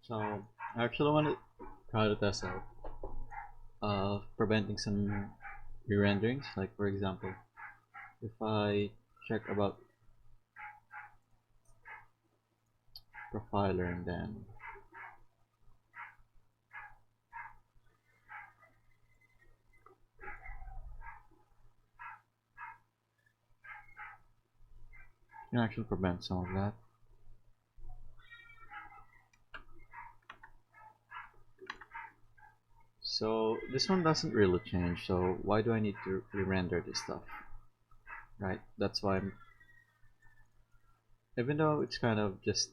So I actually want to try to test out preventing some re-renderings. Like for example, if I check about profiler and then you can actually prevent some of that. So this one doesn't really change, so why do I need to re-render this stuff? Right, that's why even though it's kind of just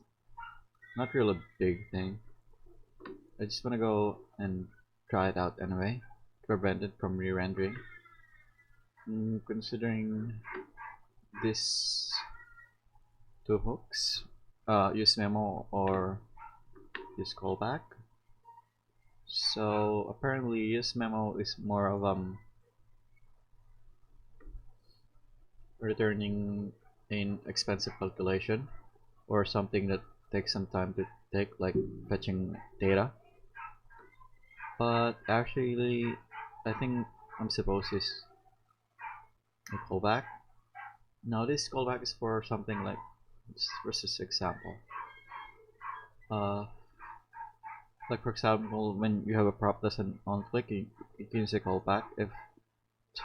not really a big thing, I just want to go and try it out anyway, prevent it from re-rendering. Considering this two hooks, use memo or use callback. So apparently use memo is more of returning an expensive calculation or something that takes some time to take, like fetching data. But actually I think I'm supposed to use a callback. Now this callback is for something like versus example. Like for example, when you have a prop that's an on click, you can use a callback if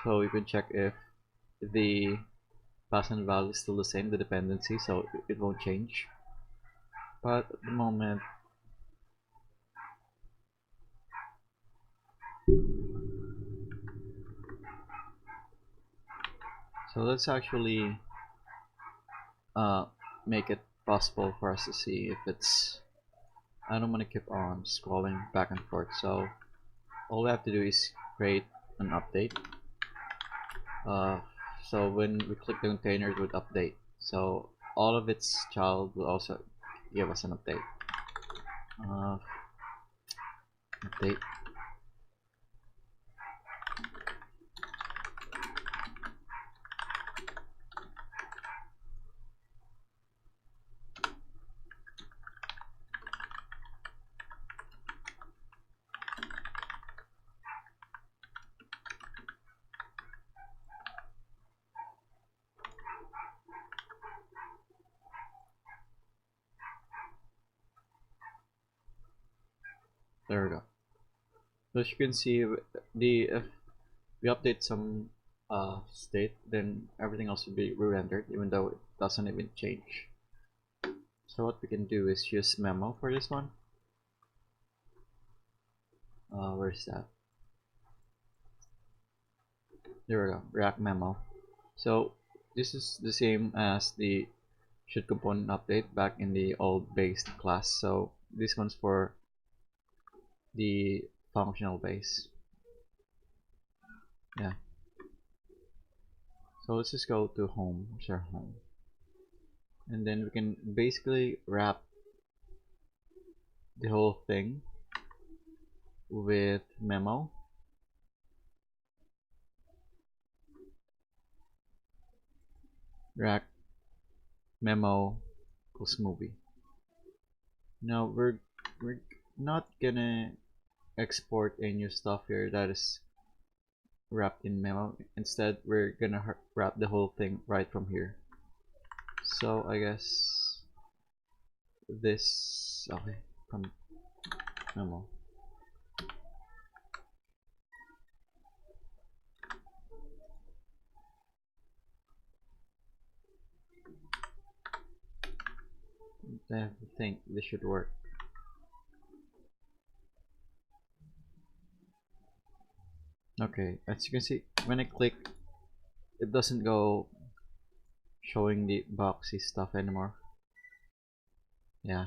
so you can check if the passing value is still the same, the dependency, so it won't change. But at the moment, so let's actually uh, make it possible for us to see if it's. I don't want to keep on scrolling back and forth, so all we have to do is create an update. So when we click the container, it would update. So all of its child will also give us an update. Update. There we go. So as you can see, if we update some state, then everything else will be re-rendered, even though it doesn't even change. So what we can do is use memo for this one. Where's that? There we go, React memo. So this is the same as the shouldComponentUpdate back in the old based class. So this one's for the functional base. Yeah. So let's just go to home, share home. And then we can basically wrap the whole thing with memo. React memo equals movie. Now we're not gonna export a new stuff here that is wrapped in memo. Instead, we're gonna wrap the whole thing right from here. So I guess this okay from memo. I think this should work. Okay, as you can see, when I click, it doesn't go showing the boxy stuff anymore. Yeah.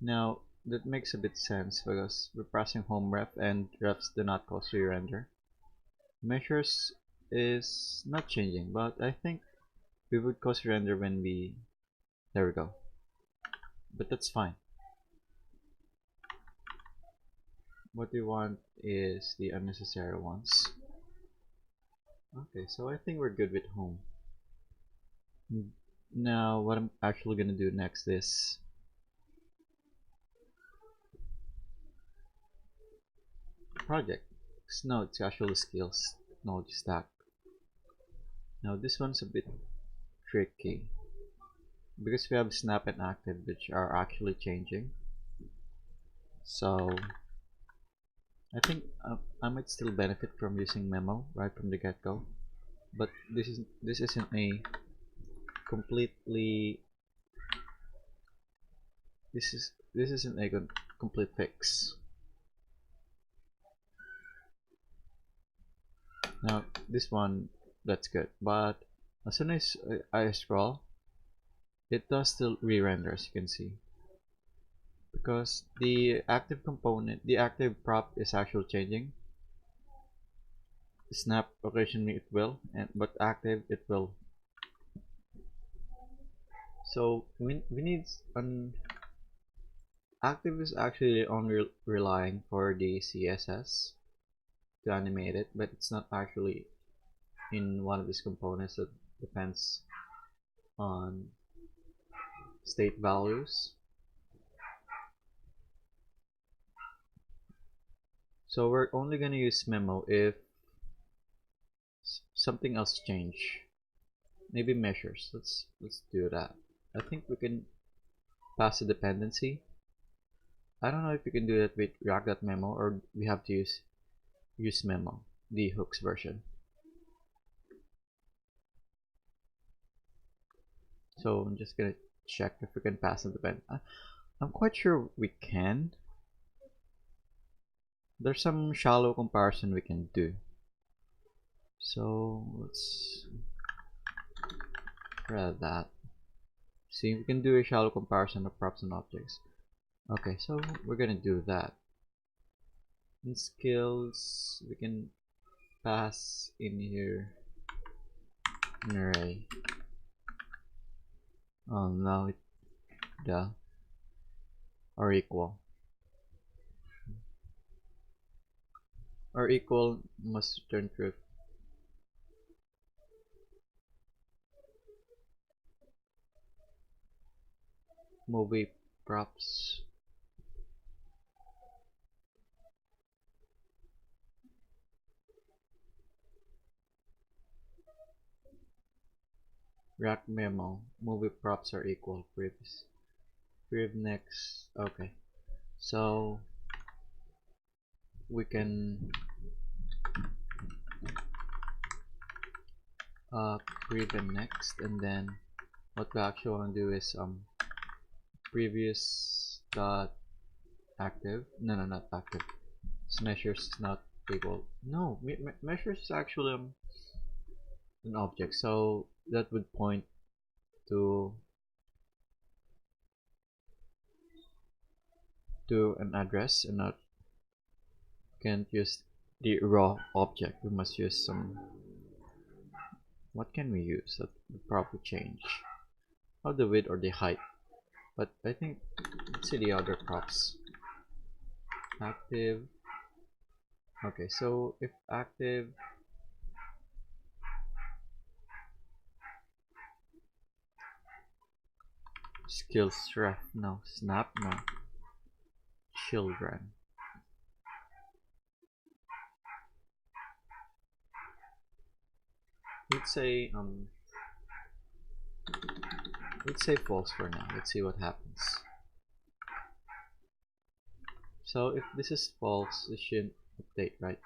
Now that makes a bit sense because we're pressing home ref and refs do not cause re-render. Measures is not changing, but I think we would cause render when we. There we go. But that's fine. What we want is the unnecessary ones. Okay, so I think we're good with home. Now what I'm actually gonna do next is project. No, it's actually skills technology stack. Now this one's a bit tricky because we have snap and active which are actually changing. So I think I might still benefit from using memo right from the get-go, but this isn't a completely this isn't a complete fix. Now this one, that's good, but as soon as I scroll, it does still re-render, as you can see, because the active prop is actually changing. Snap occasionally it will, and but active it will. So we need an active is actually only relying for the CSS to animate it, but it's not actually in one of these components that depends on state values. So we're only gonna use memo if something else change. Maybe measures. Let's do that. I think we can pass a dependency. I don't know if we can do that with React.memo or we have to use memo, the hooks version. So I'm just gonna check if we can pass a dependency. I'm quite sure we can. There's some shallow comparison we can do. So let's try that. See, we can do a shallow comparison of props and objects. Okay, so we're gonna do that. In skills, we can pass in here an array. Oh, now it the or equal. Or equal must return true. Movie props. React memo. Movie props are equal. Prev next. Okay. So we can prev and next, and then what we actually want to do is previous dot active. No, not active. This measures is not equal. No, measures is actually an object, so that would point to an address, and not can't use the raw object. We must use some. What can we use that would probably change? Or the width or the height. But I think let's see the other props. Active. Okay, so if active skills ref, no, snap, no, children. Let's say false for now. Let's see what happens. So if this is false, it should update, right?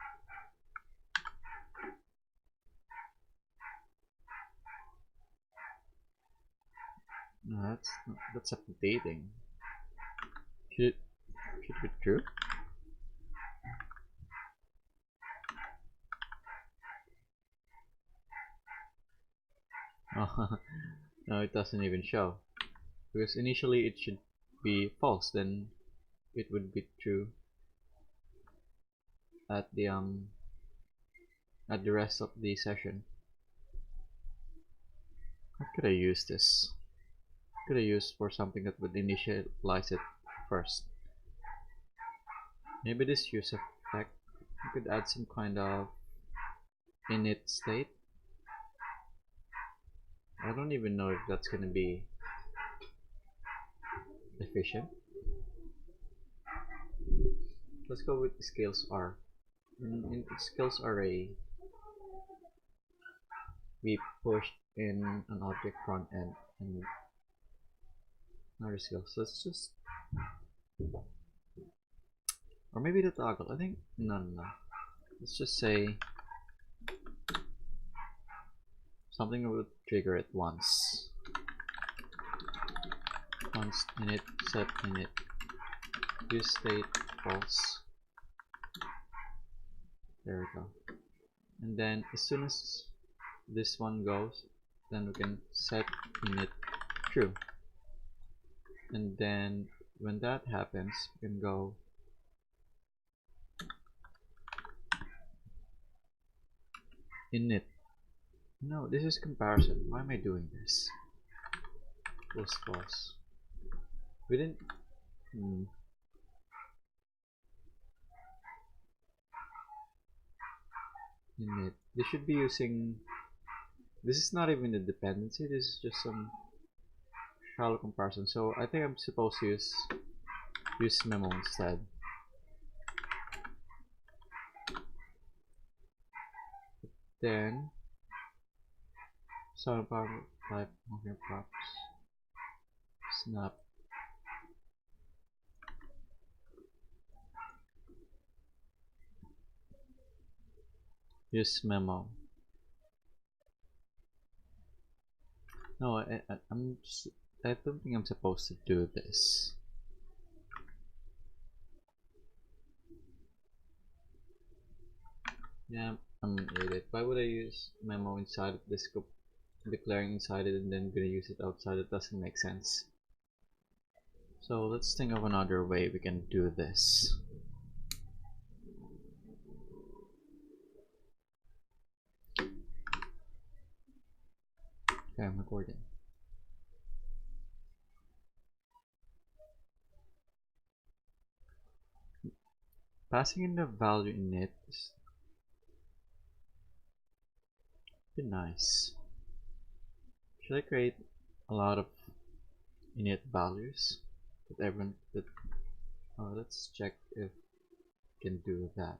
No, that's updating. Should be true? Oh, no, it doesn't even show, because initially it should be false, then it would be true at the rest of the session. What could I use this? Could I use for something that would initialize it first? Maybe this use effect. I could add some kind of init state. I don't even know if that's gonna be efficient. Let's go with scales R. in the skills array, we pushed in an object front end and another skill. So let's just, or maybe the toggle. I think no. Let's just say something that would trigger it once. Once init set init use state false. There we go. And then as soon as this one goes, then we can set init true. And then when that happens, we can go init. No, this is comparison. Why am I doing this? Was false. We didn't. Init. They should be using. This is not even a dependency. This is just some shallow comparison. So I think I'm supposed to use memo instead. Then sound power type okay, props snap use memo. No, I don't think I'm supposed to do this. Yeah, I'm an idiot. Why would I use memo inside of this scope, declaring inside it and then gonna use it outside? It doesn't make sense. So let's think of another way we can do this. Okay, I'm recording. Passing in the value init is pretty nice. Should I create a lot of init values that everyone that let's check if we can do that.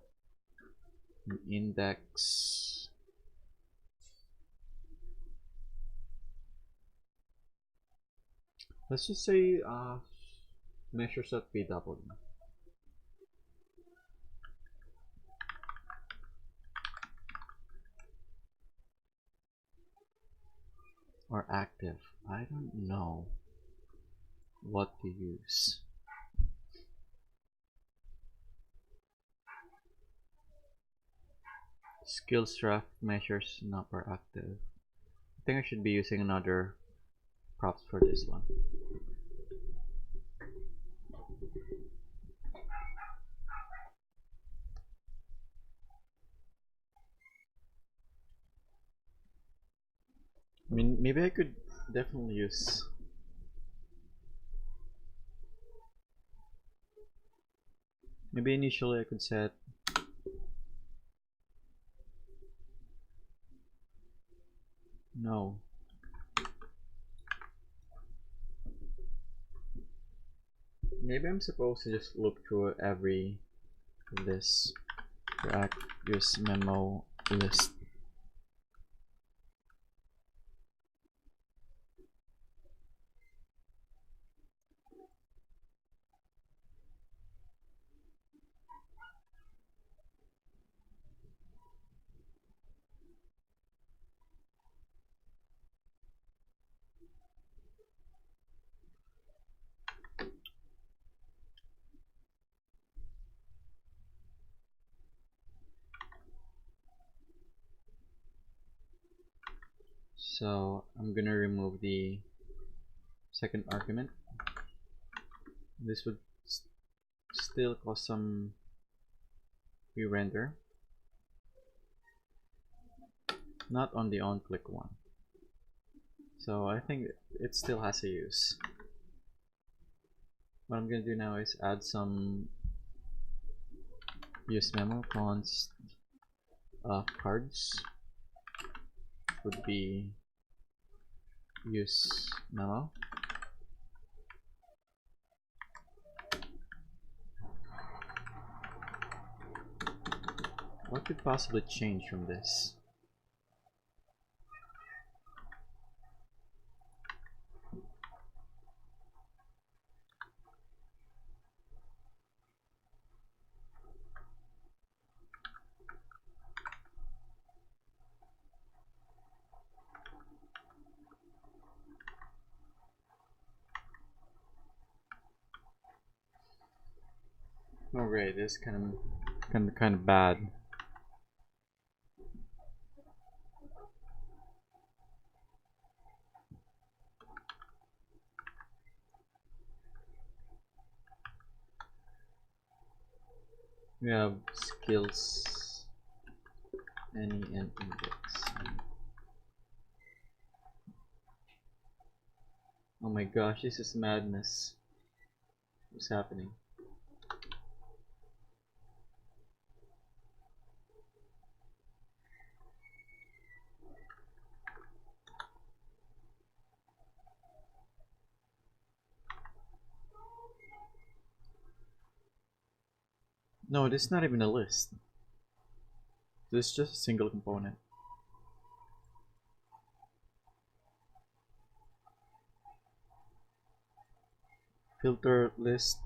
An index let's just say measures.pw. Or active. I don't know what to use. Skills draft measures not per active. I think I should be using another props for this one. I mean, maybe I could definitely use maybe initially I could set no. Maybe I'm supposed to just look through every this use memo list. So I'm gonna remove the second argument. This would still cause some re-render, not on the on-click one. So I think it still has a use. What I'm gonna do now is add some use memo const cards would be use memo. could possibly change from this? Alright, this is kind of bad. We have skills, any and index. Oh my gosh, this is madness. What's happening? No, this is not even a list. This is just a single component. Filter list.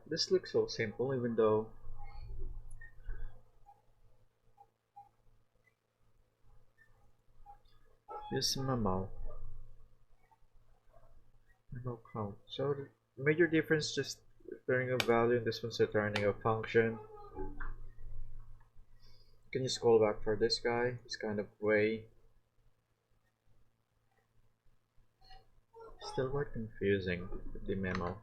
This looks so simple, even though this memo count. So the major difference just returning a value, and this one's returning a function. Can you scroll back for this guy? It's kind of way still quite confusing with the memo.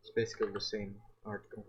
It's basically the same article.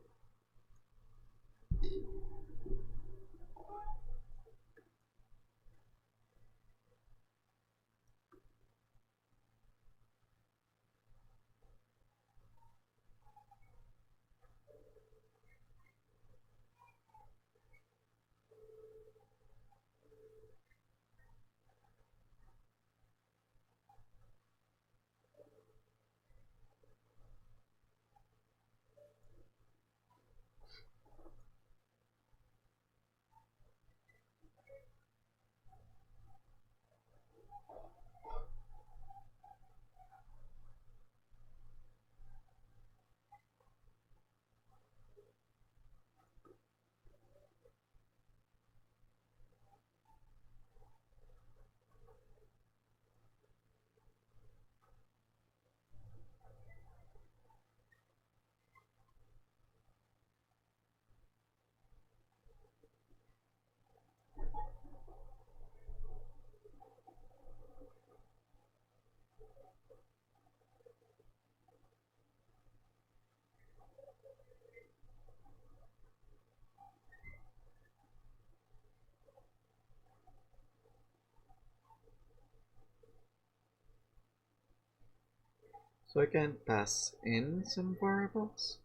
So I can pass in some variables,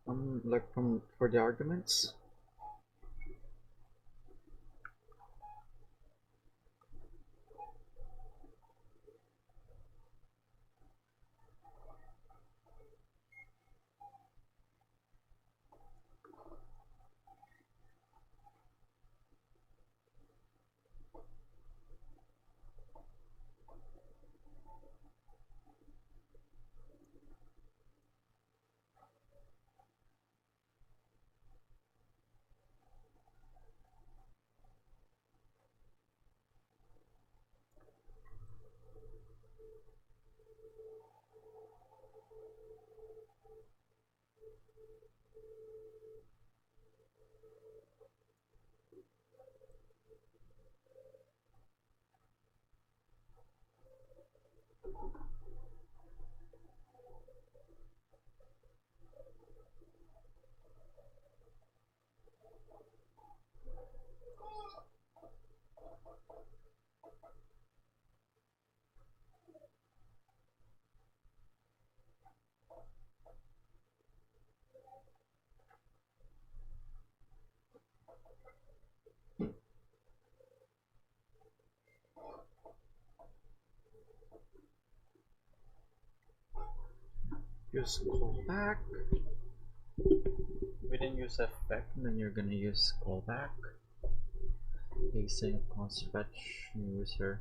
like for the arguments. Use callback. We didn't use effect, and then you're gonna use callback. Async const fetch user.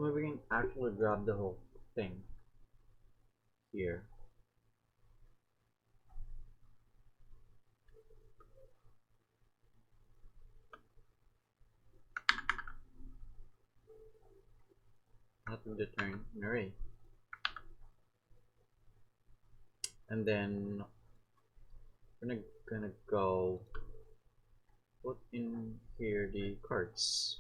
So maybe we can actually grab the whole thing here. Not with the turn an array. And then we're gonna go put in here the cards.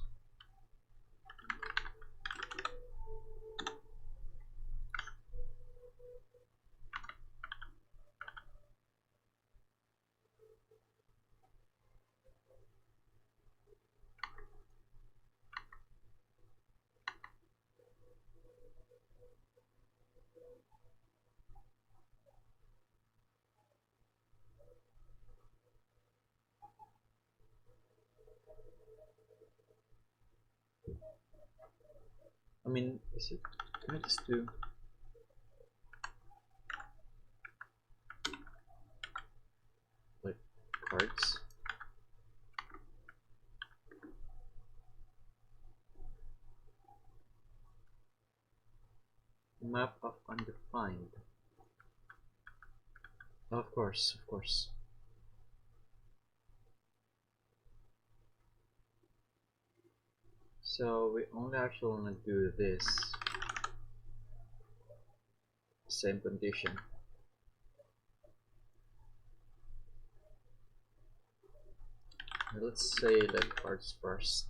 I mean, can I just do like cards? Map of undefined. Of course, of course. So we only actually want to do this same condition. Let's say that cards first.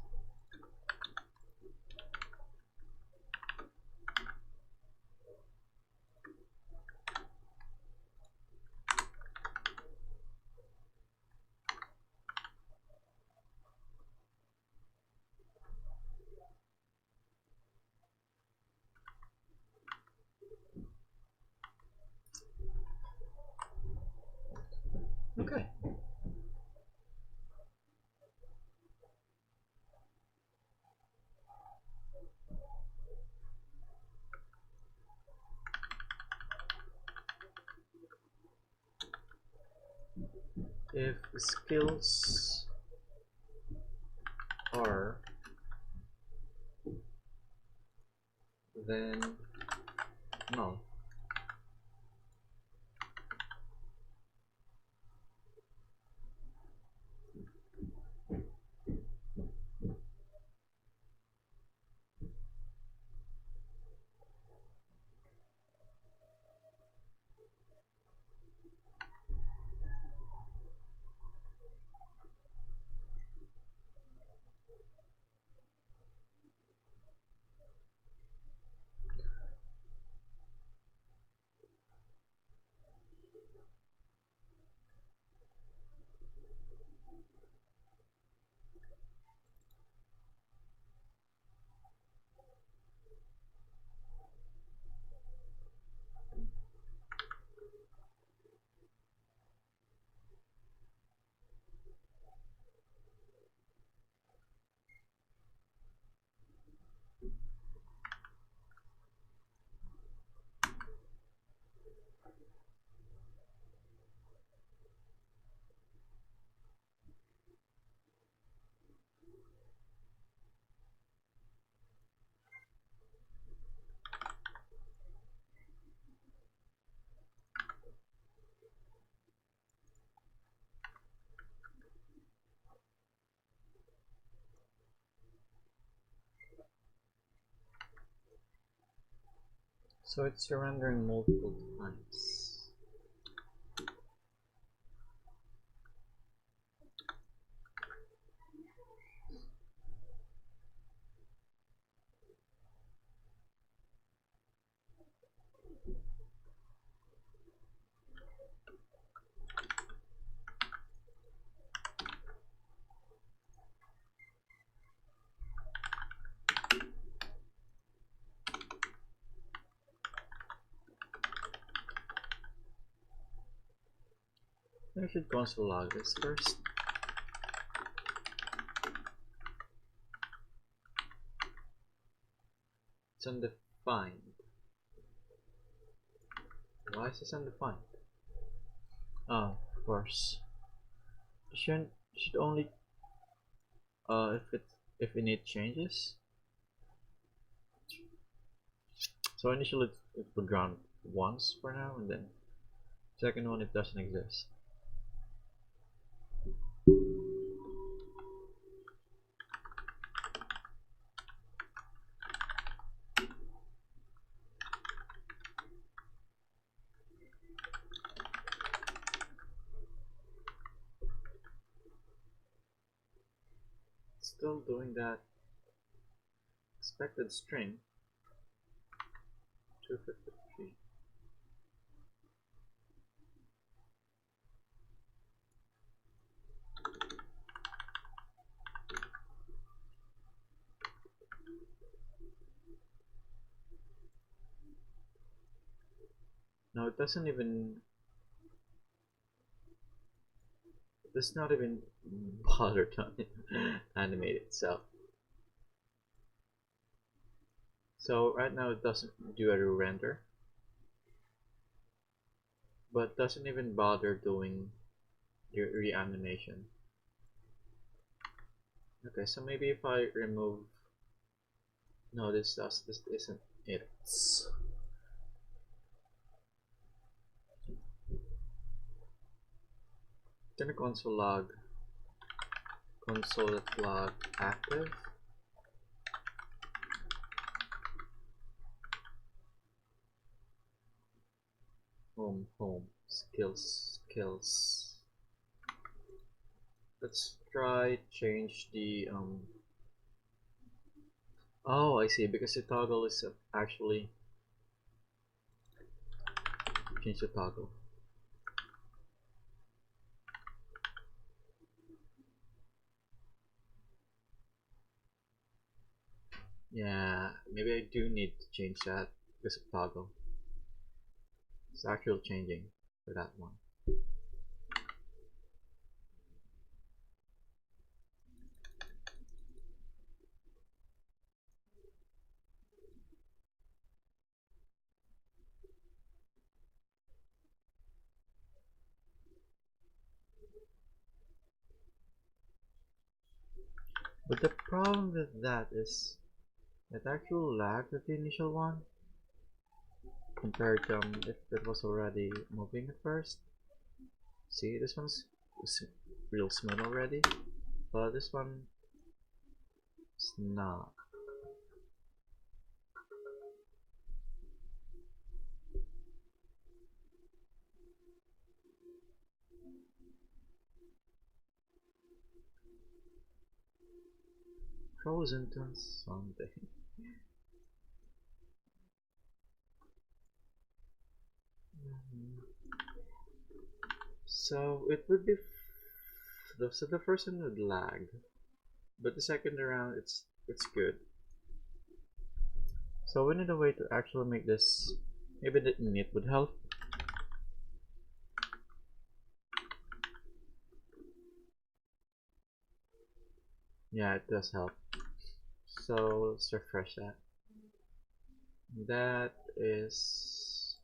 Okay. If skills are, then no. So it's rendering multiple times. I should console log this first. It's undefined. Why is this undefined? Oh, of course. Should only if init changes. So initially it would run once for now, and then second one it doesn't exist. Still doing that. Expected string 253. No, it doesn't even. It does not even bother to animate itself. So right now it doesn't do a render, but doesn't even bother doing the reanimation. Okay, so maybe if I remove. No, this isn't it. Gonna console log active. Home skills. Let's try change the oh, I see, because the toggle is actually change the toggle. Yeah, maybe I do need to change that because of toggle. It's actually changing for that one. But the problem with that is it actually lagged at the initial one compared to if it was already moving at first. See, this one's real smooth already, but this one is not. Frozen to something. So it would be so the first one would lag, but the second round it's good. So we need a way to actually make this. Maybe the init would help. Yeah, it does help. So let's refresh that. That is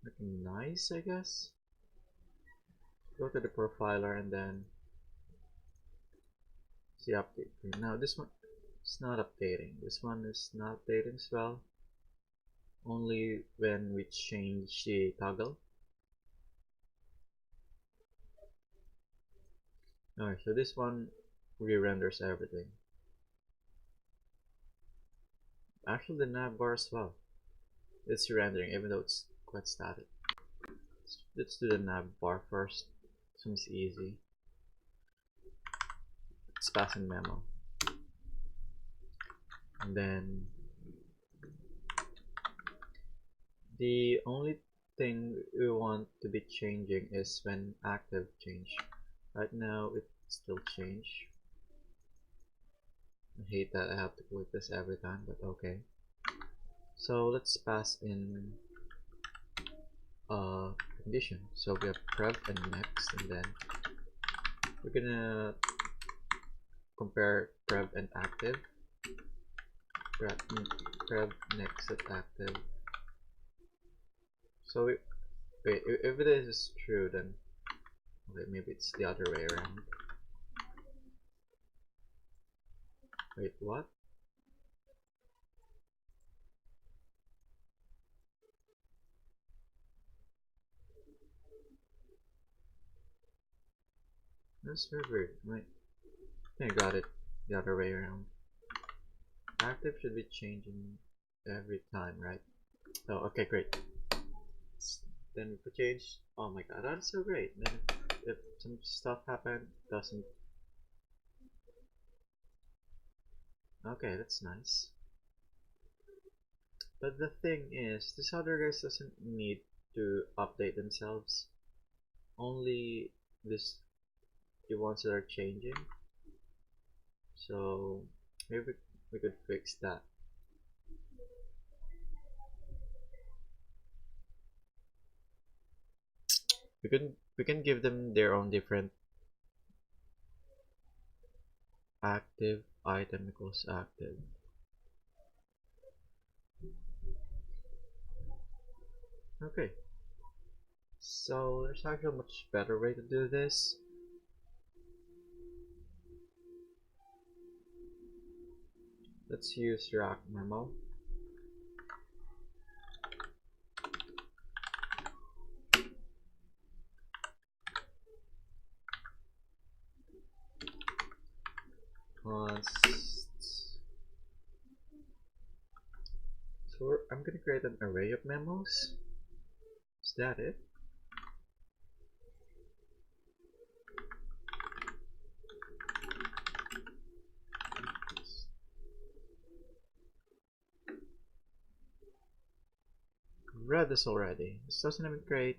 looking nice, I guess. Go to the profiler and then see update. Now this one is not updating. This one is not updating as well. Only when we change the toggle. Alright, so this one re-renders everything. Actually the nav bar as well. it's rendering even though it's quite static. Let's do the nav bar first. Seems easy. Let's pass in memo. And then the only thing we want to be changing is when active change. Right now it still change. I hate that I have to click this every time, but okay. So let's pass in a condition. So we have prev and next, and then we're gonna compare prev and active. Prev next at active. So wait, if this is true, then okay, maybe it's the other way around. Wait, what? That's very weird. Wait, I think I got it the other way around. Active should be changing every time, right? Oh, okay, great. Then we could change. Oh my god, that's so great. Then if some stuff happened, doesn't. Okay, that's nice. But the thing is, this other guys doesn't need to update themselves. Only this the ones that are changing. So maybe we could fix that. We can give them their own different active item equals active. Okay. So there's actually a much better way to do this. Let's use React memo. So I'm gonna create an array of memos. Is that it? Read this already. This doesn't even create.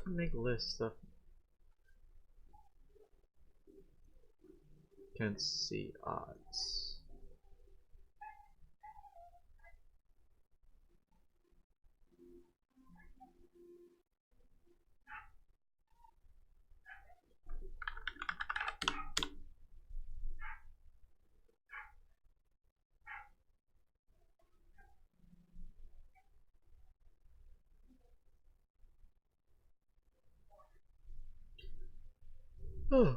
Make list of. Can't see odds. Oh.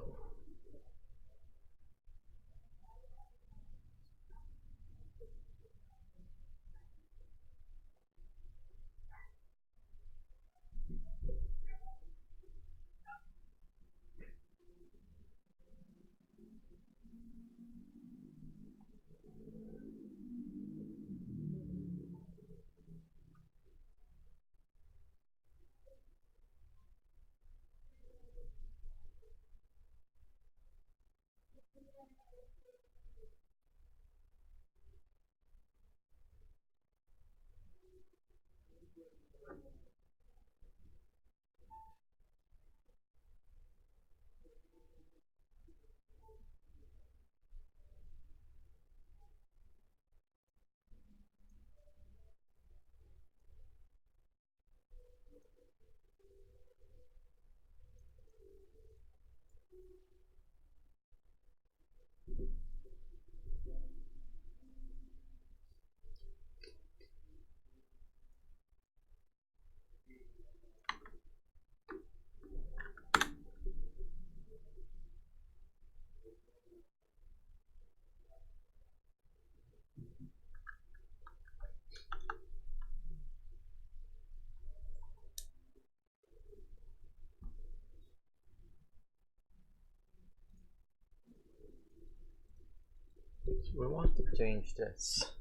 we want to change this.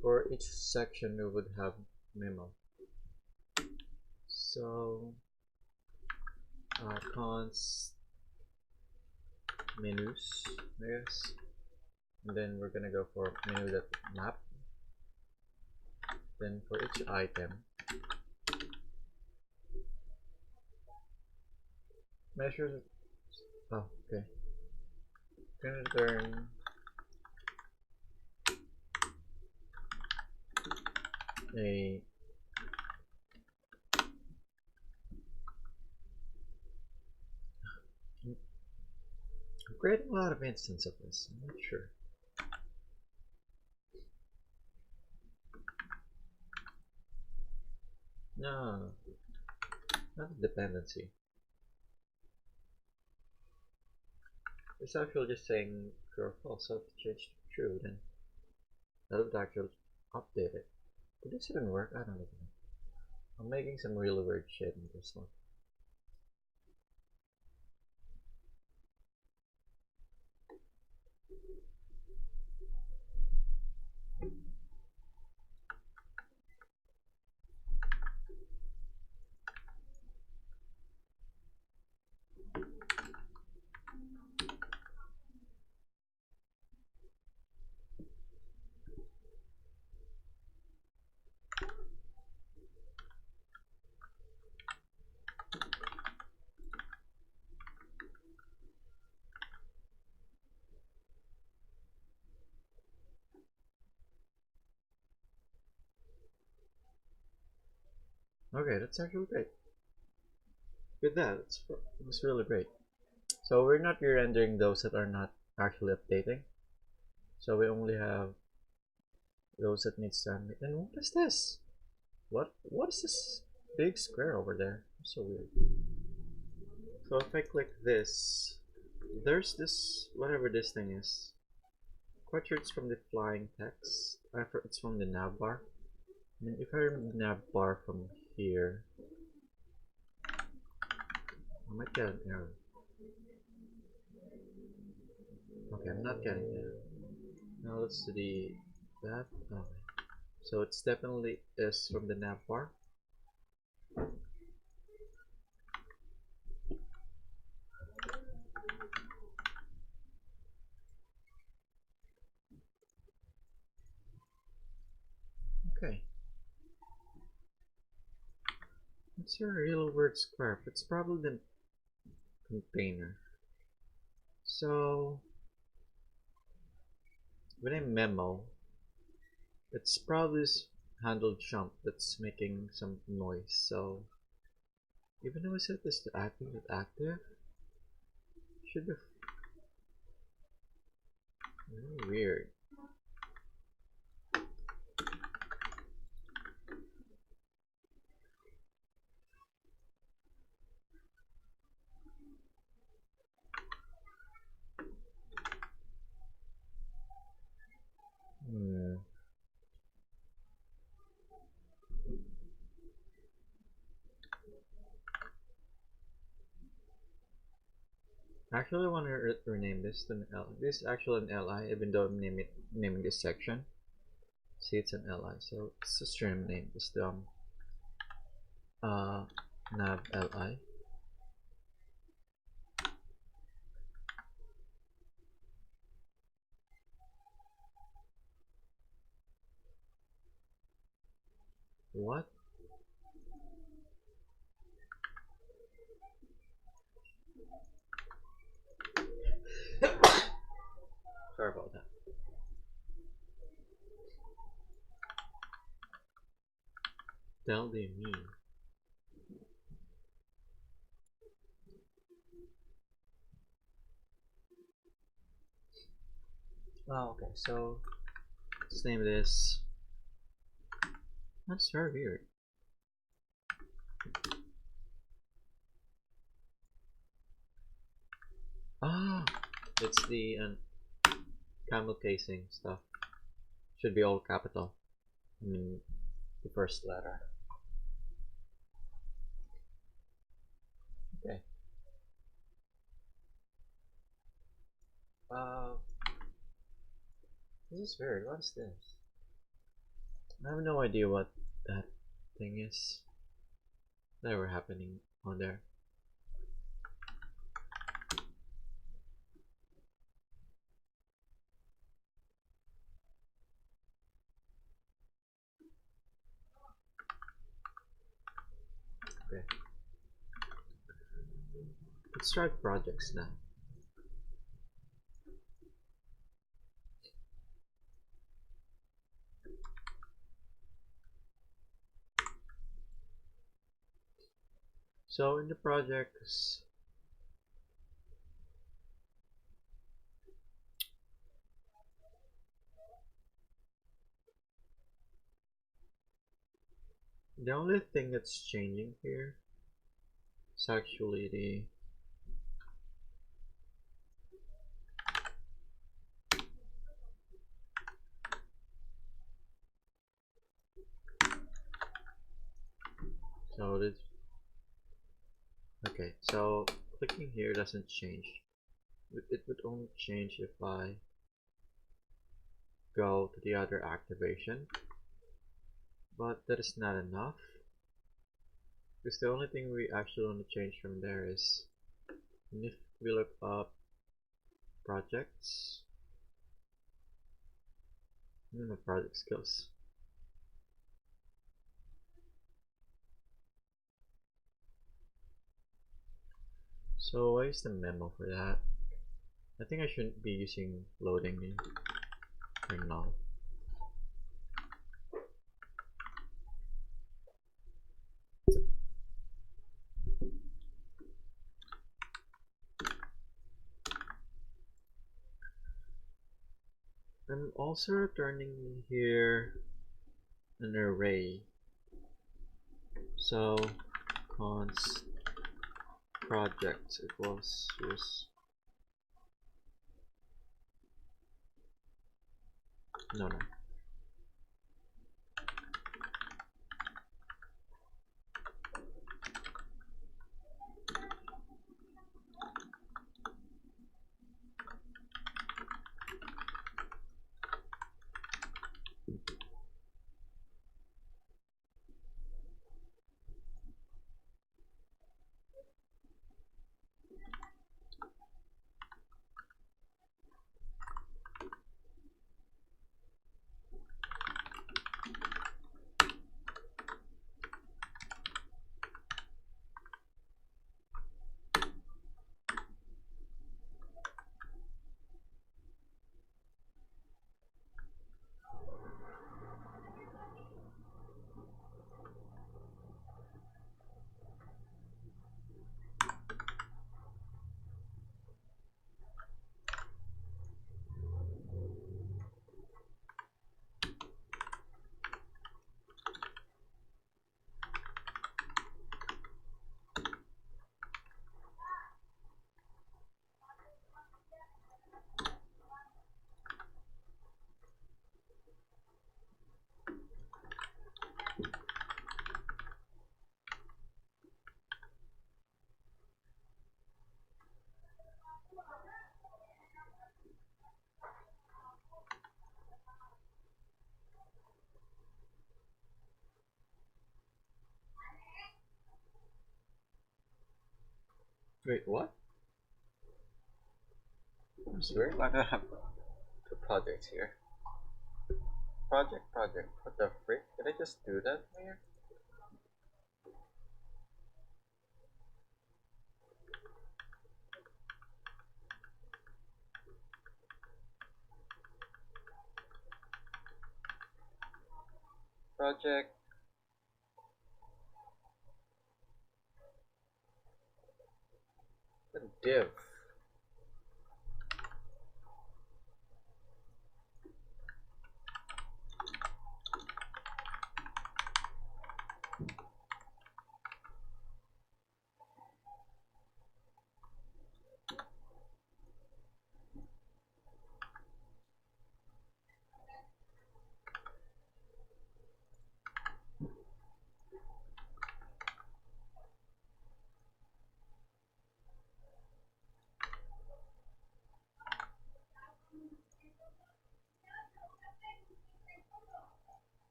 For each section we would have memo. So const menus, I guess. And then we're gonna go for menu.map. Then for each item, measures. Oh, okay. Gonna return a I'm creating a lot of instances of this. I'm not sure. No, not a dependency. It's actually just saying true or false. So if you change to true, then that would actually update it. Did this even work? I don't know. I'm making some really weird shit in this one. Okay, that's actually great. With that, it's really great. So we're not re-rendering those that are not actually updating. So we only have those that needs to animate. And what is this? What is this big square over there? So weird. So if I click this, there's this whatever this thing is. Quite sure it's from the flying text. It's from the nav bar. I mean, if I remove the nav bar from here, I might get an error. Okay, I'm not getting an error. Now let's do that. Oh, so it's definitely is from the nav bar. Okay. It's a real word square, but it's probably the container. So when I memo, it's probably this handle jump that's making some noise. So even though I set this to active with active, should be really weird. Actually, I want to rename this to an L. This is actually an LI, even though I'm naming this section. See, it's an LI, so it's a stream name. It's the nav LI. What? Sorry about that. Tell they mean. Oh, okay, so let's name this. That's very weird. Ah, it's the camel casing stuff. Should be all capital. I mean, the first letter. Okay. This is weird. What is this? I have no idea what that thing is that were happening on there. Okay. Let's try projects now. So in the projects, the only thing that's changing here is actually the so this okay, so clicking here doesn't change. It would only change if I go to the other activation, but that is not enough, because the only thing we actually want to change from there is if we look up projects, project skills. So I use the memo for that. I think I shouldn't be using loading terminal. I'm also returning here an array. So const project equals just no. Wait, what? I'm swearing I'm gonna have two projects here. Project. What the frick? Did I just do that here? Project. A div.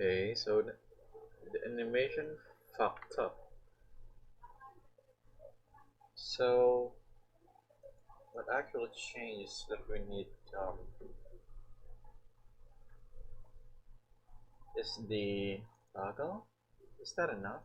Okay, so the animation fucked up. So what actually changed that we need is the toggle? Is that enough?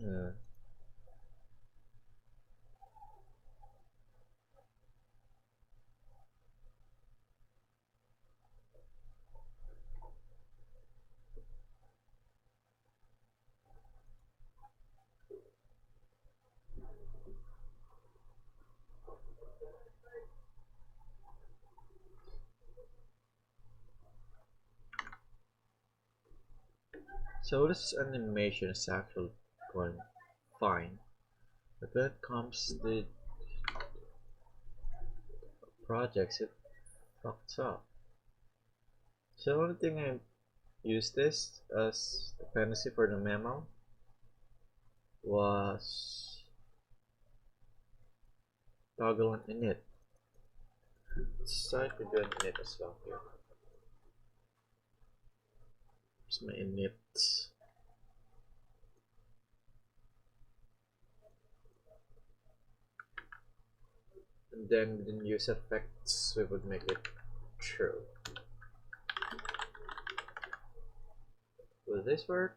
Hmm. So this animation is actually going fine, but when it comes to projects, it fucks up. So the only thing I used this as dependency for the memo was toggle on init. Let's try to do an init as well here. Here's my init. And then within use effects, we would make it true. Will this work?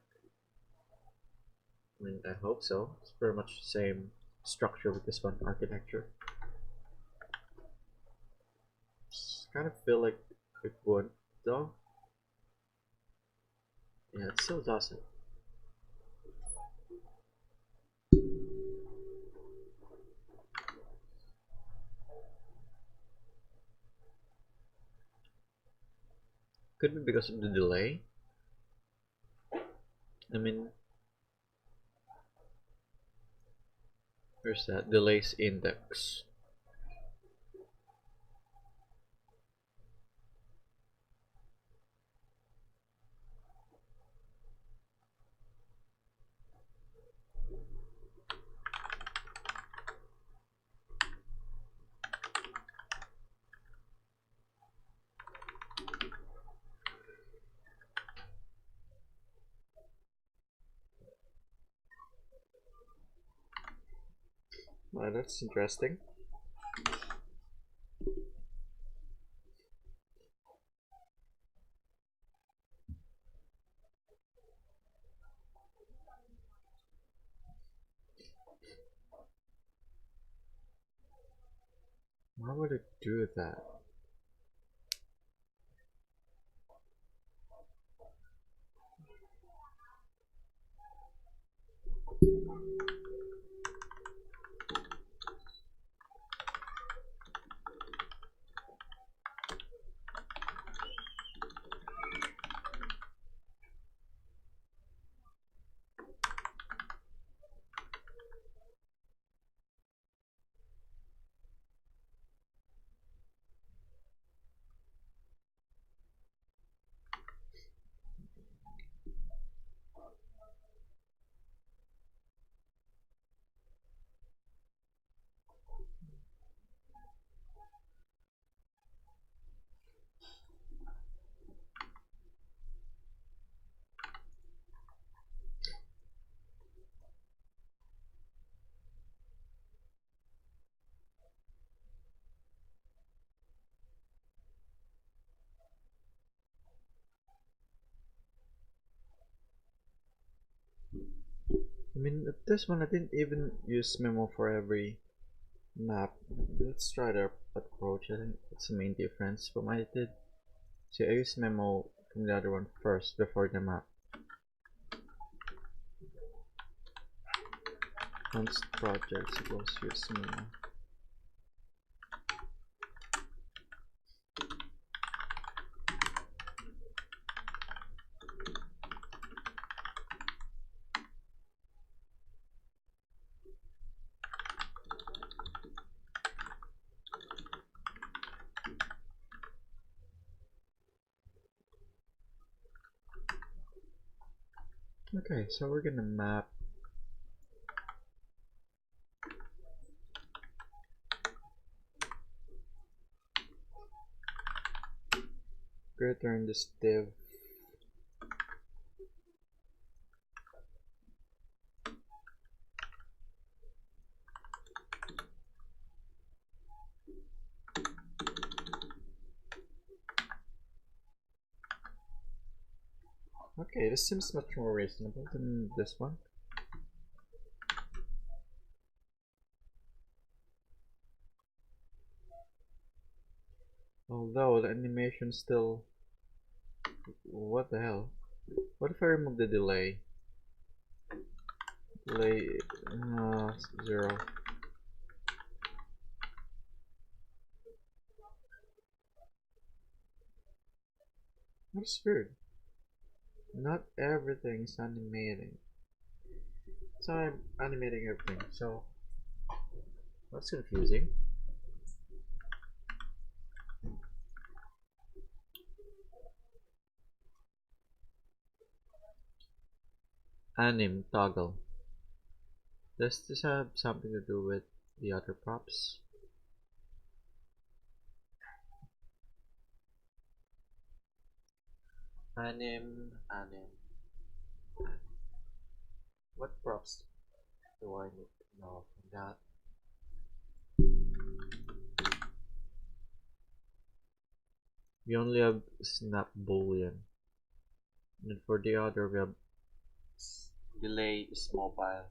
I mean, I hope so. It's pretty much the same structure with this one architecture. Kind of feel like it would, though. Yeah, it still doesn't. Could be because of the delay. I mean, where's that delays index? Well, that's interesting. Why would it do that? I mean, at this one, I didn't even use memo for every Map. Let's try the approach. I think that's the main difference from what I did. So I use memo from the other one first before the map. Once projects equals use memo. Okay, so we're gonna map return this div. Okay, this seems much more reasonable than this one. Although the animation still... What the hell? What if I remove the delay? Delay 0. That's weird. Not everything's animating. So I'm animating everything, so that's confusing. Anim toggle. Does this have something to do with the other props? Anim. What props do I need to know from that? We only have snap boolean. And for the other we have delay is mobile.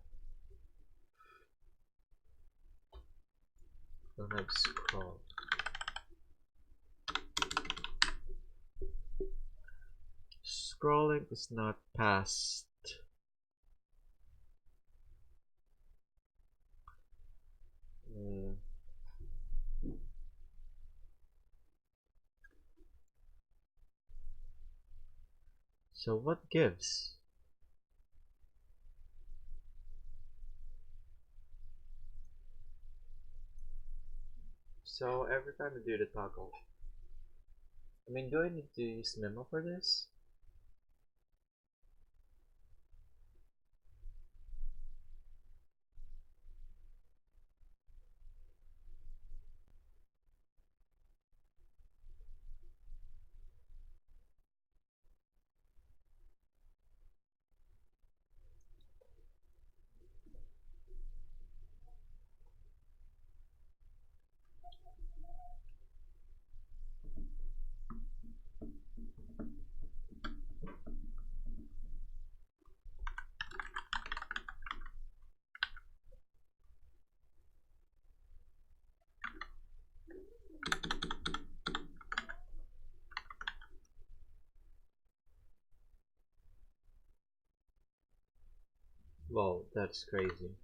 Don't have scroll. Scrolling is not passed. So what gives? So every time I do the toggle, I mean, do I need to use memo for this? Whoa, that's crazy.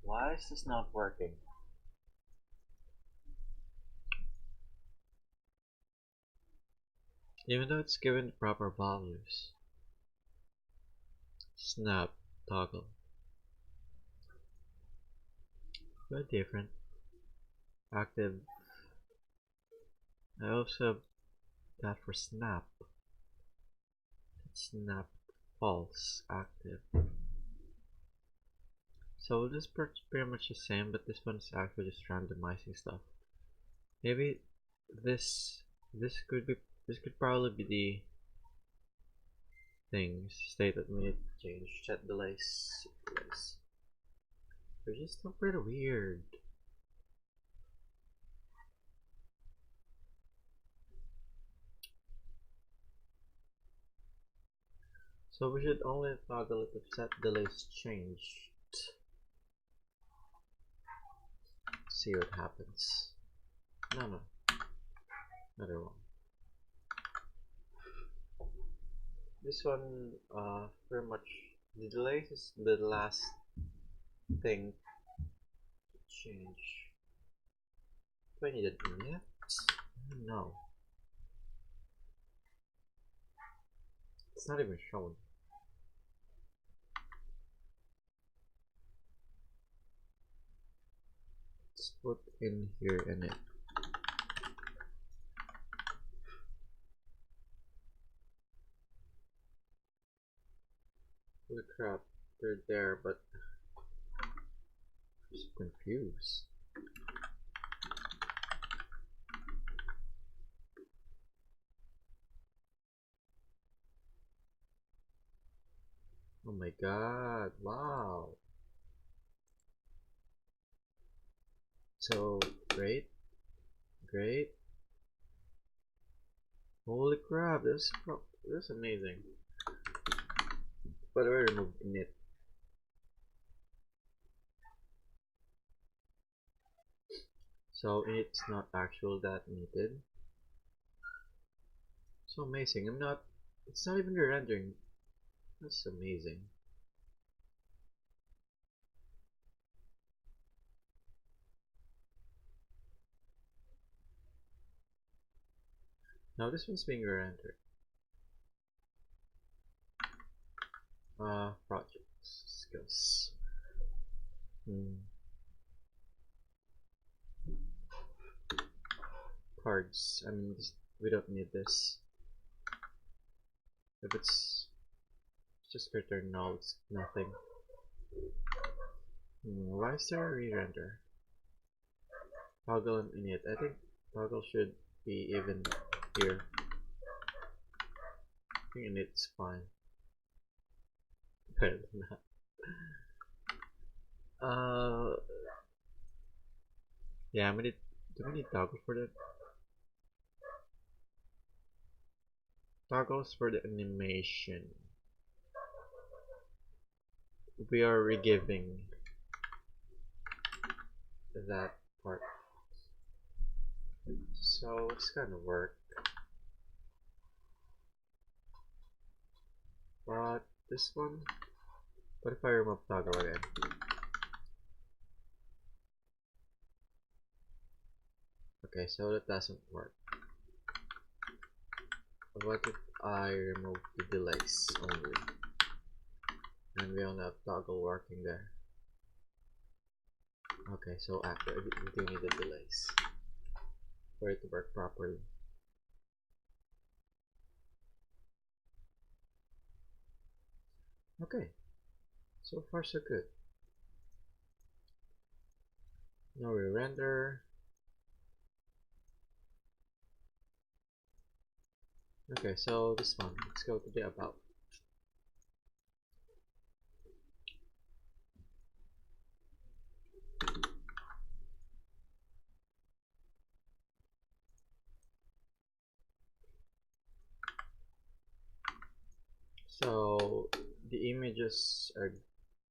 Why is this not working? Even though it's given the proper values. Snap toggle. Very different. Active. I also have that for snap. Snap false active. So this part's pretty much the same, but this one's actually just randomizing stuff. Maybe this could probably be the things state that we need to change. Set delays. They're just still pretty weird. So we should only toggle it if set delays changed. See what happens. No. Another one. This one, pretty much the delays is the last thing to change. Do I need it yet? No. It's not even shown. Let's put in here in it. Holy crap, they're there, but I'm just confused. Oh my god, wow. So, great. Holy crap, this is amazing. By the way, remove init. So it's not actual that needed. So amazing. It's not even the rendering. That's amazing. Now this one's being rendered. Projects, skills. Cards. I mean, we don't need this. If it's just return null, it's nothing. Why is there a re-render? Toggle and init. I think toggle should be even here. I think init's fine. Better than that. Yeah, do we need toggle for that? Toggles for the animation. We are regiving that part. So it's gonna work. But this one, what if I remove toggle again? Okay, so that doesn't work. What if I remove the delays only? And we only have toggle working there. Okay, so after we do need the delays for it to work properly. Okay, so far so good. Now we render. Okay, so this one, let's go to the about. So the images are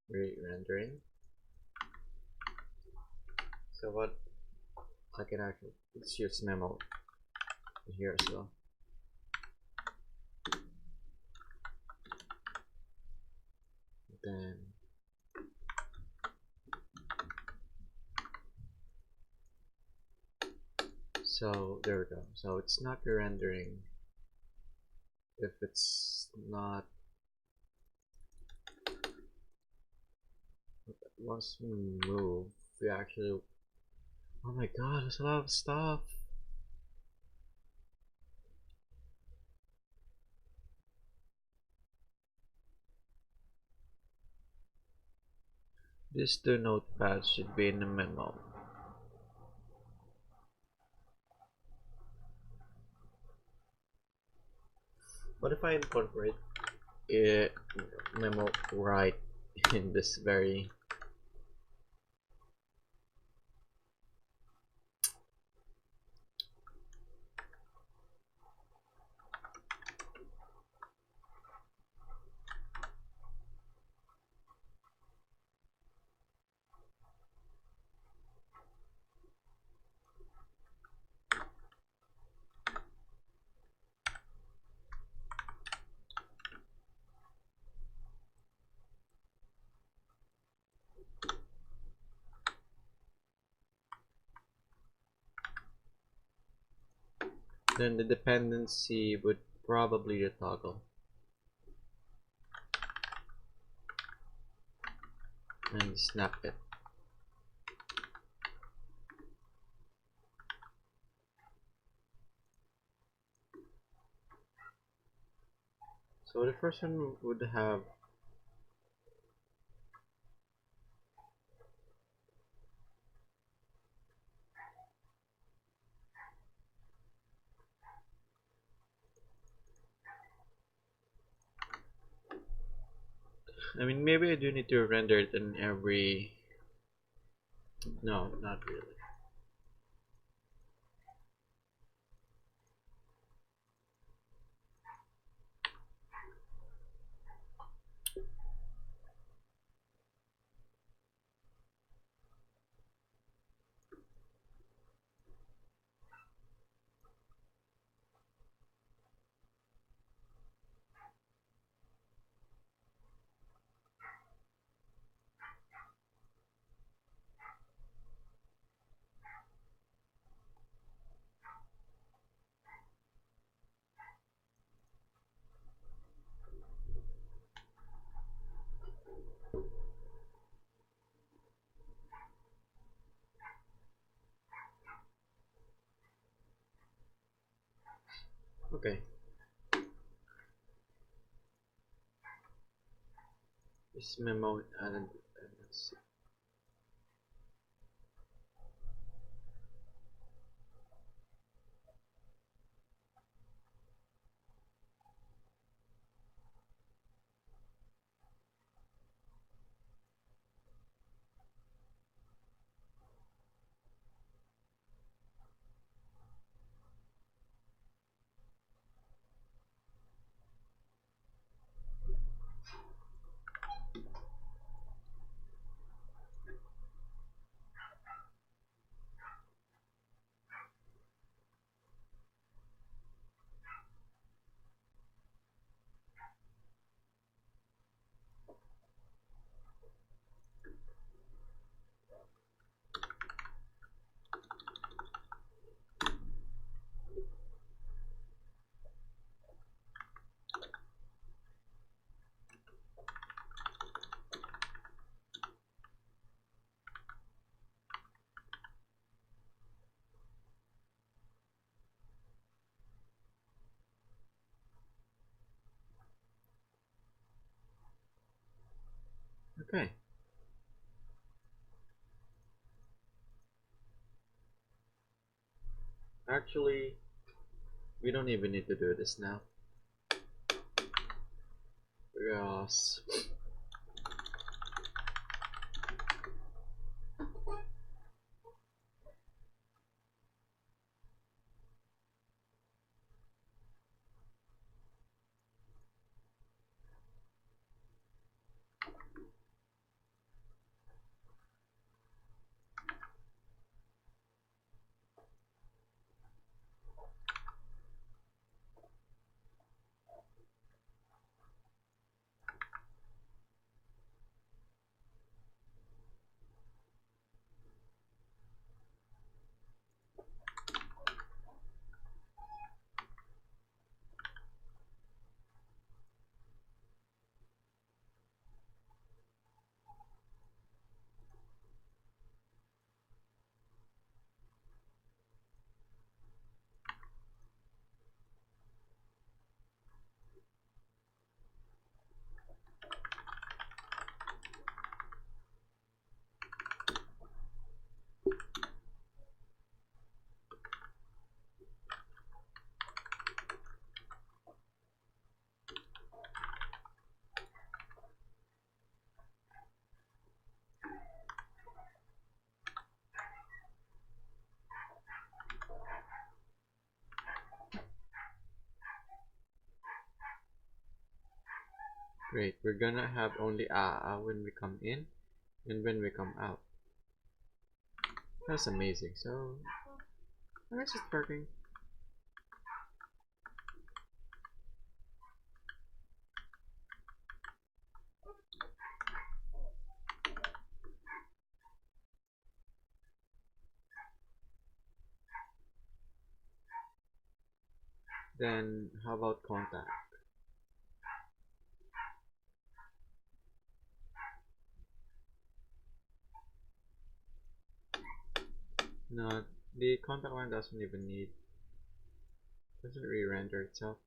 rendering. So what I can actually, let's use memo here as well. Then so there we go. So it's not rendering if it's not. Once we move, we actually. Oh my god, there's a lot of stuff. These two notepads should be in the memo. What if I incorporate a memo right in this very then the dependency would probably the toggle and snap it. So the first one would have maybe I do need to render it in every no, not really. Okay. This memo and let's see. Okay. Actually, we don't even need to do this now. Because Great, we're gonna have only when we come in and when we come out. That's amazing. So, I guess it's working. Then, how about contact? No, the contact one doesn't even need, doesn't re-render itself.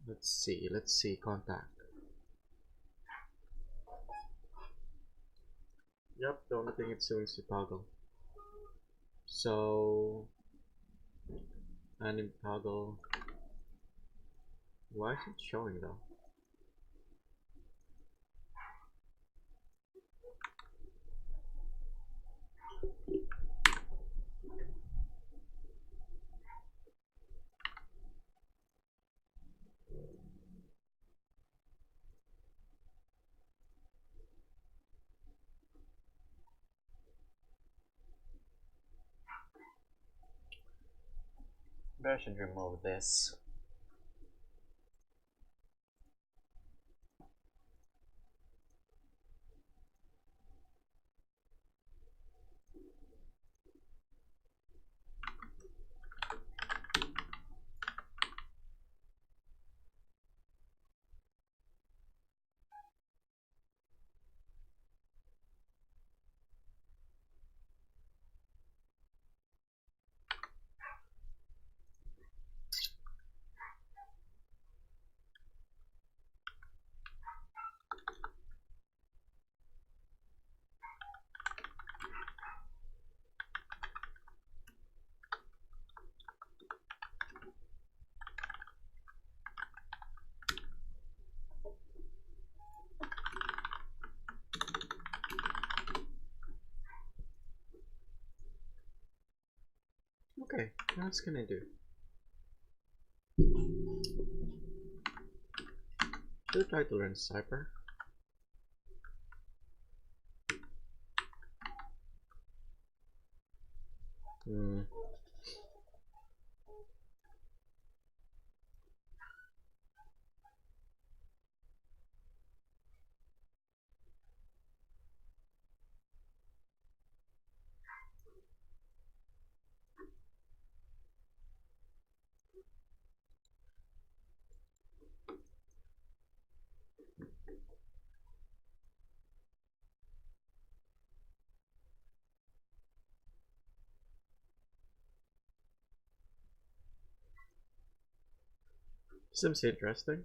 Let's see, contact. Yep, the only thing it's doing is to toggle. So, anim toggle. Why is it showing though? Maybe I should remove this. Okay, what's gonna do? Should try to learn Cypress. Seems interesting.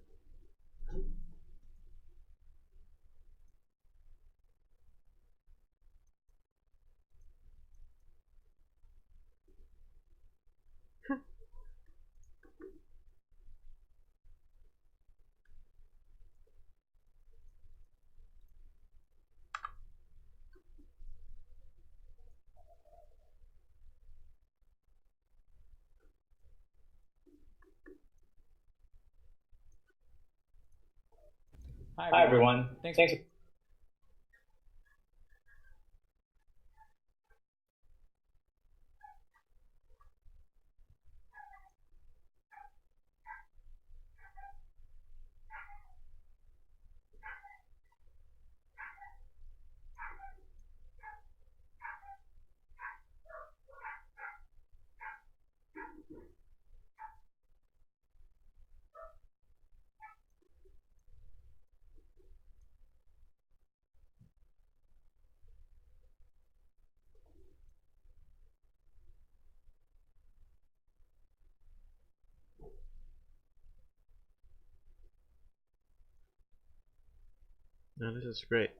Hi everyone. Thanks. No, this is great.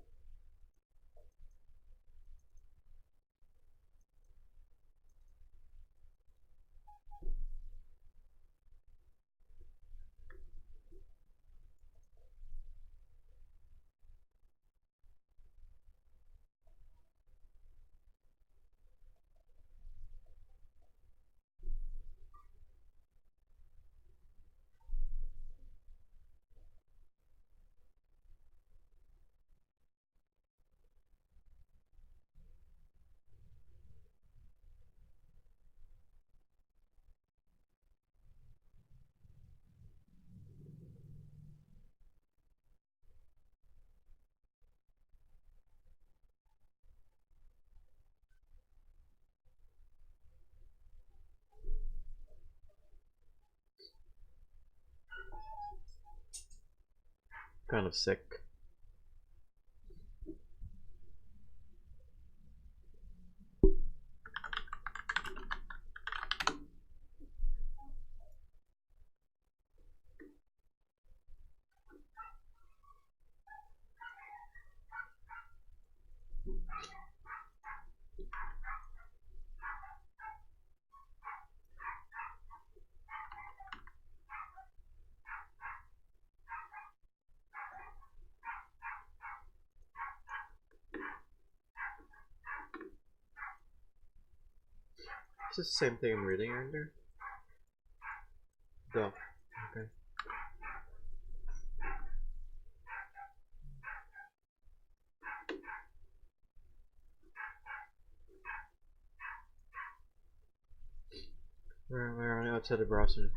kind of sick. Is this the same thing I'm reading earlier? Duh. Okay. Where are you outside the browser?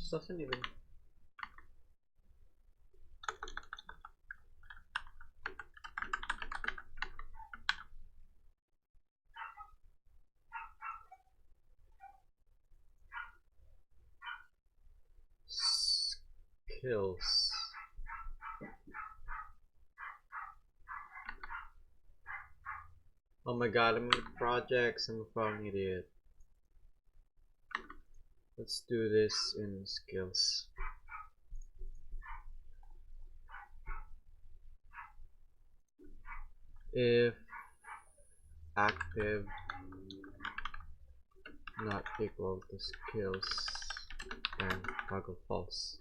This doesn't even. Skills. Oh my god, I'm in projects, I'm a fucking idiot. Let's do this in skills. If active not equal to skills, then toggle false.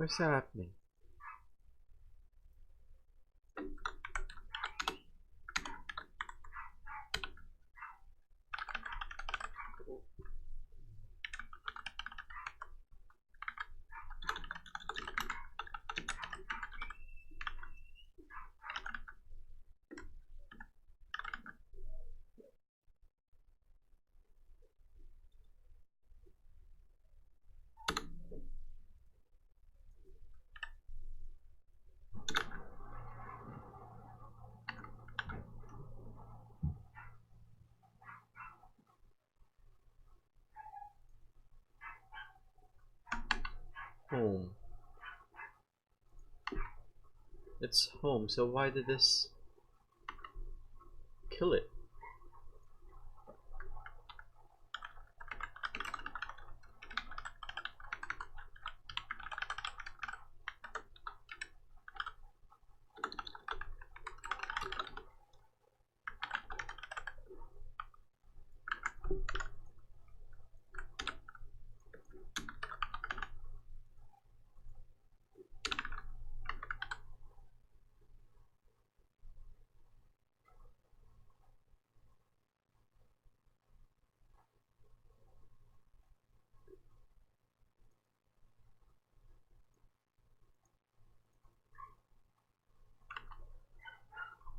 Where's that happening? Home. It's home, so why did this kill it?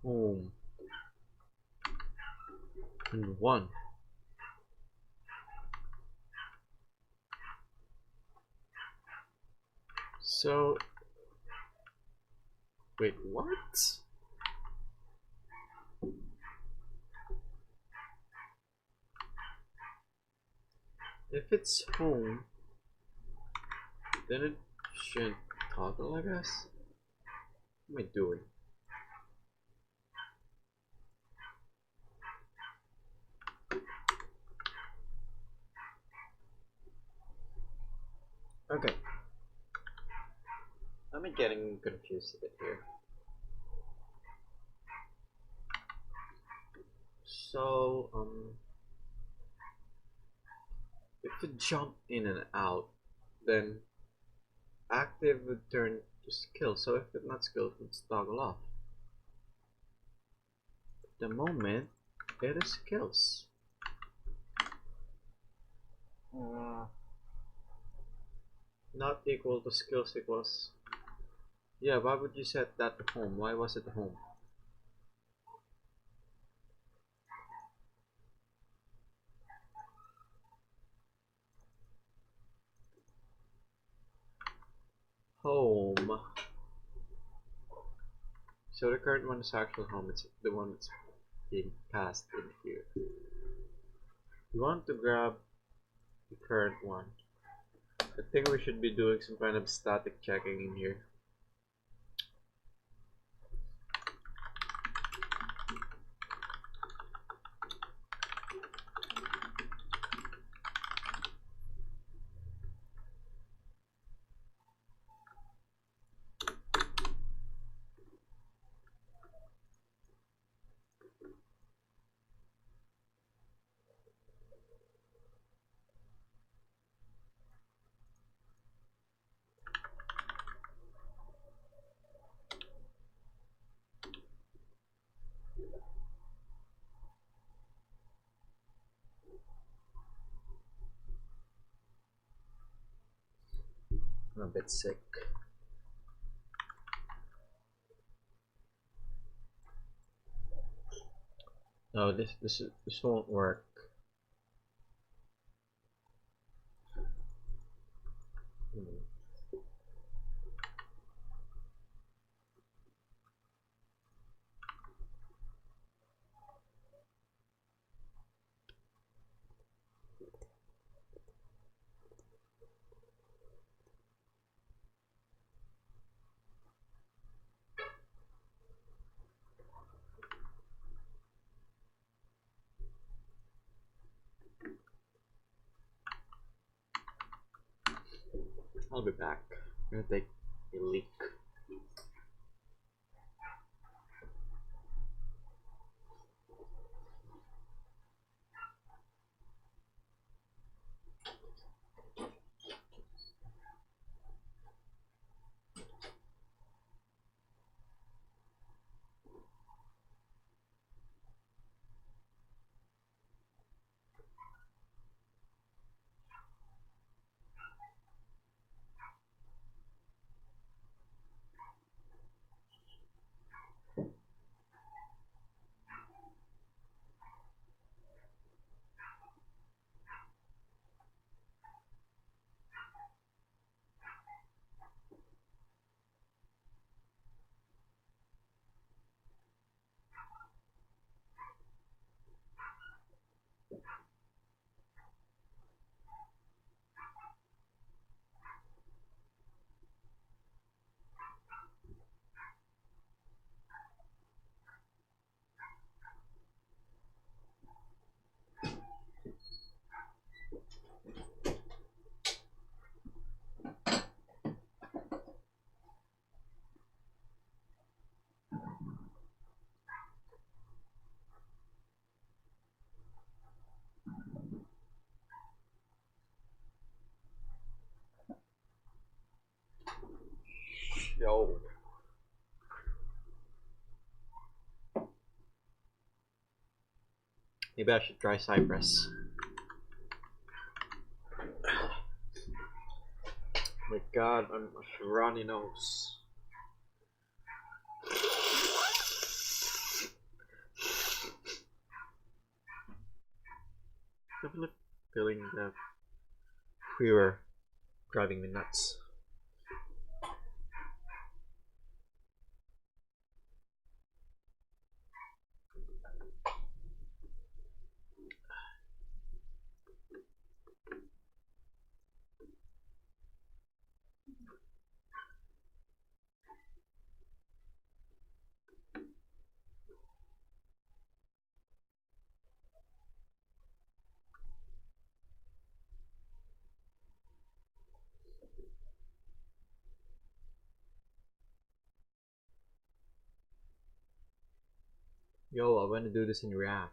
Home. And 1. So, wait, what? If it's home, then it shouldn't toggle, I guess. What am I doing? Okay. I'm getting confused a bit here. So, if it jumped in and out, then active would turn to skill. So if it's not skilled, it would toggle off. At the moment, it is skills. Not equal to skills equals. Yeah, why would you set that to home? Why was it home? Home. So the current one is actual home. It's the one that's being passed in here. We want to grab the current one. I think we should be doing some kind of static checking in here. I'm a bit sick. No, this won't work. I'll be back. I'm gonna take a leak. Yo. Maybe I should try Cypress. Oh my god, I'm a runny nose. Definitely feeling that we were driving me nuts. Yo, I want to do this in React.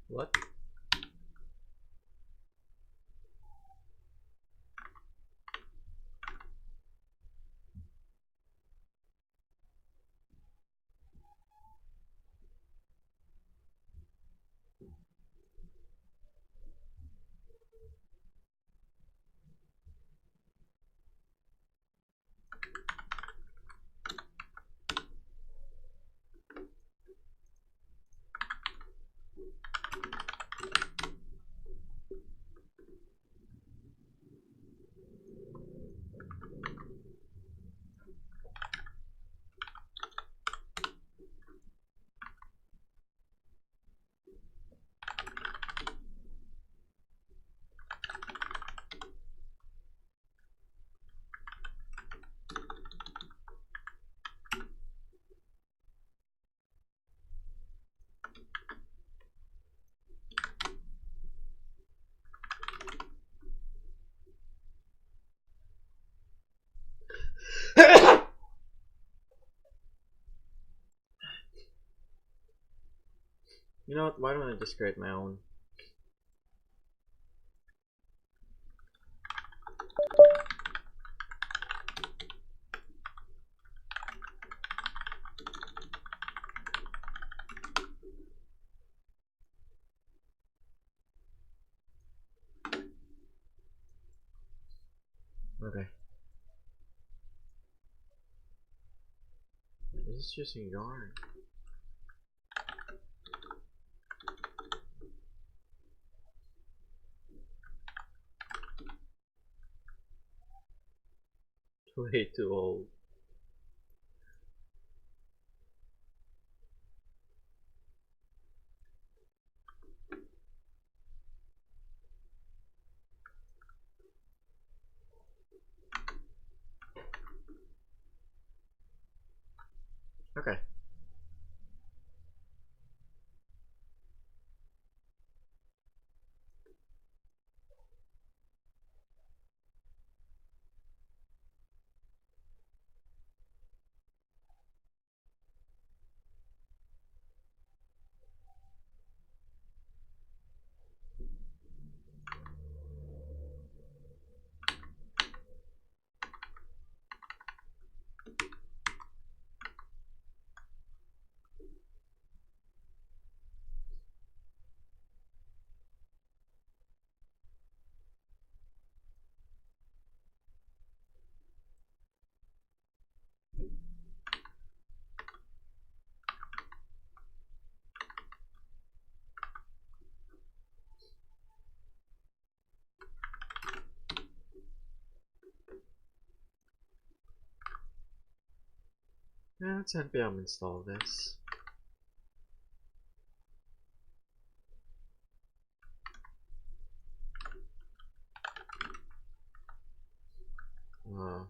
What? You know what? Why don't I just create my own? Okay. This is just a yarn. Way too old. Okay. Yeah, let's npm install this. Uh,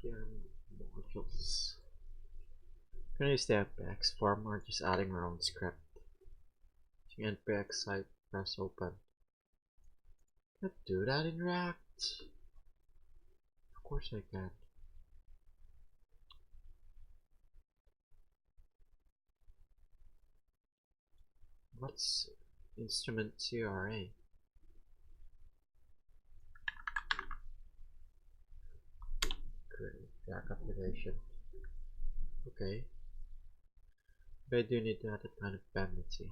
here modules. Can I use the npx form or just adding our own script? npx site press open. Can I do that in React? Of course I can. What's instrument CRA? React application. Okay. But I do need to add a kind of dependency.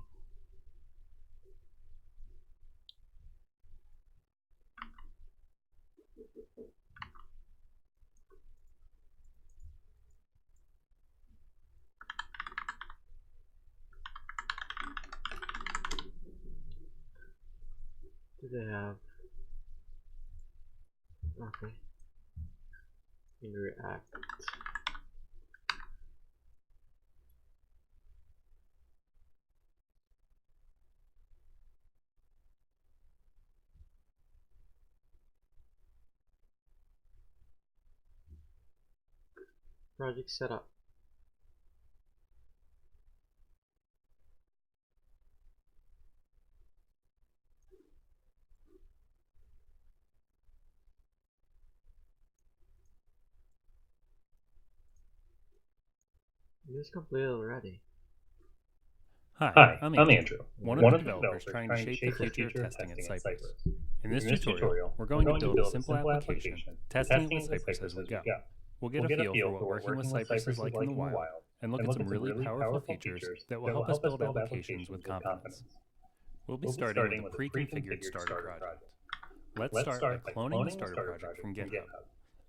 Do they have? Okay. In React. Project setup. It is completed already. Hi, I'm Andrew, one of the developers trying to shape the future of testing at Cypress. In this tutorial, we're going to build a simple application, testing it with Cypress as we go. We'll get a feel for what working with Cypress is like in the wild, and look at some really powerful features that will help us build applications with confidence. We'll be starting with a pre-configured starter project. Let's start by cloning the starter project from GitHub.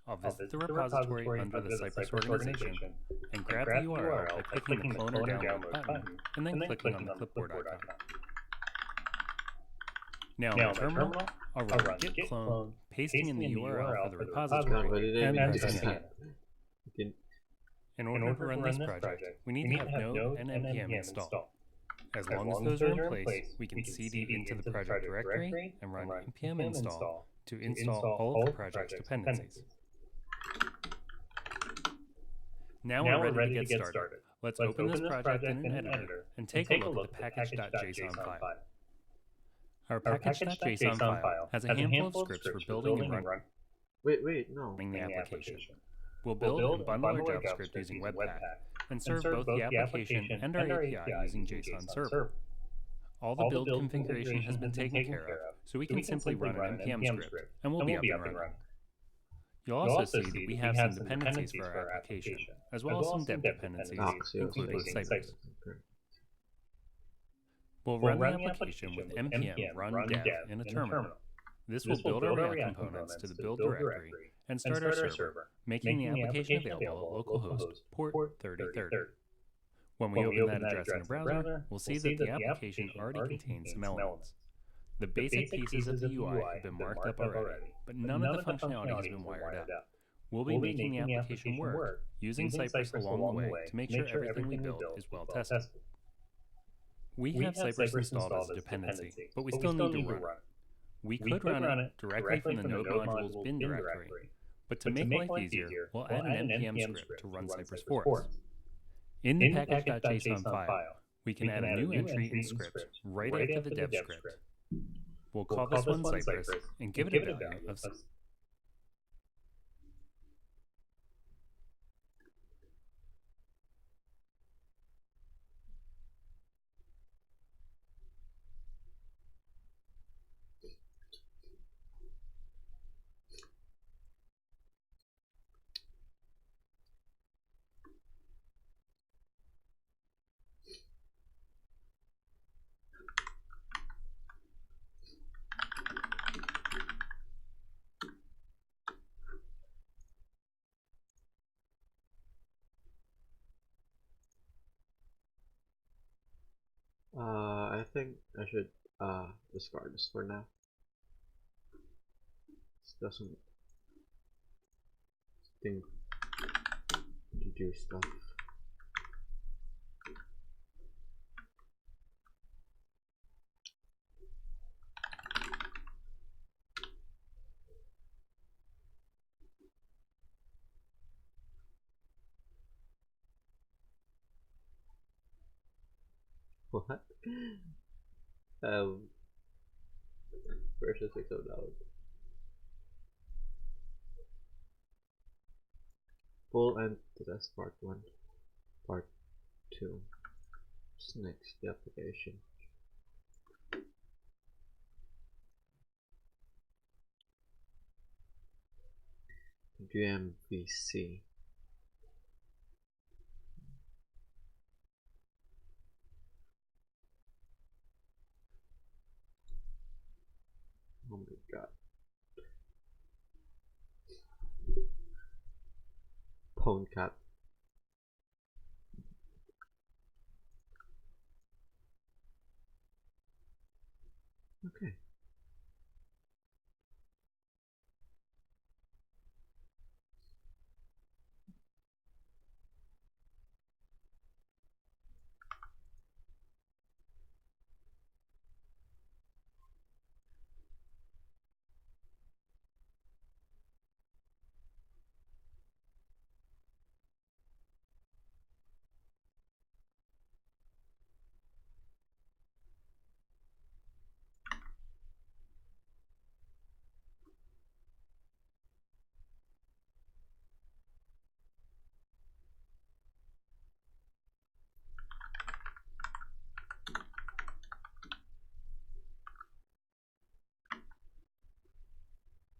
I'll visit the repository under the Cypress organization and grab the URL by clicking the clone or download button and then clicking on the clipboard icon. Now in the terminal, I'll run git clone, pasting in the URL for the repository and pressing enter. In order to run this project, we need to have node and npm installed. As long as those are in place, we can cd into the project directory and run npm install to install all of the project's dependencies. Now we're ready to get started. Let's open this project in an editor and take a look at the package.json file. Our package.json file has a handful of scripts for building and running the application. We'll build and bundle our JavaScript using Webpack and serve both the application and our API using JSON Server. All the build configuration has been taken care of, so we can simply run an npm script and we'll be up and running. You'll also see that we have some dependencies for our application, as well as some dev dependencies, including Cypress. We'll run the application with npm run dev in a terminal. This will build our React components to the build directory and start our server, making the application available at localhost port 3030. When we open that address in a browser, we'll see that the application already contains some elements. The basic pieces of the UI have been marked up already, but none of the functionality has been wired up. We'll be making the application work, using Cypress along the way to make sure everything we build is well tested. We have Cypress installed as a dependency, but we still need to run it. We could run it directly from the node module's bin directory, but to make life easier, we'll add an npm script to run Cypress for us. In the package.json file, we can add a new entry in script right after the dev script. We'll call this one Cypress and give it a value of think I should discard this for now. This doesn't seem to do stuff. What? Version 6 of download. Full end to test part 1, part 2. What's next? The application. GMVC. Oh my god. PoneCat. Okay.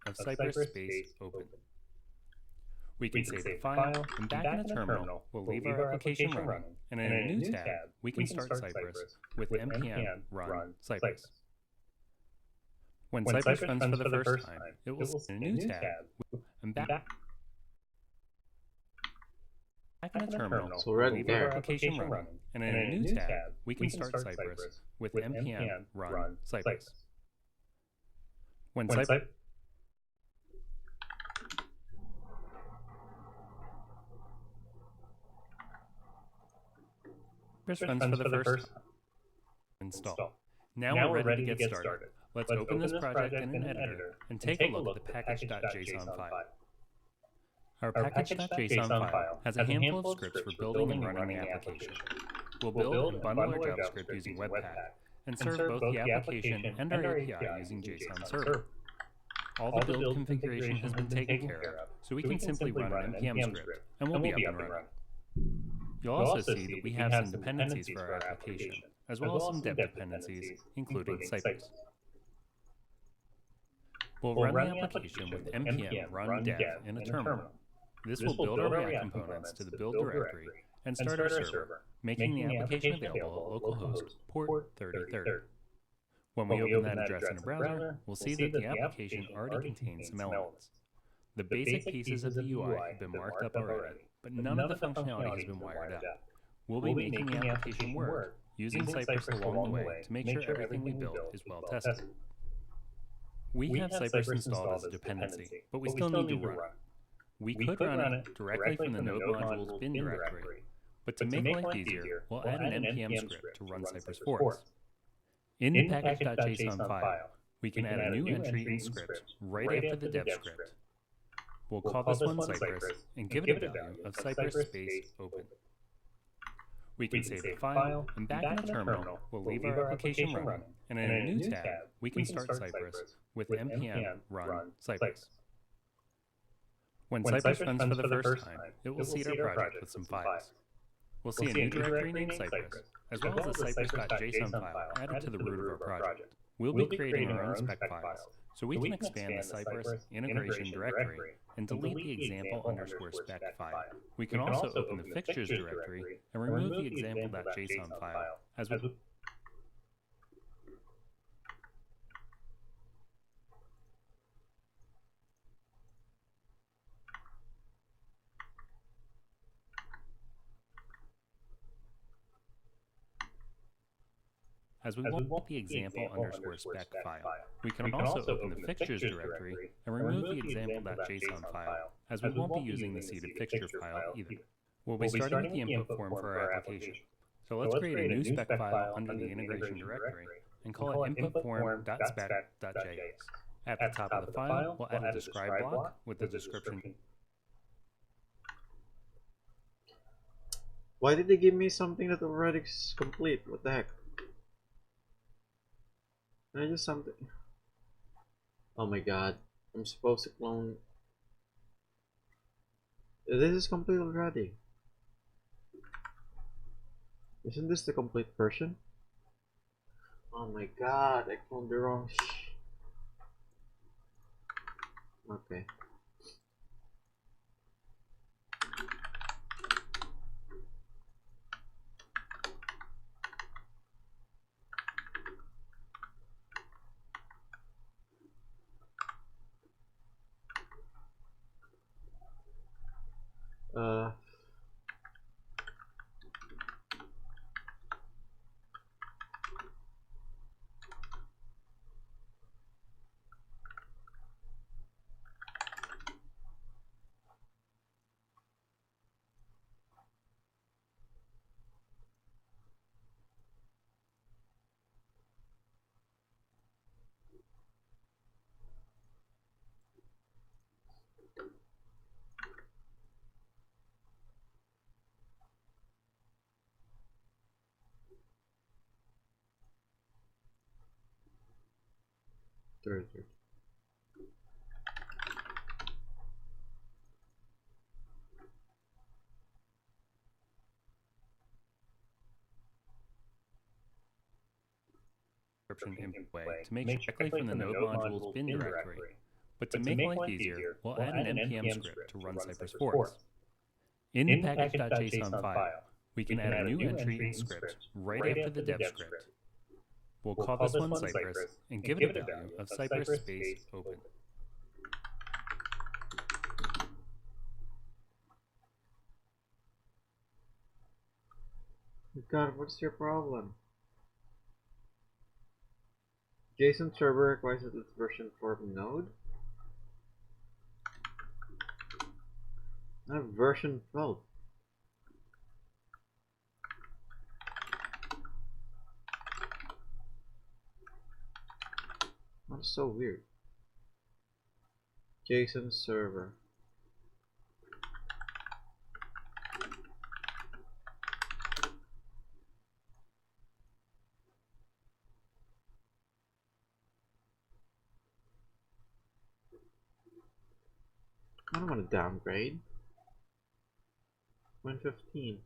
Of Cypress space open. We can save the file, and back in the terminal, we'll leave our application running, and in a new tab, we can start Cypress with npm run Cypress. When Cypress runs for the first time, it will see a new tab, and back in the terminal, So we'll leave our application running, and in a new tab, we can start Cypress with npm run Cypress. When Cypress runs for the first time, install. Now we're ready to get started. Let's open this project in an editor and take a look at the package.json file. Our package.json file has a handful of scripts for building and running the application. We'll build and bundle our JavaScript using Webpack and serve both the application and our API using JSON Server. All the build configuration has been taken care of, so we can simply run an npm script and we'll be up and running. You'll also see that we have some dependencies for our application, as well as some dev dependencies, including Cypress. We'll run the application with npm run dev in a terminal. This will build our React components to the build directory and start our server, making the application available at localhost port 3030. When we open that address in a browser, we'll see that the application already contains some elements. The basic pieces of the UI have been marked up already, but none of the functionality has been wired up. We'll be making the application work using Cypress along the way to make sure everything we build is well tested. We have Cypress installed as a dependency, but we still need to run it. We could run it directly from the node module's bin directory, but to make life easier, we'll add an npm script to run Cypress for us. In the package.json file, we can add a new entry in script right after the dev script. We'll call this one Cypress and give it a value of Cypress space open. We can save the file, and back in the terminal, we'll leave our application running, and in a new tab, we can start Cypress with npm run Cypress. When Cypress runs for the first time, it will seed our project with some files. We'll see a new directory named Cypress, as well as a cypress.json file added to the root of our project. We'll be creating our own spec files, so we can expand the Cypress integration directory and delete the example_spec file. We can also open the fixtures directory and remove the example.json file as we as we want the example underscore spec file. We can also open the fixtures directory and remove the example.json file, as we won't be using the seeded fixture file either. We'll be starting with the input form for our application. So let's create a new spec file under the integration directory and call it inputform.spec.js. At the top of the file, we'll add a describe block with the description. Why did they give me something that already is complete? What the heck? Can I do something? Oh my god. I'm supposed to clone. This is complete already. Isn't this the complete version? Oh my god, I cloned the wrong Okay. Third. Input way to make directly from the node module's bin directory. But to make life easier, we'll add an npm script to run Cypress for us. In the package.json file, we can add a new entry in script right after the dev script. We'll call this one Cypress and give it a value of Cypress space open. God, what's your problem? JSON server requires that it's version 4 of Node. I have version 12. That's so weird. JSON server. I don't want to downgrade. 115.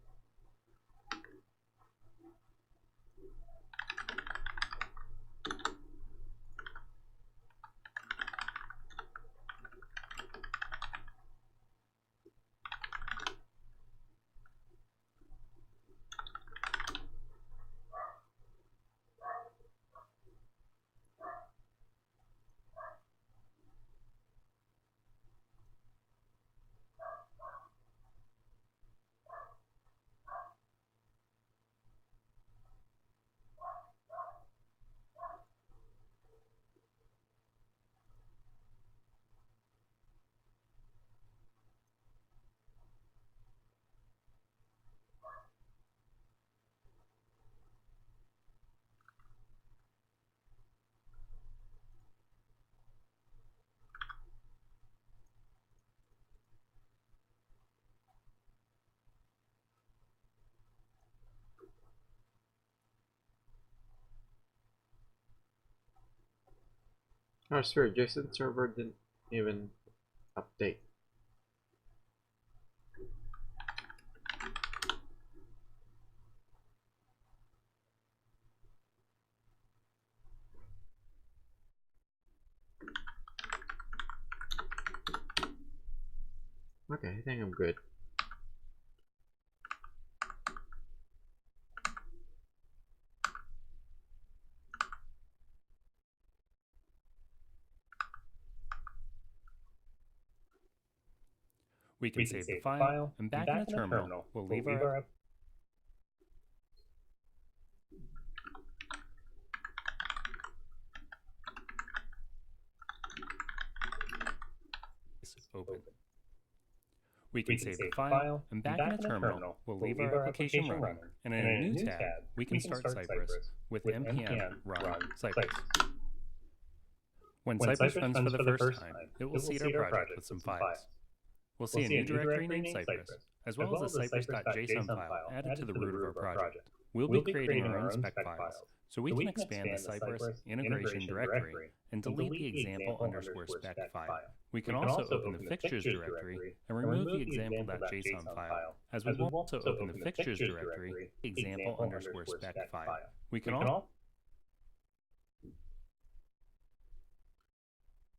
Oh, sure, JSON server didn't even update. Okay, I think I'm good. We can save the file, and back in the terminal, we'll leave our open. We can save the file, and back in the terminal, we'll leave our application running, and in a new tab, we can start Cypress with npm run Cypress. When Cypress runs for the first time, it will seed our project with some files. We'll see a new directory named Cypress, as well as a cypress.json file added to the root of our project. We'll be creating our own spec files, so we can expand the Cypress integration directory and delete the example_spec file. We can also open the fixtures directory and remove the example.json file, as we will also open the fixtures directory example_spec file. We can all.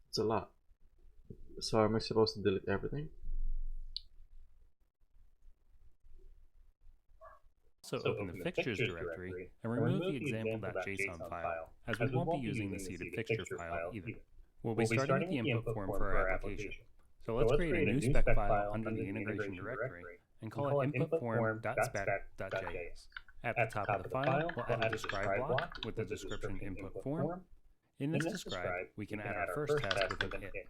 It's a lot. So am I supposed to delete everything? Also open the fixtures directory and remove the example.json file, as we won't be using the seeded fixture file either. We'll be starting with the input form for our application. So let's create a new spec file under the integration directory and call it inputform.spec.js. At the top of the file, we'll add a describe block with the description input form. In this describe, we can add our first test with an it,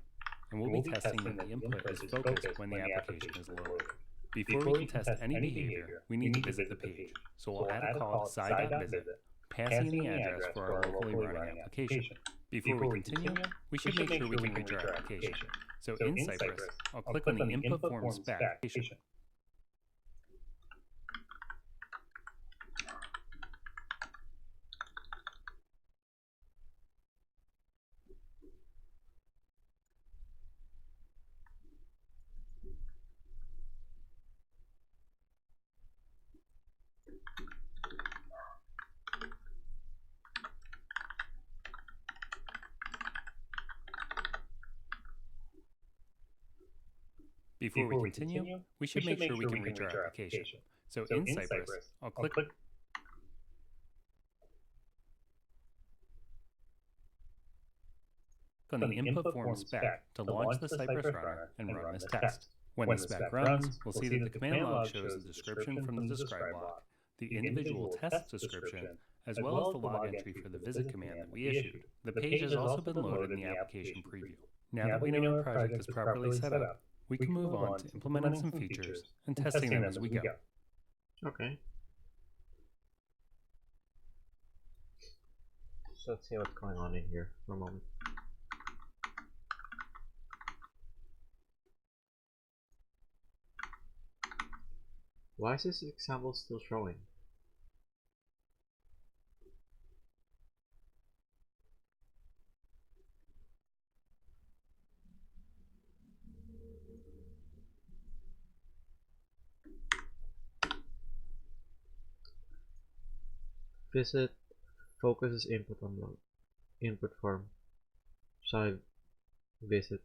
and we'll be testing that the input is focused when the application is loaded. Before we can test any behavior, we need to visit the page, so we'll add a call to sci.visit, passing in the address for our locally running application. Before we continue, we should make sure we can reach our application. So in Cypress, I'll click on the input form spec application. Before we continue, we should make sure we can reach our application. So in Cypress, I'll click on the input form spec to launch the Cypress runner and run this test. When the spec runs, we'll see that the command log shows the description from the describe block, the individual test description, as well as the log entry for the visit command that we issued. The page has also been loaded in the application preview. Now that we know our project is properly set up, we can move on to implementing some features and testing them as we go. Okay. So let's see what's going on in here for a moment. Why is this example still showing? Visit focuses input on load. Input form. Side visit.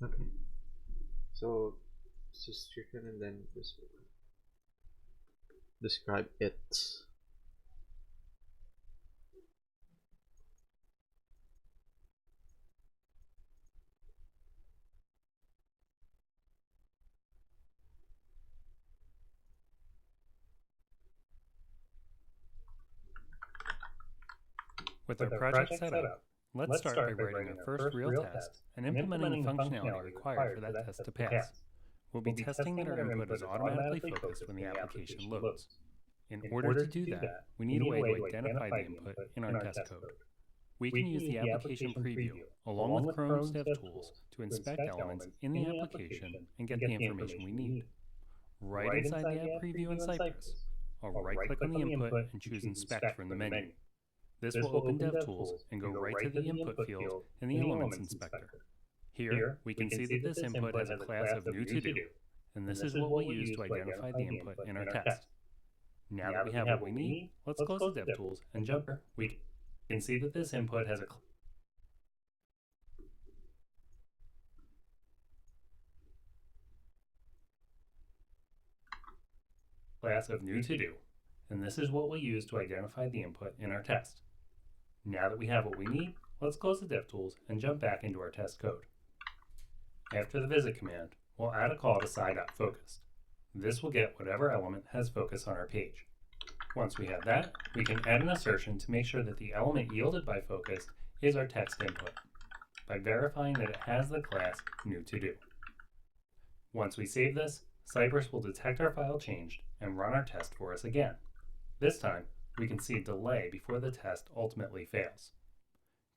Okay. So description and then describe it. With our project set up, let's start by writing our first real test and implementing the functionality required for that test to pass. We'll be testing that our input is automatically focused when the application loads. In order to do that, we need a way to identify the input in our test code. We can use the application preview along with Chrome's DevTools to inspect elements in the application and get the information we need. Right inside the app preview in Cypress, I'll right-click on the input and choose Inspect from the menu. This will open DevTools and go right to the input field in the Elements Inspector. Here, we can see that this input has a class of new to do, and this is what we'll use to identify the input in our test. Now that we have what we need, let's close the DevTools and jump. We can see that this input has a class of new to do, and this is what we'll use to identify the input in our test. Now that we have what we need, let's close the DevTools and jump back into our test code. After the visit command, we'll add a call to sci.focused. This will get whatever element has focus on our page. Once we have that, we can add an assertion to make sure that the element yielded by focused is our text input. by verifying that it has the class new-to-do. Once we save this, Cypress will detect our file changed and run our test for us again. This time, we can see a delay before the test ultimately fails.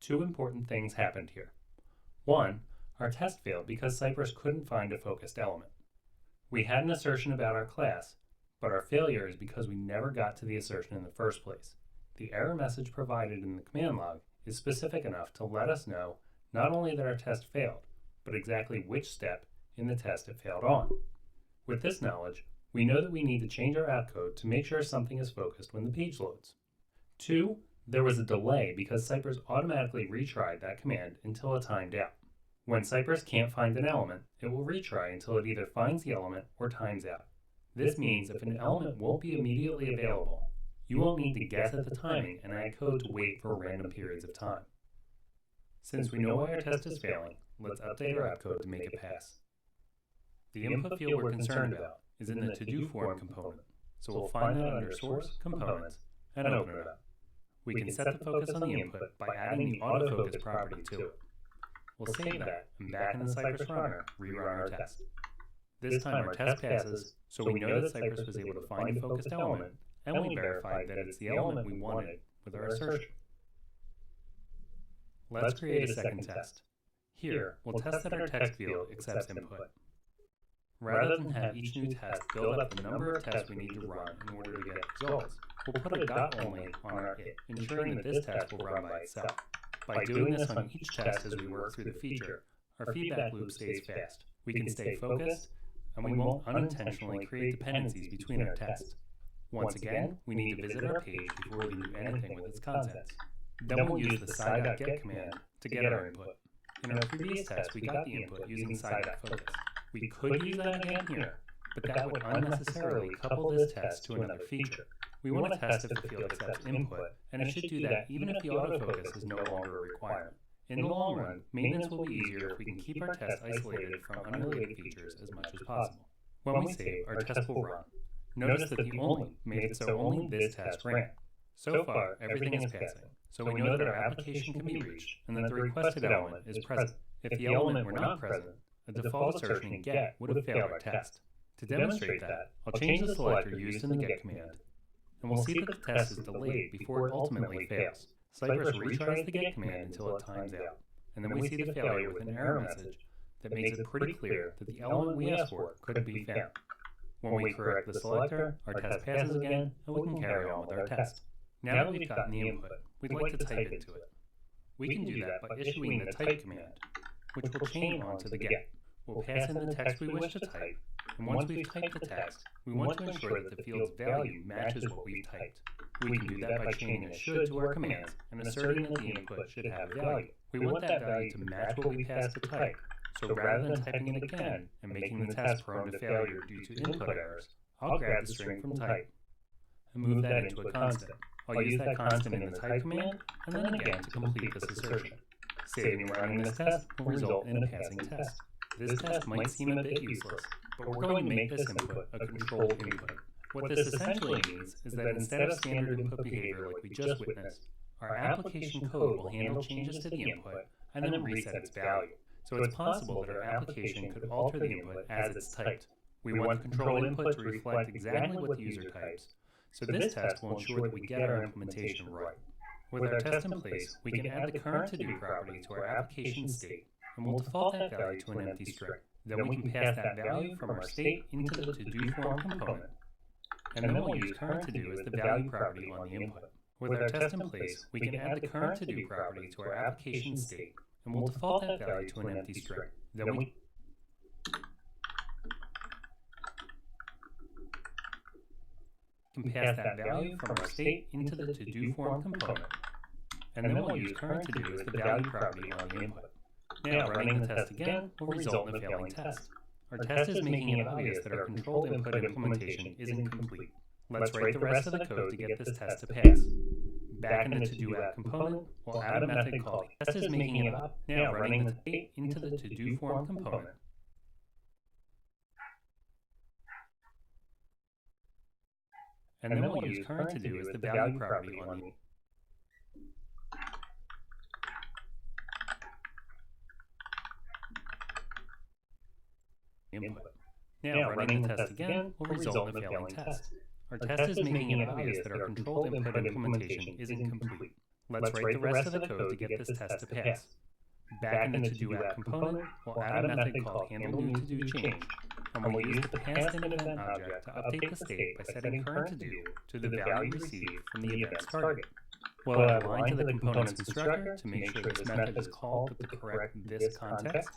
Two important things happened here. One, our test failed because Cypress couldn't find a focused element. We had an assertion about our class, but our failure is because we never got to the assertion in the first place. The error message provided in the command log is specific enough to let us know not only that our test failed, but exactly which step in the test it failed on. With this knowledge, we know that we need to change our app code to make sure something is focused when the page loads. Two, there was a delay because Cypress automatically retried that command until it timed out. When Cypress can't find an element, it will retry until it either finds the element or times out. This means if an element won't be immediately available, you won't need to guess at the timing and add code to wait for random periods of time. Since we know why our test is failing, let's update our app code to make it pass. The input field we're concerned about is in the to-do form component, so we'll find that under Source, Components, and open it up. We can set the focus on the input by adding the autofocus property to it. We'll save that, and back in the Cypress runner, rerun our test. This time our test passes, so we know that Cypress was able to find a focused element, and we verified that it's the element we wanted with our assertion. Let's create a second test. Here, we'll test that our text field accepts input. Rather than have each new test build up the number of tests we need to run in order to get results, we'll put a dot only on our it, ensuring that this test will run by itself. By doing this on each test as we work through the feature, our feedback loop stays fast. We can stay focused, and we won't unintentionally create dependencies between our tests. Once again, we need to visit our page before we do anything with its contents. Then we'll use the sci.get command to get our input. In our previous test, we got the input using sci.focus. We could use that again here, but that would unnecessarily couple this test to another feature. We want to test if the field accepts input, and it should do that even if the autofocus is no longer a requirement. In the long run, maintenance will be easier if we can keep our test isolated from unrelated features as much as possible. When we save, our test will run. Notice that the only made it so only this test ran. So far, everything is passing, so we know that our application can be reached and that the requested element is present. If the element were not present, a default assertion get would have failed our test. To demonstrate that, I'll change the selector used in the get command, and we'll see that the test is delayed before it ultimately fails. Cypress retries the get command until it times out, and then we see the failure with an error message that makes it pretty clear that the element we asked for couldn't be found. When we correct the selector, our test passes again, and we can carry on with our test. Now that we've gotten the input, we'd like to type into it. We can do that by issuing the type command, which will chain onto the get. We'll pass in the text we wish to type, and once we've typed the text, we want to ensure that the field's value matches what we've typed. We can do that by chaining a should to our commands and asserting that the input should have a value. We want that value to match what we passed to type, so rather than typing it again and making the test prone to failure due to input errors, I'll grab the string from type and move that into a constant. I'll use that constant in the type command, and then again to complete this assertion. Saving and running this test will result in a passing test. This test might seem a bit useless, but we're going to make this input a controlled input. What this essentially means is that instead of standard input behavior like we just witnessed, our application code will handle changes to the input and then reset its value. So it's possible that our application could alter the input as it's typed. We want the controlled input to reflect exactly what the user types, so this test will ensure that we get our implementation right. With our test in place, we can add the current to-do property to our application state, and we'll default that value to an empty string. Then we can pass that value from our state into the to-do form component, and then we'll use current to-do as the value property on the input. With our test in place, we can add the current to-do property to our application state, and we'll default that value to an empty string. Then we can pass that value from our state into the to-do form component, and then we'll use current to-do as the value property on the input. Now, running the test again will result in a failing test. Our test is making it obvious that our controlled input implementation isn't complete. Let's write the rest of the code to get this test to pass. Back in the to-do app component, we'll add a method called test is making it up. Now, running the state into the to-do form component, and then we'll use current to-do as the value property on the input. Now, running the test again will result in a failing test. Our test is making it obvious that our controlled input implementation isn't complete. Let's write the rest of the code to get this test to pass. Back in the to-do app component, we'll add a method called handleNewToDoChange, and we'll use the past_in_event object to update the state by setting current_to_do to the value received from the event's target. We'll add a line to the component's constructor to make sure this method is called with the correct this context,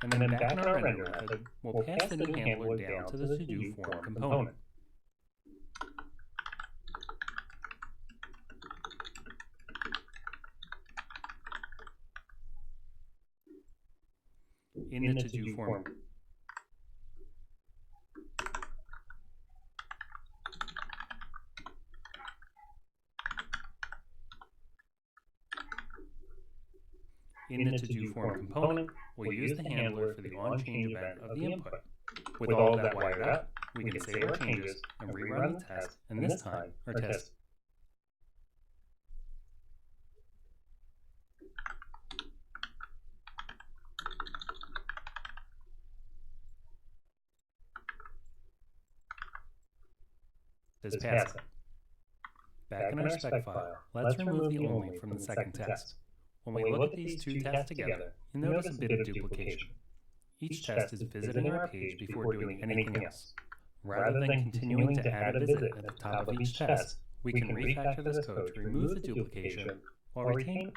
and then back in our render method, we'll pass the new handler down to the to-do form component. In the to-do form, component, we'll use the handler for the onChange event of the input. With all of that wired up, we can save our changes and rerun the test, and this time, our test is passing. Back in our spec file, let's remove the only from the second test. When we look at these two tests together, you'll notice a bit of duplication. Each test is visiting our page before doing anything else. Rather than continuing to add a visit at the top of each test, we can refactor this code to remove the duplication while retaining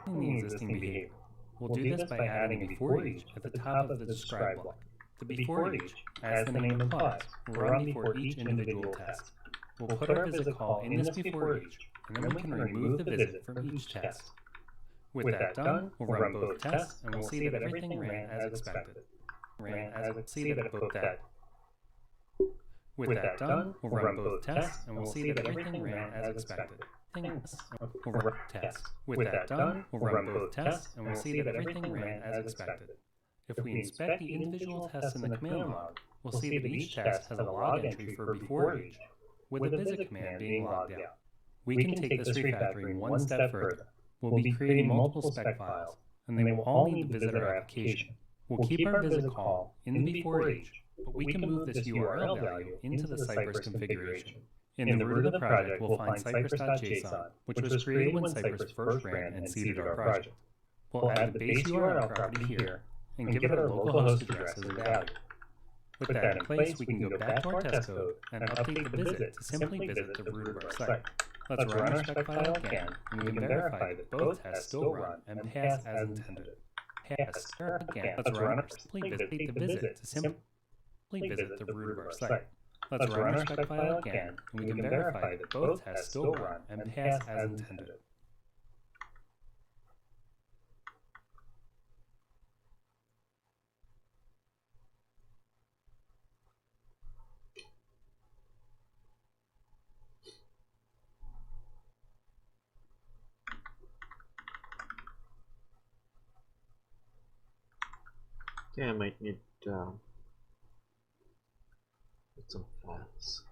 the existing behavior. We'll do this by adding a before each at the top of the describe block. The before each, as the name implies, will run before each individual test. We'll put our visit call in this before each, and then we can remove the visit from each test. With that done, we'll run both tests, and we'll see that everything ran as expected. With that done, we'll run both tests, and we'll see that everything ran as expected. With that done, we'll run both tests, and we'll see that everything ran as expected. If we inspect the individual tests in the command log, we'll see that each test has a log entry for before each, with the visit command being logged out. We can take this refactoring one step further. We'll be creating multiple spec files, and they will all need to visit our application. We'll keep our visit call in the before each, but we can move this URL value into the Cypress configuration. In the root of the project, we'll find Cypress.json, which was created when Cypress first ran and seeded our project. We'll add the base URL property here, and give it our local host address as a value. With that in place, we can go back to our test code and update the visit to simply visit the root of our site. Let's run our spec file again, and we can verify that both tests still run and pass as intended. Let's run our simply visit the visit to simply visit the root of our site. Let's run our spec file again, and we can verify that both tests still run and pass as intended. Okay, I might need some files.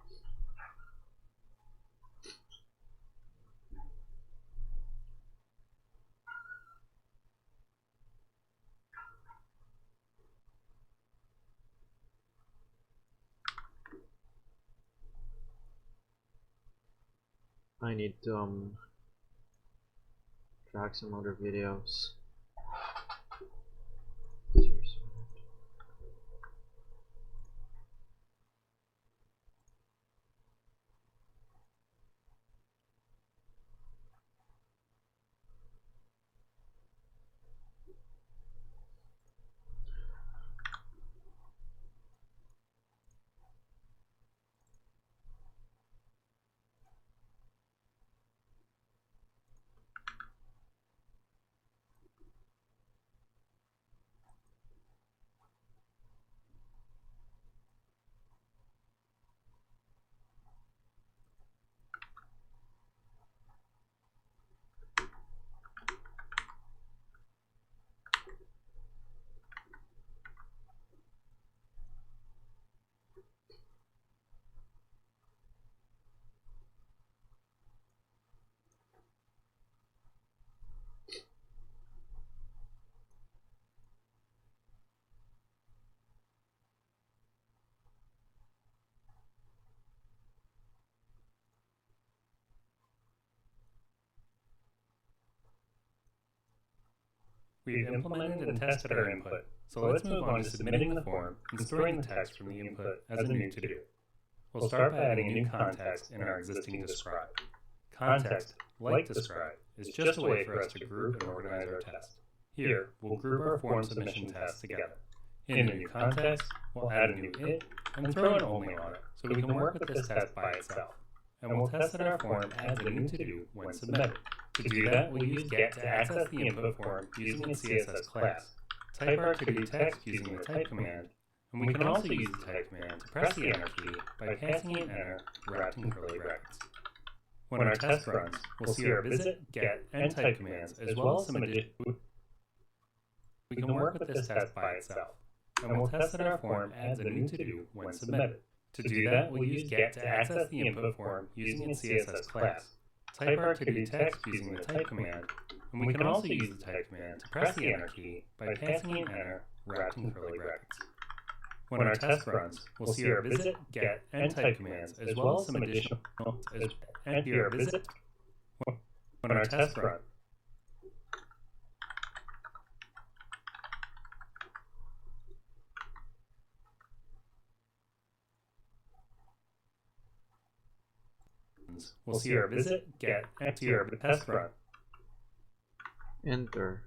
I need to drag some other videos. We've implemented and tested our input, so let's move on to submitting the form and storing the text from the input as a new to-do. We'll start by adding a new context in our existing describe. Context, like describe, is just a way for us to group and organize our test. Here, we'll group our form submission tests together. In the new context, we'll add a new it and throw an only on it so we can work with this test by itself. And we'll test that our form adds a new to-do when submitted. To do that, we'll use get to access the input form using its CSS class, type our to-do text using the type command, and we can also use the type command to press the enter key by passing in enter wrapped in curly brackets. When our test runs, we'll see our visit, get, and type commands as well as some additional. We can work with this test by itself, and we'll test that our form adds a new to-do when submitted. To do that, we'll use get to access the input form using its CSS class, type our to-do text using the type command, and we can also use the type command to press the enter key by passing in enter wrapped in curly brackets. When our test runs, we'll see our visit, get, and type commands as well as some additional and see our visit. When our test runs, we'll see our visit, get, and see our test run. Enter.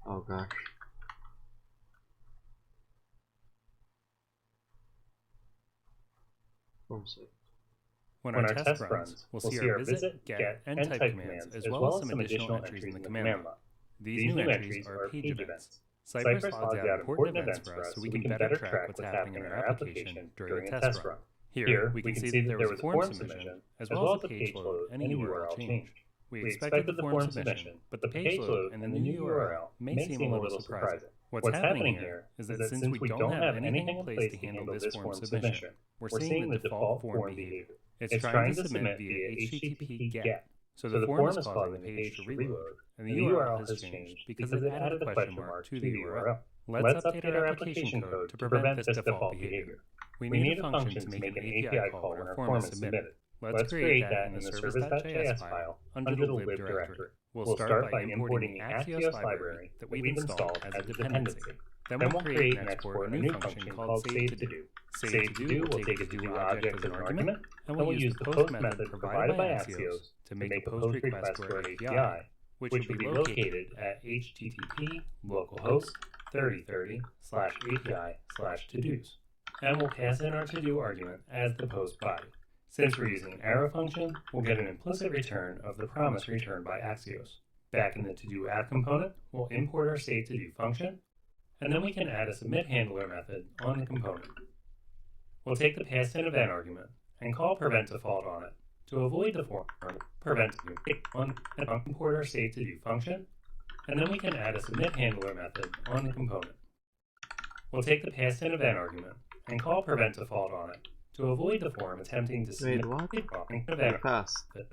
Oh gosh. When our test runs, we'll see our visit, get, and type commands as well as some additional entries in the command line. These new entries are page events. Cypress logs out important events for us so we can better track what's happening in our application during a test run. Here, we can see that there was a form submission, as well as a page load and a URL change. We expected the form submission, but the page load and the new URL may seem a little surprising. What's happening here is that since we don't have anything in place to handle this form submission, we're seeing the default form behavior. It's trying to submit via HTTP GET, so the form is causing the page to reload, and the URL has changed because it added a question mark to the URL. Let's update our application code to prevent this default behavior. We need a function to make an API call when our form is submitted. Let's create that in the service.js file under the lib directory. We'll start by importing the Axios library that we've installed as a dependency. Then we'll create and export a new function called saveToDo. SaveToDo will take a to-do object as an argument, and we'll use the post method provided by Axios to make a post request to our API, which will be located at http localhost 3030/API/todos. And we'll pass in our to-do argument as the post body. Since we're using an arrow function, we'll get an implicit return of the promise returned by Axios. Back in the to-do app component, we'll import our saveToDo function, and then we can add a submit handler method on the component. We'll take the passed in event argument and call prevent default on it. To avoid the form, prevent on and import our saveToDo function, and then we can add a submit handler method on the component. We'll take the passed in event argument and call prevent default on it. To avoid the form attempting to submit the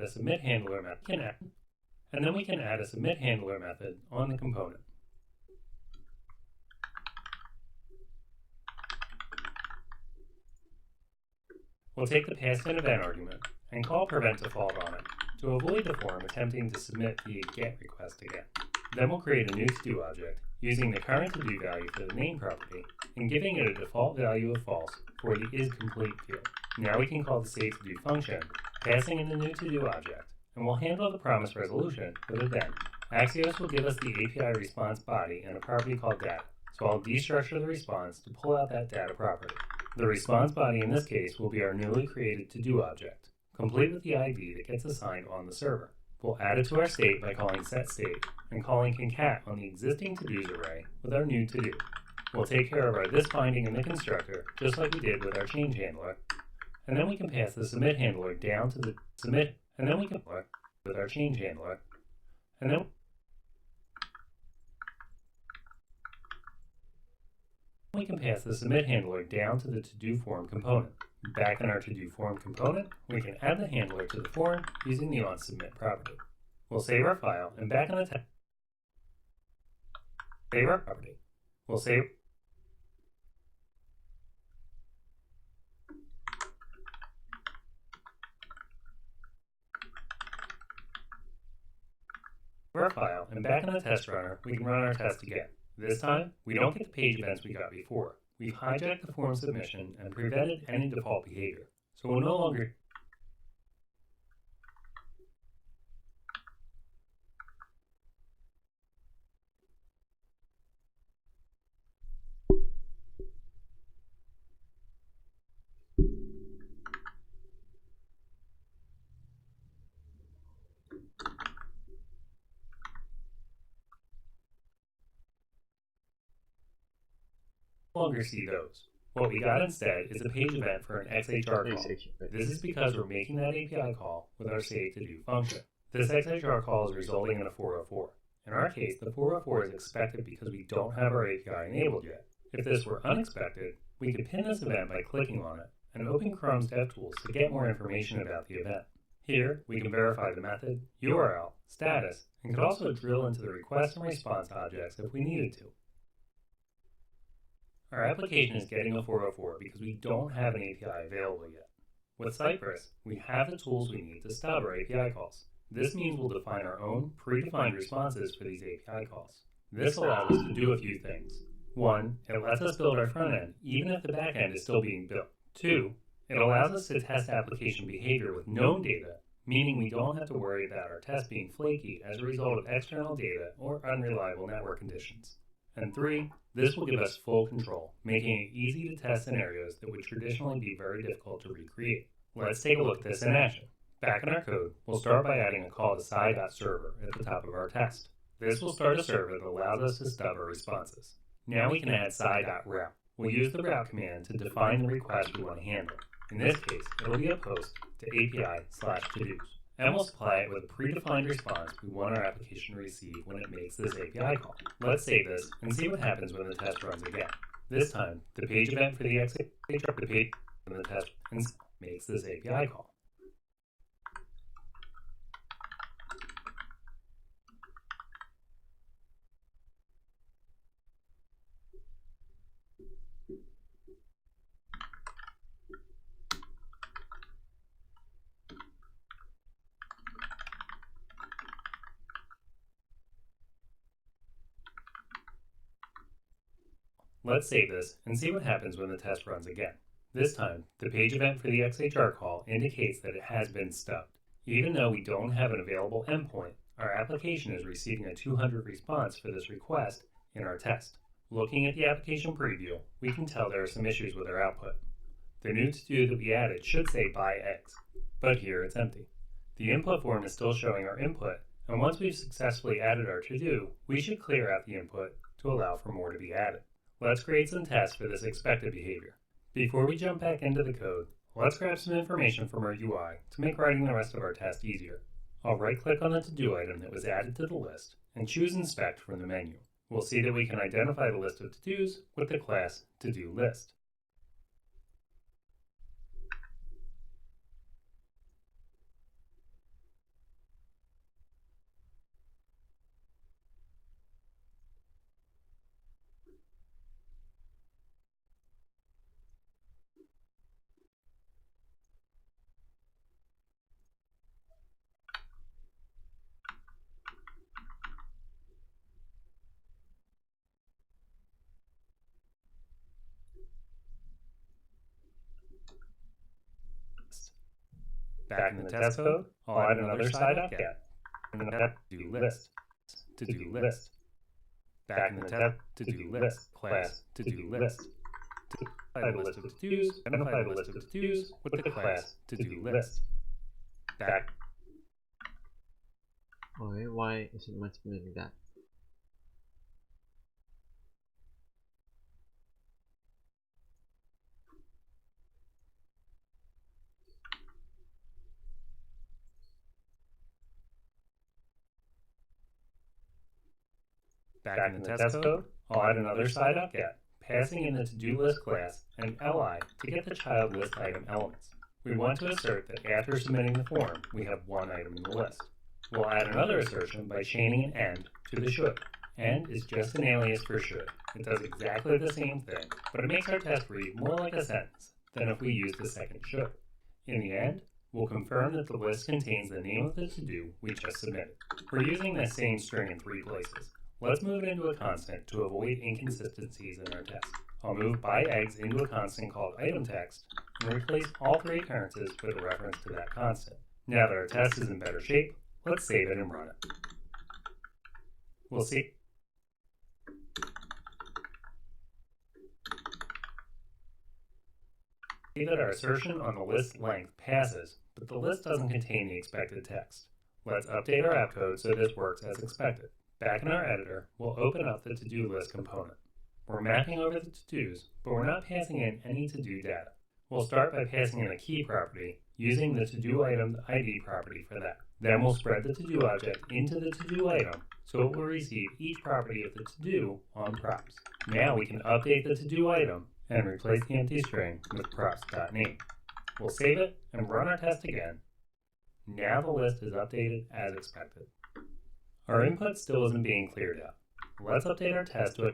submit handler method, and then we can add a submit handler method on the component. We'll take the passed in event argument and call prevent default on it to avoid the form attempting to submit the GET request again. Then we'll create a new to-do object using the current to-do value for the name property and giving it a default value of false for the isComplete field. Now we can call the saveToDo function, passing in the new to-do object, and we'll handle the promise resolution with a then. Axios will give us the API response body and a property called data, so I'll destructure the response to pull out that data property. The response body in this case will be our newly created to-do object, complete with the ID that gets assigned on the server. We'll add it to our state by calling setState and calling concat on the existing to-dos array with our new to-do. We'll take care of our this binding in the constructor, just like we did with our change handler, and then we can pass the submit handler down to the submit, and then we can work with our change handler, and then we can pass the submit handler down to the to-do form component. Back in our to-do form component, we can add the handler to the form using the onSubmit property. We'll save our file, and back in the save our property. We'll save our file, and back in the test runner, we can run our test again. This time, we don't get the page events we got before. We've hijacked the form submission and prevented any default behavior, so we'll no longer see those. What we got instead is a page event for an XHR call. This is because we're making that API call with our save-to-do function. This XHR call is resulting in a 404. In our case, the 404 is expected because we don't have our API enabled yet. If this were unexpected, we could pin this event by clicking on it and open Chrome's DevTools to get more information about the event. Here, we can verify the method, URL, status, and could also drill into the request and response objects if we needed to. Our application is getting a 404 because we don't have an API available yet. With Cypress, we have the tools we need to stub our API calls. This means we'll define our own predefined responses for these API calls. This allows us to do a few things. 1, it lets us build our front end even if the back end is still being built. 2, it allows us to test application behavior with known data, meaning we don't have to worry about our test being flaky as a result of external data or unreliable network conditions. And 3, this will give us full control, making it easy to test scenarios that would traditionally be very difficult to recreate. Let's take a look at this in action. Back in our code, we'll start by adding a call to sci.server at the top of our test. This will start a server that allows us to stub our responses. Now we can add sci.route. We'll use the route command to define the request we want to handle. In this case, it'll be a post to API/todos. And we'll supply it with a predefined response we want our application to receive when it makes this API call. Let's save this and see what happens when the test runs again. This time, the page event for the XHR, the page when the test makes this API call. Let's save this and see what happens when the test runs again. This time, the page event for the XHR call indicates that it has been stubbed. Even though we don't have an available endpoint, our application is receiving a 200 response for this request in our test. Looking at the application preview, we can tell there are some issues with our output. The new to-do that we added should say buy eggs, but here it's empty. The input form is still showing our input, and once we've successfully added our to-do, we should clear out the input to allow for more to be added. Let's create some tests for this expected behavior. Before we jump back into the code, let's grab some information from our UI to make writing the rest of our test easier. I'll right-click on the to-do item that was added to the list and choose Inspect from the menu. We'll see that we can identify the list of to-dos with the class ToDoList. Back in the test code, I'll add another side.get and the ToDoList. ToDoList. Back in the ToDoList class ToDoList. Identify the list of to-dos, identify the list of to-dos with the class ToDoList. Back. Okay, why is it much like that? Back in the test code, I'll add another side.get, passing in the ToDoList class and li to get the child list item elements. We want to assert that after submitting the form, we have one item in the list. We'll add another assertion by chaining an end to the should. End is just an alias for should. It does exactly the same thing, but it makes our test read more like a sentence than if we used the second should. In the end, we'll confirm that the list contains the name of the to-do we just submitted. We're using the same string in 3 places. Let's move it into a constant to avoid inconsistencies in our test. I'll move by eggs into a constant called item text and replace all 3 occurrences with a reference to that constant. Now that our test is in better shape, let's save it and run it. We'll see that our assertion on the list length passes, but the list doesn't contain the expected text. Let's update our app code so this works as expected. Back in our editor, we'll open up the to-do list component. We're mapping over the to-dos, but we're not passing in any to-do data. We'll start by passing in a key property, using the to-do item ID property for that. Then we'll spread the to-do object into the to-do item, so it will receive each property of the to-do on props. Now we can update the to-do item and replace the empty string with props.name. We'll save it and run our test again. Now the list is updated as expected. Our input still isn't being cleared out. Let's update our test to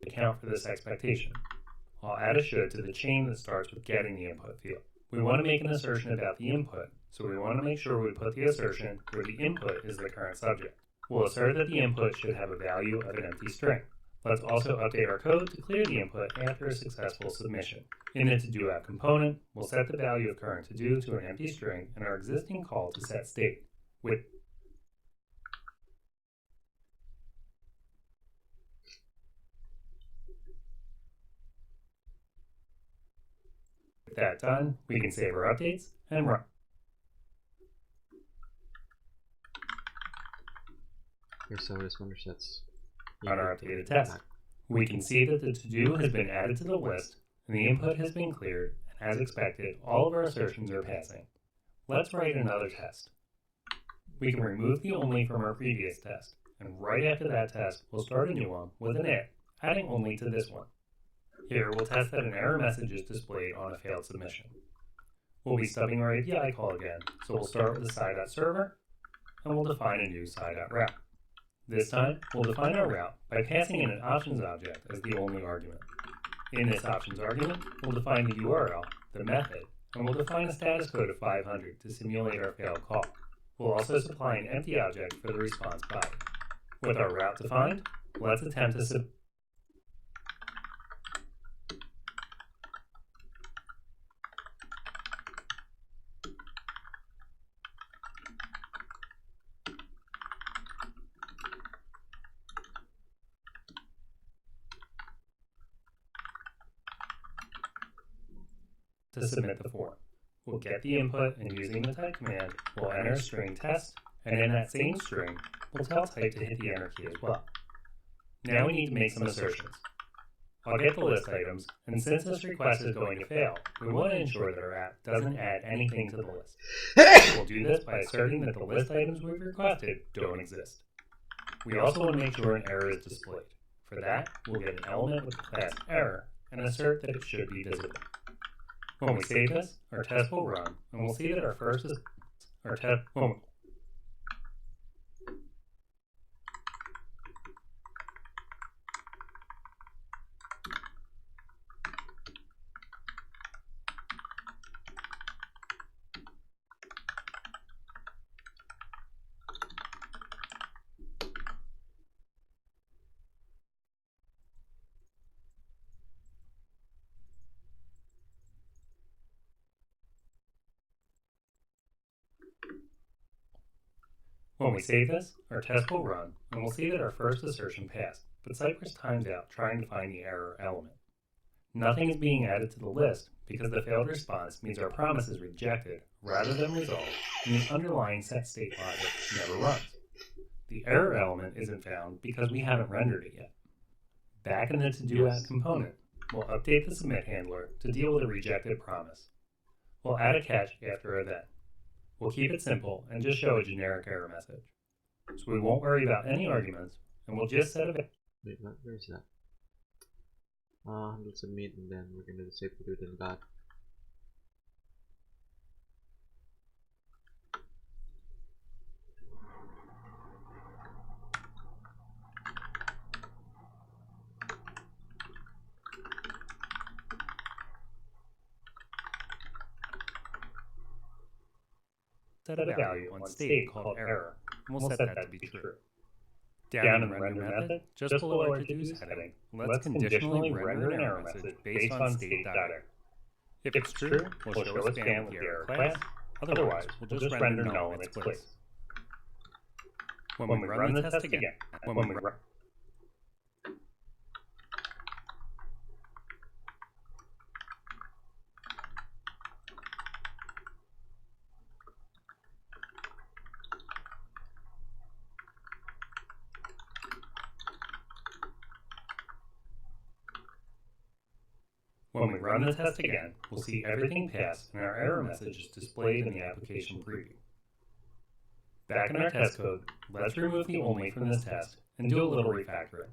account for this expectation. I'll add a should to the chain that starts with getting the input field. We want to make an assertion about the input, so we want to make sure we put the assertion where the input is the current subject. We'll assert that the input should have a value of an empty string. Let's also update our code to clear the input after a successful submission. In the to-do app component, we'll set the value of current to-do to an empty string and our existing call to set state. With that done, we can save our updates and run. Okay, so this one resets. On our updated test, we can see that the to-do has been added to the list and the input has been cleared, and as expected, all of our assertions are passing. Let's write another test. We can remove the only from our previous test, and right after that test, we'll start a new one with an if, adding only to this one. Here, we'll test that an error message is displayed on a failed submission. We'll be stubbing our API call again, so we'll start with the side.server, and we'll define a new side.route. This time, we'll define our route by passing in an options object as the only argument. In this options argument, we'll define the URL, the method, and we'll define a status code of 500 to simulate our failed call. We'll also supply an empty object for the response body. With our route defined, let's attempt to submit the form. We'll get the input, and using the type command, we'll enter a string test, and in that same string, we'll tell type to hit the enter key as well. Now we need to make some assertions. I'll get the list items, and since this request is going to fail, we want to ensure that our app doesn't add anything to the list. We'll do this by asserting that the list items we've requested don't exist. We also want to make sure an error is displayed. For that, we'll get an element with the class error, and assert that it should be visible. When we save this, our test will run, and we'll see that our first is our test. When we save this, our test will run, and we'll see that our first assertion passed, but Cypress times out trying to find the error element. Nothing is being added to the list because the failed response means our promise is rejected rather than resolved, and the underlying set state logic never runs. The error element isn't found because we haven't rendered it yet. Back in the to-do app component, we'll update the submit handler to deal with a rejected promise. We'll add a catch after event. We'll keep it simple and just show a generic error message. So we won't worry about any arguments, and we'll just set a value. Wait, where is that? Handle submit, and then we're gonna disable it and that. set a value on state called error, and we'll set that to be true. Down in the render method, just below our to-dos heading, let's conditionally render an error message based on state.error. If it's true, we'll show a span with the error class, otherwise we'll just render null in its place. When we run the test again, we'll see everything pass and our error message is displayed in the application preview. Back in our test code, let's remove the only from this test and do a little refactoring.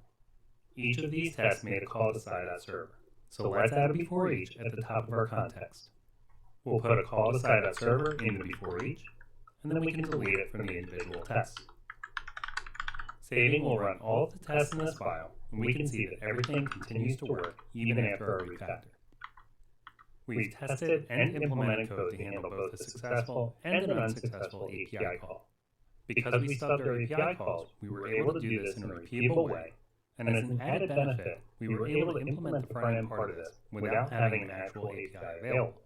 Each of these tests made a call to sci.server, so let's add a before each at the top of our context. We'll put a call to sci.server in the before each, and then we can delete it from the individual tests. Saving will run all of the tests in this file, and we can see that everything continues to work even after our refactor. We've tested and implemented code to handle both a successful and an unsuccessful API call. Because we stubbed our API calls, we were able to do this in a repeatable way, and as an added benefit, we were able to implement the front-end part of this without having an actual API available.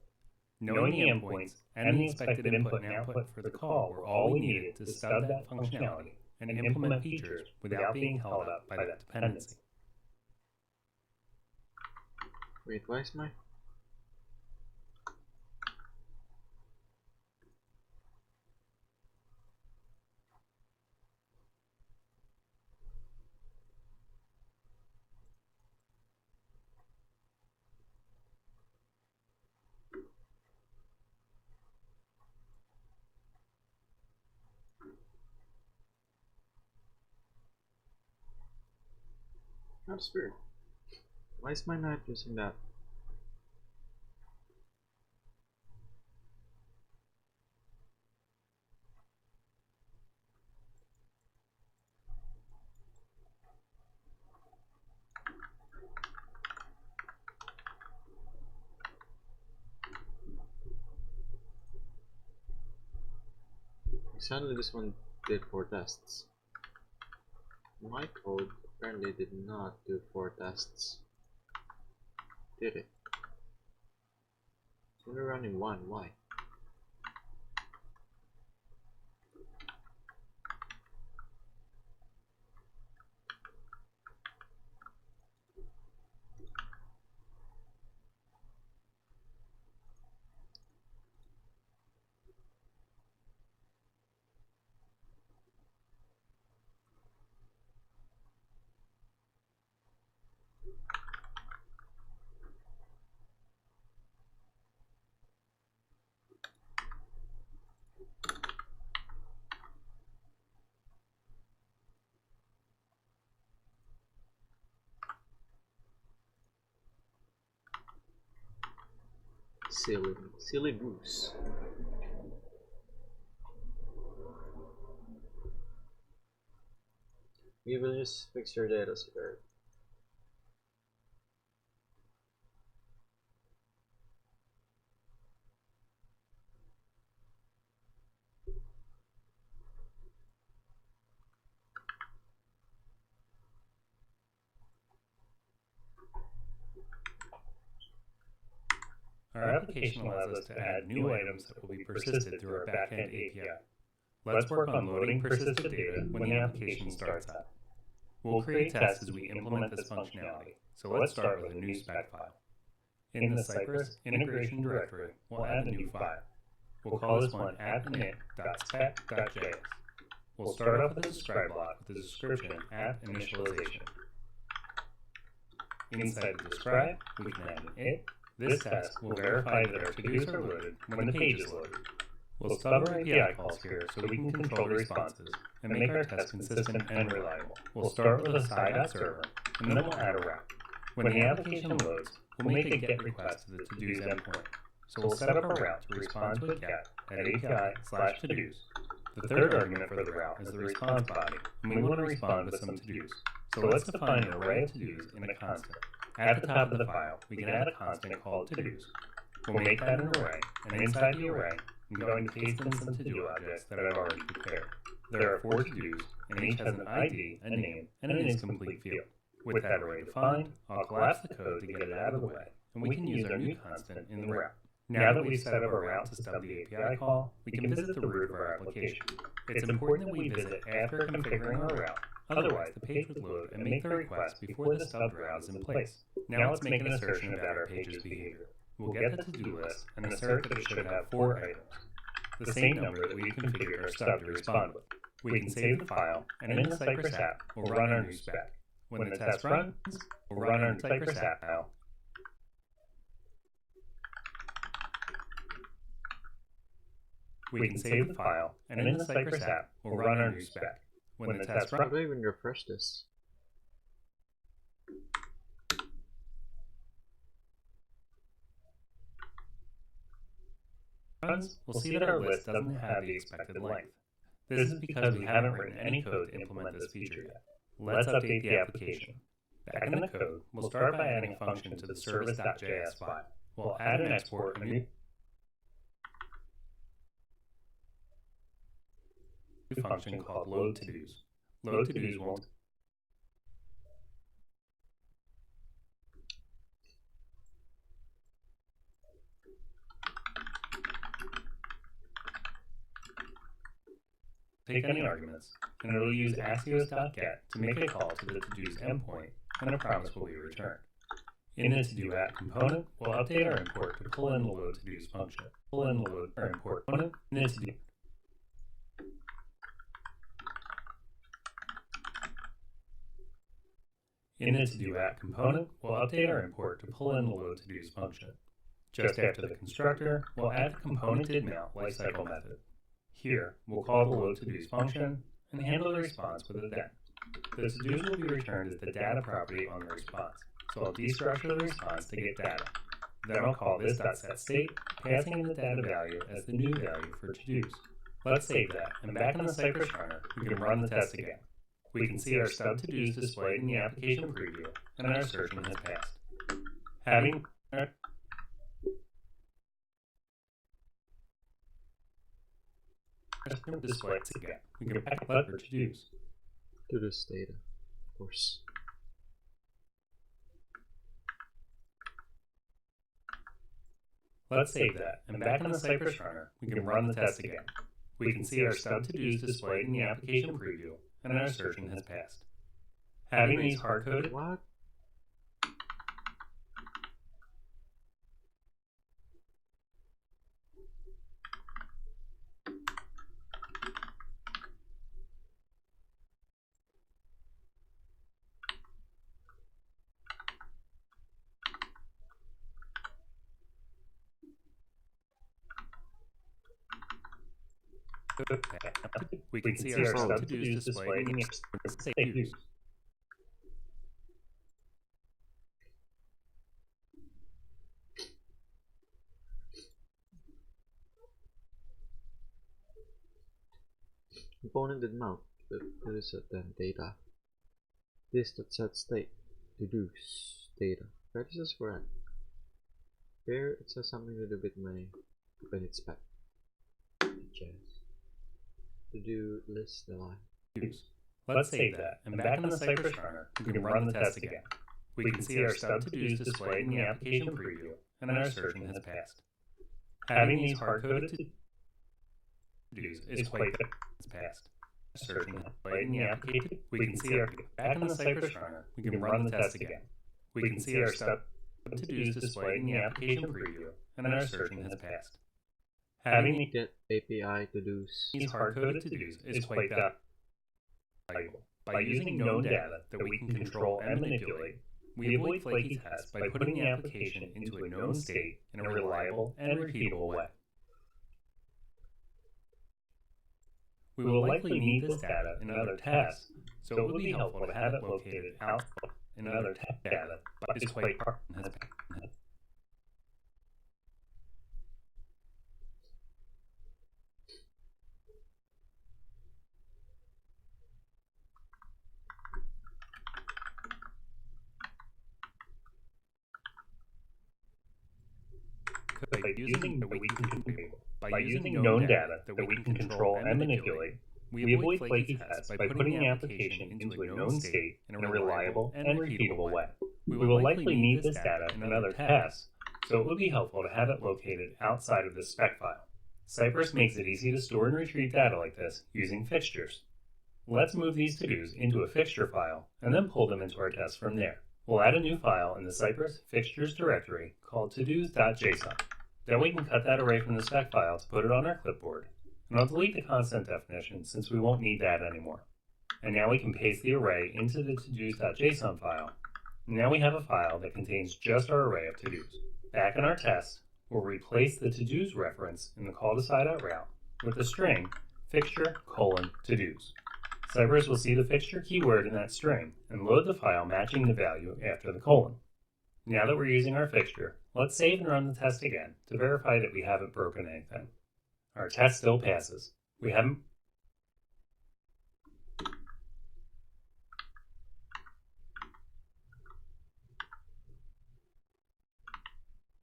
Knowing the endpoints and the expected input and output for the call were all we needed to stub that functionality and implement features without being held up by that dependency. Wait, why is my... That's weird. Why is my not using that? Suddenly this one did 4 tests. My code apparently did not do 4 tests. Did it? It's only running 1, why? Silly goose. We will just fix your data server. Our application allows us to add new items that will be persisted through our backend API. Let's work on loading persisted data when the application starts up. We'll create tests as we implement this functionality, so let's start with a new spec file. In the Cypress integration directory, we'll add a new file. We'll call this one app.init.spec.js. We'll start off with a describe block with the description app initialization. Inside the describe, we can add an it. This test will verify that our to-dos are loaded when the page is loaded. We'll stub our API calls here so we can control the responses and make our test consistent and reliable. We'll start with a sci.server, and then we'll add a route. When the application loads, we'll make a GET request to the to-dos endpoint. So we'll set up a route to respond to a GET at API/to-dos. The third argument for the route is the response body, and we want to respond with some to-dos. So let's define an array of to-dos in a constant. At the top of the file, we can add a constant called to-dos. We'll make that an array, and inside the array, I'm going to paste in some to-do objects that I've already prepared. There are 4 to-dos, and each has an ID, a name, and an is-complete field. With that array defined, I'll collapse the code to get it out of the way, and we can use our new constant in the route. Now that we've set up our route to stub the API call, we can visit the root of our application. It's important that we visit after configuring our route, otherwise the page would load and make the request before the stubbed route is in place. Now let's make an assertion about our page's behavior. We'll get the to-do list and assert that it should have 4 items, the same number that we configured our stub to respond with. We can save the file, and in the Cypress app, we'll run our new spec. When the test runs, we'll run our Cypress app file. We can save the file, and in the Cypress app, we'll run our new spec. When the test runs, how do I even refresh this? we'll see that our list doesn't have the expected length. This is because we haven't written any code to implement this feature yet. Let's update the application. Back in the code, we'll start by adding a function to the service.js file. We'll add and export a new function called loadToDos. LoadToDos won't take any arguments, and it'll use axios.get to make a call to the to-dos endpoint, and a promise will be returned. In the to-do app component, we'll update our import to pull in the loadToDos function. Pull in the load our import component in the to-do. In the to-do app component, we'll update our import to pull in the loadToDos function. Just after the constructor, we'll add the componentDidMount lifecycle method. Here, we'll call the loadToDos function and handle the response with a then. The to-dos will be returned as the data property on the response, so I'll destructure the response to get data. Then I'll call this.setState, passing in the data value as the new value for to-dos. Let's save that, and back in the Cypress runner, we can run the test again. We can see our stub to-dos displayed in the application preview, and our assertion has passed. Having displayed again, we can back up for to-dos. To this data, of course. Let's save that, and back in the Cypress runner, we can run the test again. We can see our stub to-dos displayed in the application preview, and our assertion has passed. Having these hard-coded What? we can see our stub to-dos displayed in the to-dos. ComponentDidMount. What is it then? Data. This.setState. To-dos. Data. Right, this is correct. Here it says something to do with my open spec. JS. To-do list the line. Let's save that, and back in the Cypress runner, we can run the test again. We can see our stub to-dos displayed in the application preview, and our assertion has passed. Having these hard-coded to-dos is quite passed. Assertion displayed in the application. We can see our back in the Cypress runner, we can run the test again. We can see our stub to-dos displayed in the application preview, and our assertion has passed. Having the Get API to-dos. these hard-coded to-dos is quite valuable. By using known data that we can control and manipulate, we avoid flaky tests by putting the application into a known state in a reliable and repeatable way. We will likely need this data in other tests, so it would be helpful to have it located out in other test data, but is quite hard and has by using the we can configure By using known data that we can control and manipulate, we avoid flaky tests by putting the application into a known state in a reliable and repeatable way. We will likely need this data in other tests, so it would be helpful to have it located outside of the spec file. Cypress makes it easy to store and retrieve data like this using fixtures. Let's move these to-dos into a fixture file and then pull them into our tests from there. We'll add a new file in the Cypress fixtures directory called todos.json. Then we can cut that array from the spec file to put it on our clipboard. And I'll delete the constant definition since we won't need that anymore. And now we can paste the array into the todos.json file. And now we have a file that contains just our array of to-dos. Back in our test, we'll replace the to-dos reference in the call to side.route with the string fixture::to-dos. Cypress will see the fixture keyword in that string and load the file matching the value after the colon. Now that we're using our fixture, let's save and run the test again to verify that we haven't broken anything. Our test still passes. We haven't.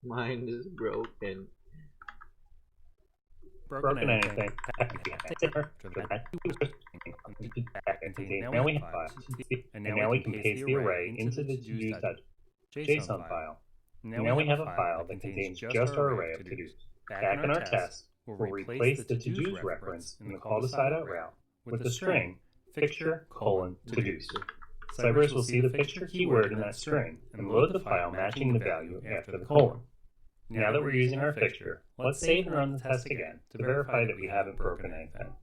Mine is broken. Broken anything. Now we have file. And now we can paste the array into the todos.json file. Now we have a file that contains just our array of to-dos. Back in our test, we'll replace the to-dos reference in the call to side.route with the string fixture::to-dos. Cypress will see the fixture keyword in that string and load the file matching the value after the colon. Now that we're using our fixture, let's save and run the test again to verify that we haven't broken anything.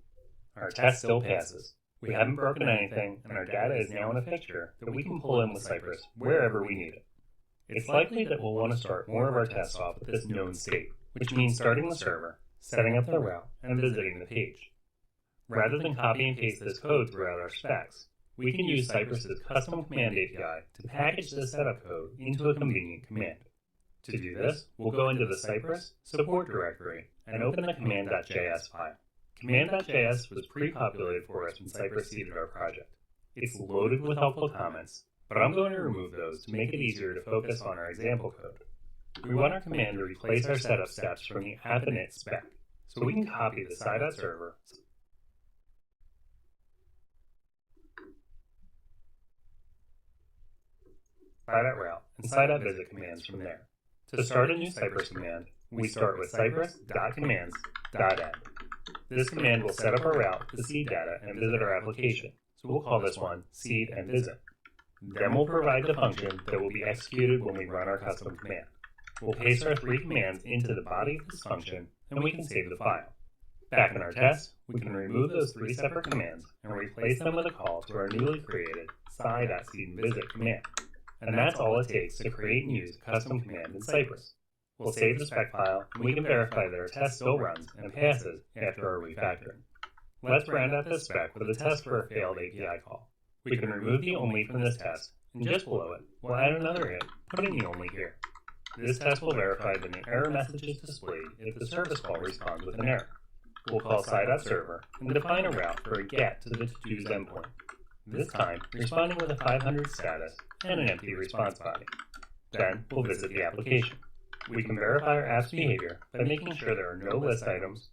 Our test still passes. We haven't broken anything, and our data is now in a fixture that we can pull in with Cypress wherever we need it. It's likely that we'll want to start more of our tests off with this known state, which means starting the server, setting up the route, and visiting the page. Rather than copy and paste this code throughout our specs, we can use Cypress's custom command API to package this setup code into a convenient command. To do this, we'll go into the Cypress support directory and open the command.js file. Command.js was pre-populated for us when Cypress seeded our project. It's loaded with helpful comments, but I'm going to remove those to make it easier to focus on our example code. We want our command to replace our setup steps from the app init spec, so we can copy the side.server side.route and side.visit commands from there. To start a new Cypress command, we start with cypress.commands.add. This command will set up our route to seed data and visit our application, so we'll call this one seed and visit. Then we'll provide the function that will be executed when we run our custom command. We'll paste our three commands into the body of this function, and we can save the file. Back in our test, we can remove those three separate commands and replace them with a call to our newly created sci.seedandvisit command. And that's all it takes to create and use a custom command in Cypress. We'll save the spec file, and we can verify that our test still runs and passes after our refactoring. Let's round out this spec with a test for a failed API call. We can remove the only from this test, and just below it, we'll add another hit, putting the only here. This test will verify that an error message is displayed if the service call responds with an error. We'll call sci.server and define a route for a get to the to-dos endpoint. This time, responding with a 500 status and an empty response body. Then, we'll visit the application. We can verify our app's behavior by making sure there are no list items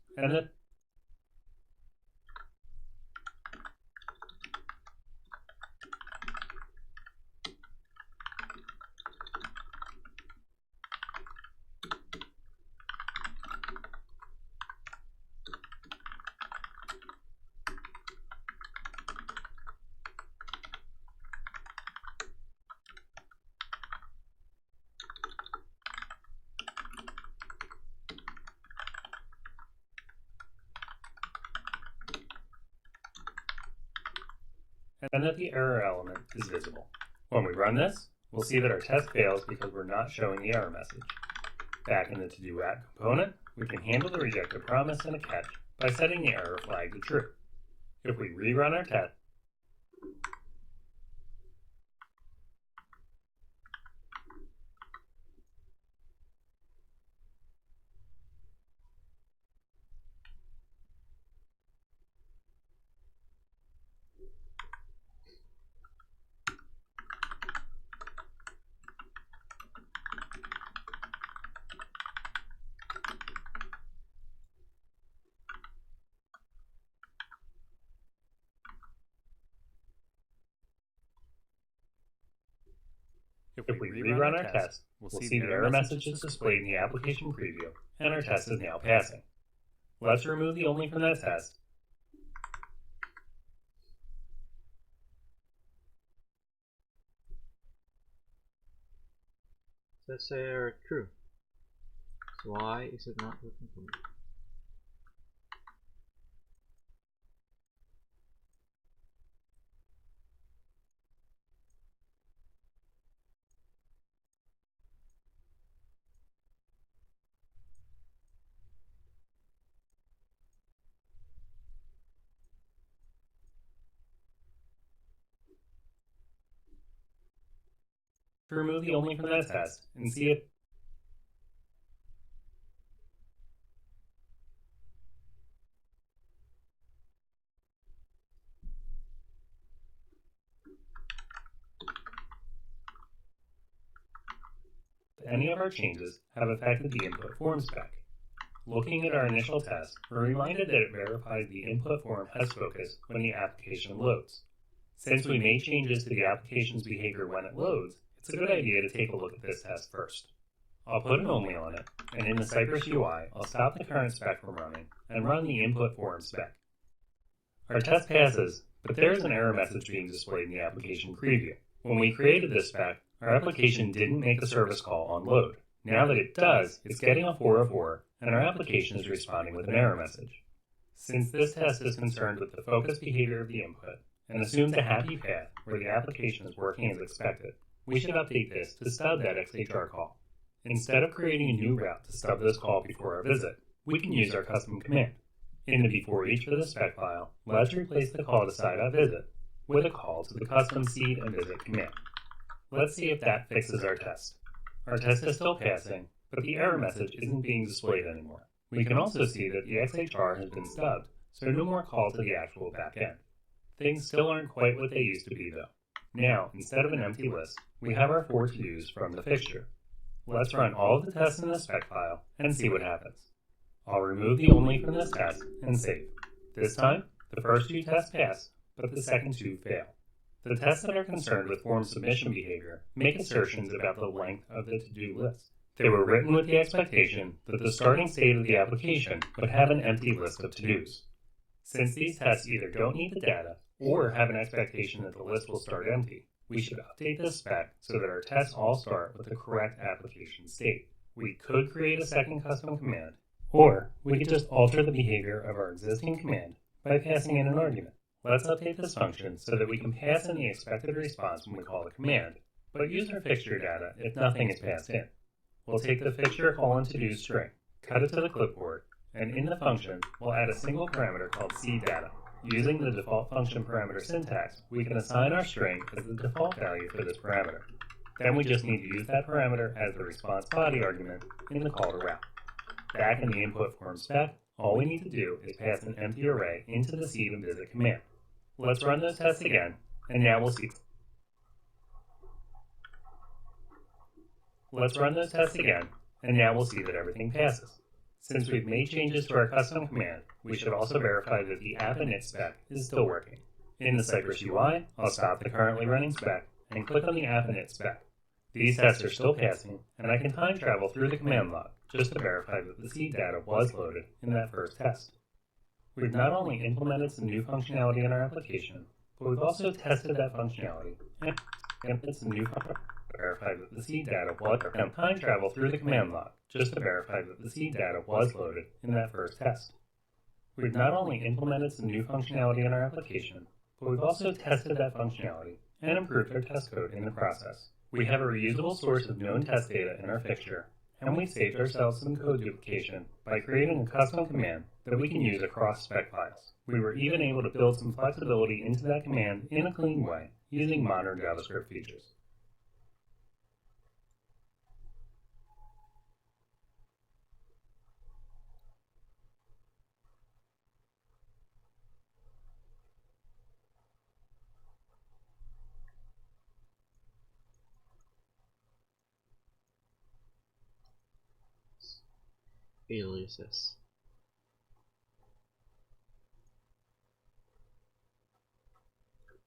and that the error element is visible. When we run this, we'll see that our test fails because we're not showing the error message. Back in the to-do app component, we can handle the rejected promise and a catch by setting the error flag to true. If we rerun our test, If we rerun our test, we'll see the error message is displayed in the application preview, and our test is now passing. Let's remove the only from that test. Let's say error true. So why is it not working for me? To remove the only from that test and see if any of our changes have affected the input form spec. Looking at our initial test, we're reminded that it verifies the input form has focus when the application loads. Since we made changes to the application's behavior when it loads, it's a good idea to take a look at this test first. I'll put an only on it, and in the Cypress UI, I'll stop the current spec from running and run the input form spec. Our test passes, but there is an error message being displayed in the application preview. When we created this spec, our application didn't make a service call on load. Now that it does, it's getting a 404, and our application is responding with an error message. Since this test is concerned with the focus behavior of the input, and assumes a happy path where the application is working as expected, we should update this to stub that XHR call. Instead of creating a new route to stub this call before our visit, we can use our custom command. In the before each for the spec file, let's replace the call to site.visit with a call to the custom seed and visit command. Let's see if that fixes our test. Our test is still passing, but the error message isn't being displayed anymore. We can also see that the XHR has been stubbed, so no more call to the actual backend. Things still aren't quite what they used to be though. Now, instead of an empty list, we have our 4 to-dos from the fixture. Let's run all of the tests in the spec file and see what happens. I'll remove the only from this test and save. This time, the first 2 tests pass, but the second 2 fail. The tests that are concerned with form submission behavior make assertions about the length of the to-do list. They were written with the expectation that the starting state of the application would have an empty list of to-dos. Since these tests either don't need the data or have an expectation that the list will start empty, we should update this spec so that our tests all start with the correct application state. We could create a second custom command, or we could just alter the behavior of our existing command by passing in an argument. Let's update this function so that we can pass in the expected response when we call the command, but use our fixture data if nothing is passed in. We'll take the fixture to-do string, cut it to the clipboard, and in the function, we'll add a single parameter called cData. Using the default function parameter syntax, we can assign our string as the default value for this parameter. Then we just need to use that parameter as the response body argument in the call to route. Back in the input form spec, all we need to do is pass an empty array into the seed and visit command. Let's run those tests again, and now we'll see. That everything passes. Since we've made changes to our custom command, we should also verify that the app init spec is still working. In the Cypress UI, I'll stop the currently running spec and click on the app init spec. These tests are still passing, and I can time travel through the command log just to verify that the seed data was loaded in that first test. We've not only implemented some new functionality in our application, but we've also tested that functionality and implemented some new functionality to verify that the seed data was and time travel through the command log just to verify that the seed data was loaded in that first test. We've not only implemented some new functionality in our application, but we've also tested that functionality and improved our test code in the process. We have a reusable source of known test data in our fixture, and we saved ourselves some code duplication by creating a custom command that we can use across spec files. We were even able to build some flexibility into that command in a clean way using modern JavaScript features. Aliases.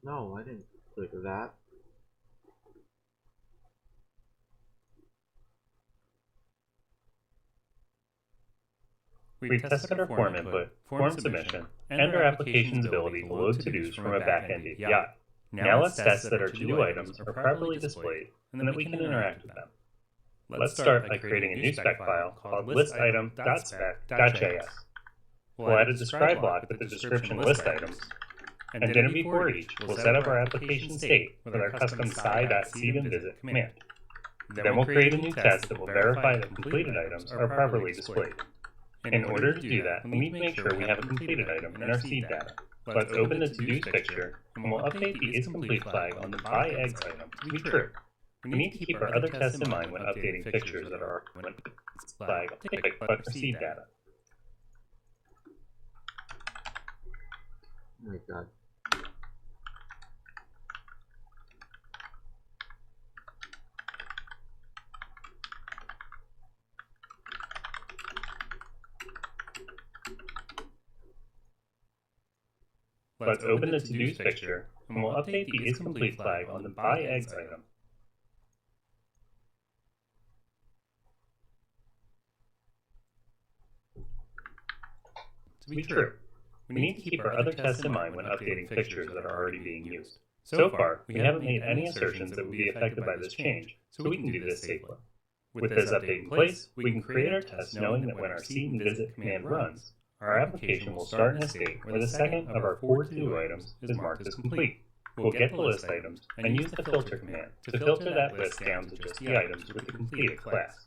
No, I didn't click that. We've tested our form input, form submission, and our application's ability to load to-dos from a back-end API. Now let's test that our to-do items are properly displayed and that we can interact with them. Let's start by creating a new spec file called listitem.spec.js. We'll add a describe block with the description list items, and then before each, we'll set up our application state with our custom sci.seedandvisit command. Then we'll create a new test that will verify that completed items are properly displayed. In order to do that, we need to make sure we have a completed item in our seed data. Let's open the to-dos picture, and we'll update the isComplete flag on the byEggs item to be true. We need to keep our other tests in mind when updating fixtures that are flag update but our seed data. Oh my god. Let's open the to-dos picture, and we'll update the isComplete flag on the byEggs item to be true. We need to keep our other tests in mind when updating fixtures that are already being used. So far, we haven't made any assertions that would be affected by this change, so we can do this safely. With this update in place, we can create our tests knowing that when our seed and visit command runs, our application will start in a state where the second of our 4 to-do items is marked as complete. We'll get the list items and use the filter command to filter that list down to just the items with the completed class.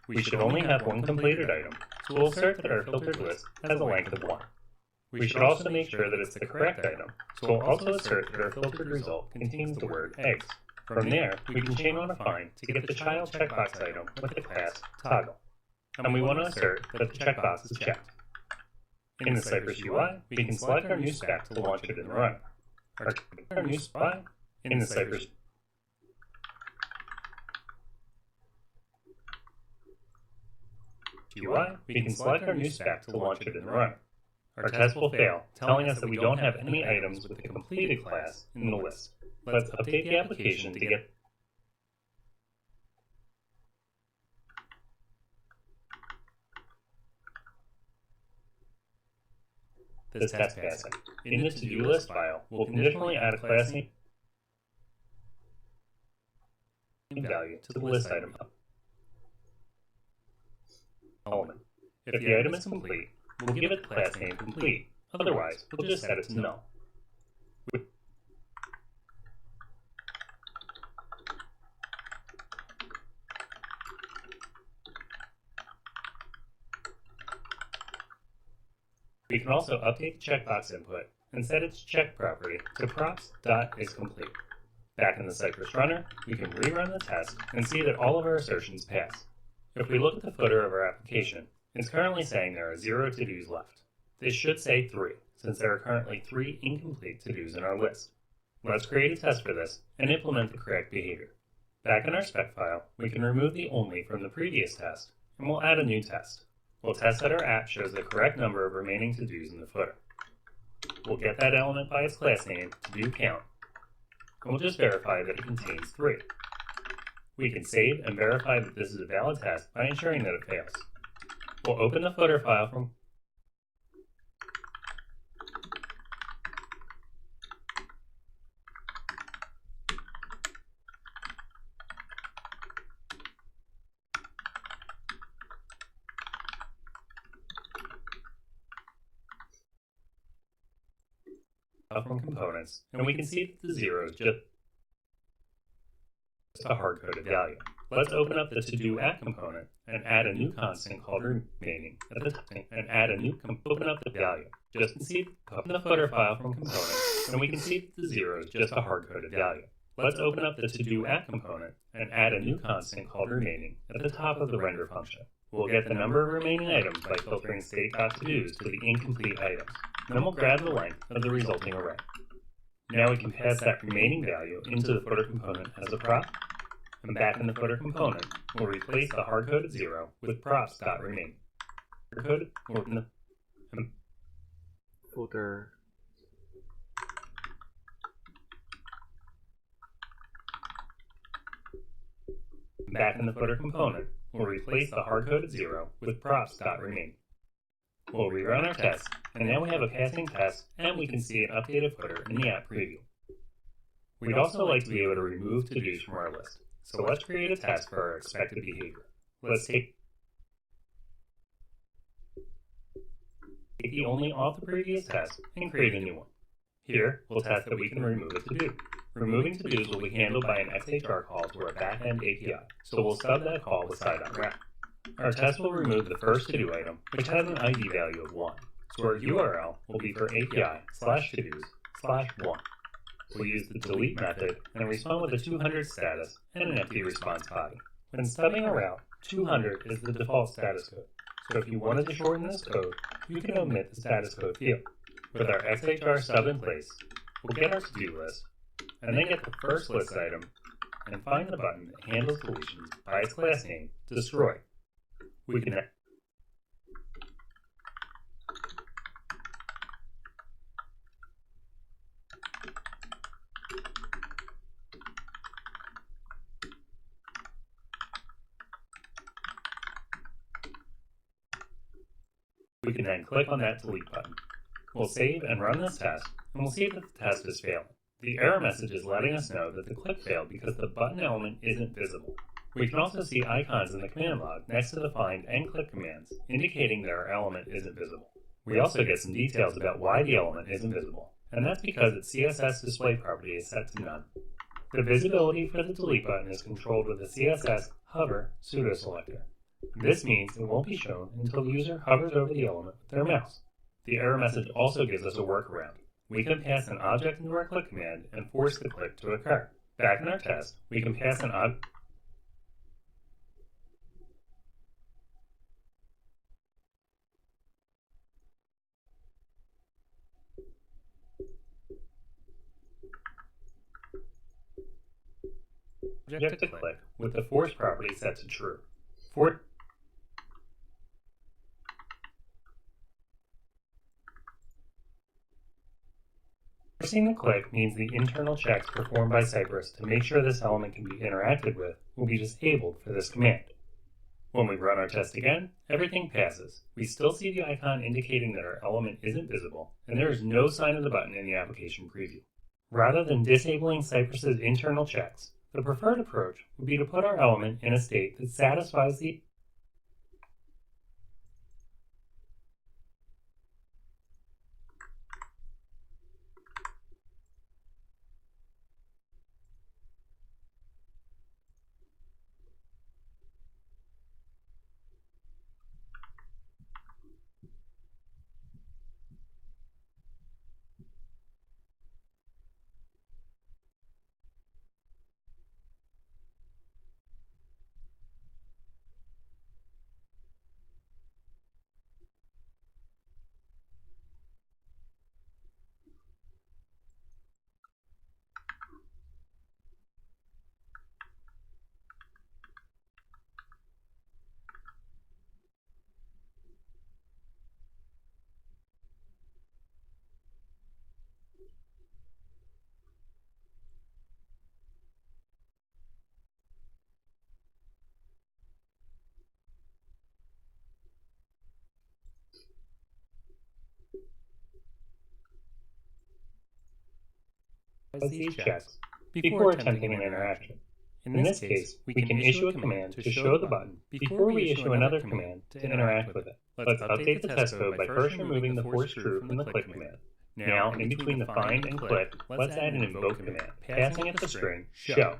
We should only have one completed item, so we'll assert that our filtered list has a length of 1. We should also make sure that it's the correct item, so we'll also assert that our filtered result contains the word eggs. From there, we can chain on a find to get the child checkbox item with the class toggle. And we want to assert that the checkbox is checked. In the Cypress UI, we can select our new spec to launch it and run. Our new spec in the Cypress UI, we can select our new spec to launch it and run. Our test will fail, telling us that we don't have any items with the completed class in the list. Let's update the application to get this test passing. In the to-do list file, we'll conditionally add a class name value to the list item element. If the item is complete, we'll give it the class name complete. Otherwise, we'll just set it to null. We can also update the checkbox input and set its check property to props.isComplete. Back in the Cypress runner, we can rerun the test and see that all of our assertions pass. If we look at the footer of our application, it's currently saying there are 0 to-dos left. This should say 3, since there are currently 3 incomplete to-dos in our list. Let's create a test for this and implement the correct behavior. Back in our spec file, we can remove the only from the previous test, and we'll add a new test. We'll test that our app shows the correct number of remaining to-dos in the footer. We'll get that element by its class name, to-do count, and we'll just verify that it contains 3. We can save and verify that this is a valid test by ensuring that it fails. We'll open the footer file from components, and we can see that the 0 is just a hard-coded value. Let's open up the to-do at component and add a new constant called remaining at the top, and add a new open up the value. Just to see the footer file from components, and we can see that the 0 is just a hard-coded value. Let's open up the to-do at component and add a new constant called remaining at the top of the render function. We'll get the number of remaining items by filtering state.todos to the incomplete items. Then we'll grab the length of the resulting array. Now we can pass that remaining value into the footer component as a prop, and back in the footer component, we'll replace the hard-coded 0 with props.remaining. Hard-coded or in the Footer. Back in the footer component, we'll replace the hard-coded 0 with props.remaining. We'll rerun our test, and now we have a passing test, and we can see an updated footer in the app preview. We'd also like to be able to remove to-dos from our list, so let's create a test for our expected behavior. Let's take the only off the previous test and create a new one. Here, we'll test that we can remove a to-do. Removing to-dos will be handled by an XHR call to our backend API, so we'll stub that call with side.wrap. Our test will remove the first to-do item, which has an ID value of 1, so our URL will be for API/todos/1. We'll use the delete method and respond with a 200 status and an empty response body. When stubbing a route, 200 is the default status code, so if you wanted to shorten this code, you can omit the status code field. With our XHR stub in place, we'll get our to-do list, and then get the first list item, and find the button that handles deletions by its class name, destroy. We can then click on that delete button. We'll save and run this test, and we'll see that the test is failing. The error message is letting us know that the click failed because the button element isn't visible. We can also see icons in the command log next to the find and click commands, indicating that our element isn't visible. We also get some details about why the element isn't visible, and that's because its CSS display property is set to none. The visibility for the delete button is controlled with the CSS hover pseudo selector. This means it won't be shown until the user hovers over the element with their mouse. The error message also gives us a workaround. We can pass an object into our click command and force the click to occur. Back in our test, we can pass an object to click with the force property set to true. Forcing the click means the internal checks performed by Cypress to make sure this element can be interacted with will be disabled for this command. When we run our test again, everything passes. We still see the icon indicating that our element isn't visible, and there is no sign of the button in the application preview. Rather than disabling Cypress's internal checks, the preferred approach would be to put our element in a state that satisfies the these checks before attempting an interaction. In this case, we can issue a command to show the button before we issue another command to interact with it. Let's update the test code by first removing the force true from the click command. Now, in between the find and click, let's add an invoke command, passing it the string show.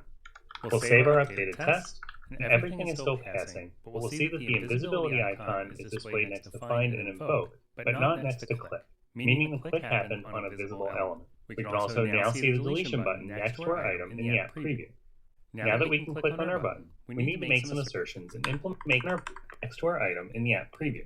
We'll save our updated test, and everything is still passing, but we'll see that the invisibility icon is displayed next to find and invoke, but not next to click, meaning the click happened on a visible element. We can also now see the deletion button next to our item in the app preview. Now that we can click on our button, we need to make some assertions and implement our next to our item in the app preview.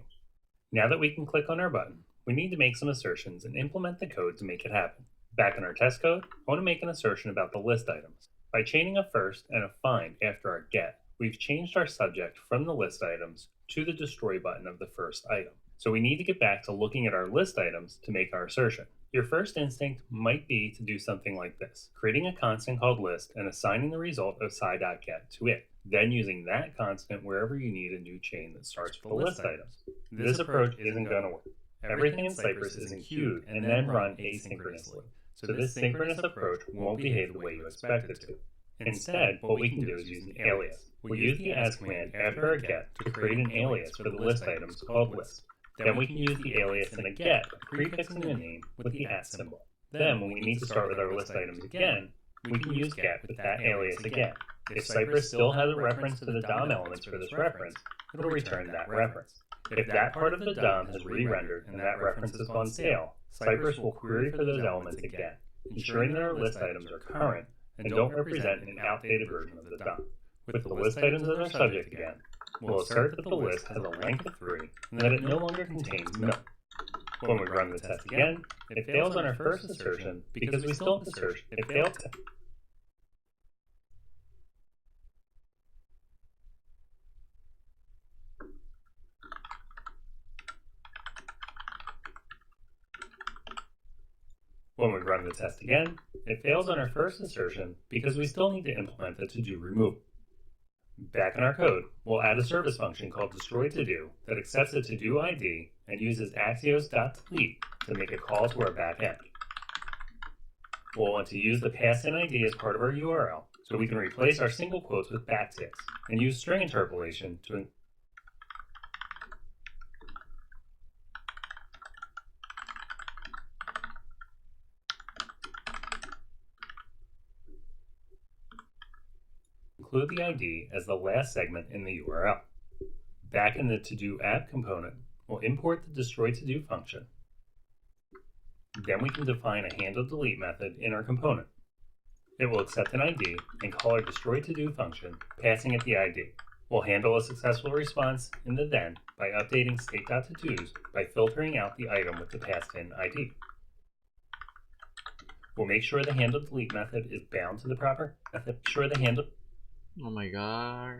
Now that we can click on our button, we need to make some assertions and implement the code to make it happen. Back in our test code, I want to make an assertion about the list items. By chaining a first and a find after our get, we've changed our subject from the list items to the destroy button of the first item. So we need to get back to looking at our list items to make our assertion. Your first instinct might be to do something like this, creating a constant called list and assigning the result of sci.get to it, then using that constant wherever you need a new chain that starts with the list items. This approach isn't going to work. Everything in Cypress is queued and then run asynchronously, so this synchronous approach won't behave the way you expect it to. Instead, what we can do is use an alias. We'll use the as command after a get to create an alias for the list items called list. Then we can use the alias in a get, prefixing the name with the @ symbol. Then, when we need to start with our list items again, we can use get with that alias again. If Cypress still has a reference to the DOM elements for this reference, it'll return that reference. If that part of the DOM has re-rendered and that reference has gone stale, Cypress will query for those elements again, ensuring that our list items are current and don't represent an outdated version of the DOM. With the list items as our subject again, we'll assert that the list has a length of 3 and that it no longer contains milk. When we run the test again, it fails on our first assertion because we still assert it failed to. When we run the test again, it fails on our first assertion because we still need to implement the to-do removal. Back in our code, we'll add a service function called destroyToDo that accepts a to-do ID and uses axios.delete to make a call to our backend. We'll want to use the passed-in ID as part of our URL so we can replace our single quotes with backticks and use string interpolation to include the ID as the last segment in the URL. Back in the to-do app component, we'll import the destroyToDo function. Then we can define a handleDelete method in our component. It will accept an ID and call our destroyToDo function, passing it the ID. We'll handle a successful response in the then by updating state.todos by filtering out the item with the passed-in ID. We'll make sure the handleDelete method is bound to the proper method. Oh my god.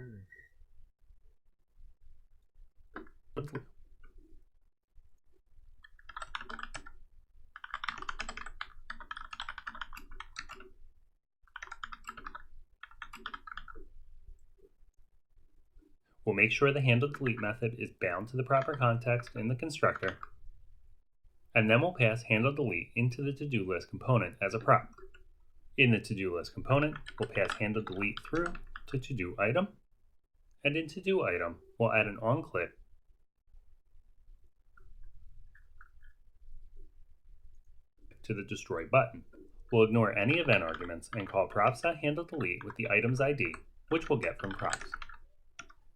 We'll make sure the handleDelete method is bound to the proper context in the constructor, and then we'll pass handleDelete into the to-do list component as a prop. In the to-do list component, we'll pass handleDelete through to to-do item, and in to-do item, we'll add an onClick to the destroy button. We'll ignore any event arguments and call props.handleDelete with the item's ID, which we'll get from props.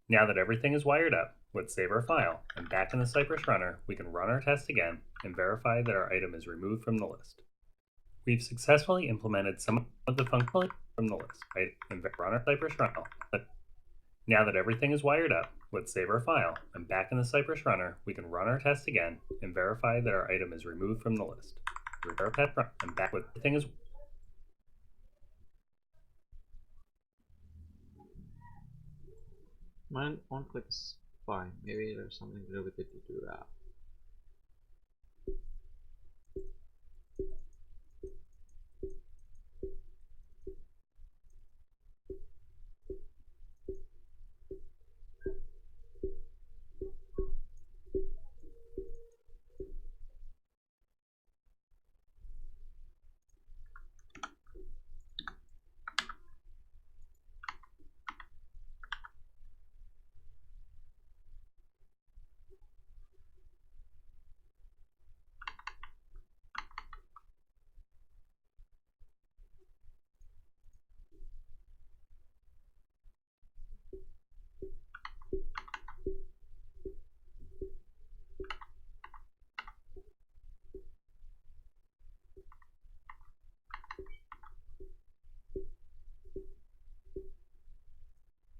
Now that everything is wired up, let's save our file, and back in the Cypress runner, we can run our test again and verify that our item is removed from the list. We've successfully implemented some of the functionality from the list, and run our Cypress runner. Now that everything is wired up, let's save our file, and back in the Cypress runner, we can run our test again and verify that our item is removed from the list. And back with everything is. Mine onClick is fine. Maybe there's something to do with it to do that.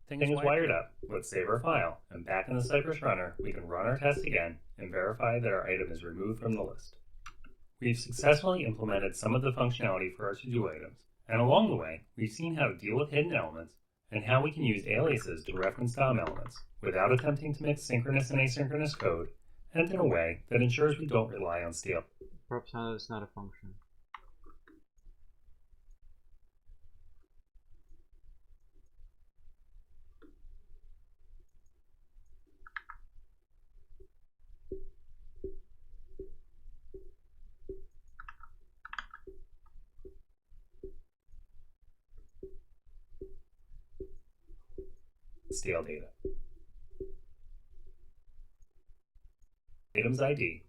Thing is wired up, let's save our file, and back in the Cypress runner, we can run our test again and verify that our item is removed from the list. We've successfully implemented some of the functionality for our to-do items, and along the way, we've seen how to deal with hidden elements and how we can use aliases to reference DOM elements without attempting to mix synchronous and asynchronous code, and in a way that ensures we don't rely on stale. Props handle is not a function. stale data. Items ID,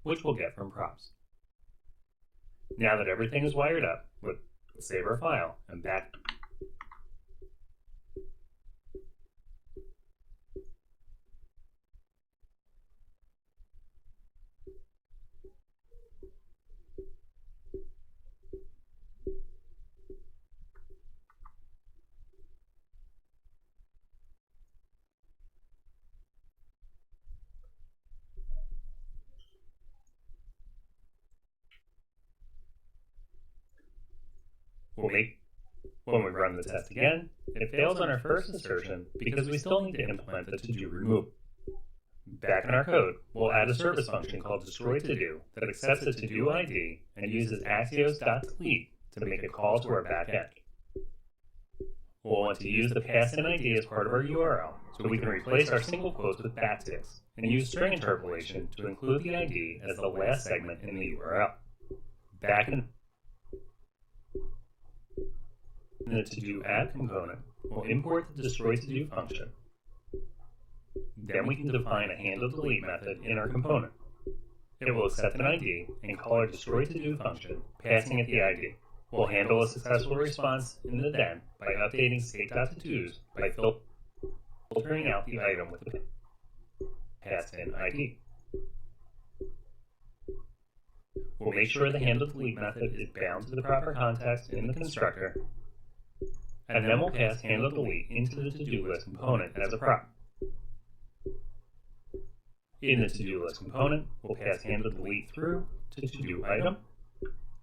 which we'll get from props. Now that everything is wired up, let's save our file and back. When we run the test again, it fails on our first assertion because we still need to implement the to-do removal. Back in our code, we'll add a service function called destroyToDo that accepts a to-do ID and uses axios.delete to make a call to our backend. We'll want to use the pass-in ID as part of our URL so we can replace our single quotes with backticks and use string interpolation to include the ID as the last segment in the URL. Back in the to-do add component, we'll import the destroyToDo function. Then we can define a handleDelete method in our component. It will accept an ID and call our destroyToDo function, passing it the ID. We'll handle a successful response in the then by updating state.todos by filtering out the item with the passed-in ID. We'll make sure the handleDelete method is bound to the proper context in the constructor, and then we'll pass handleDelete into the to-do list component as a prop. In the to-do list component, we'll pass handleDelete through to to-do item,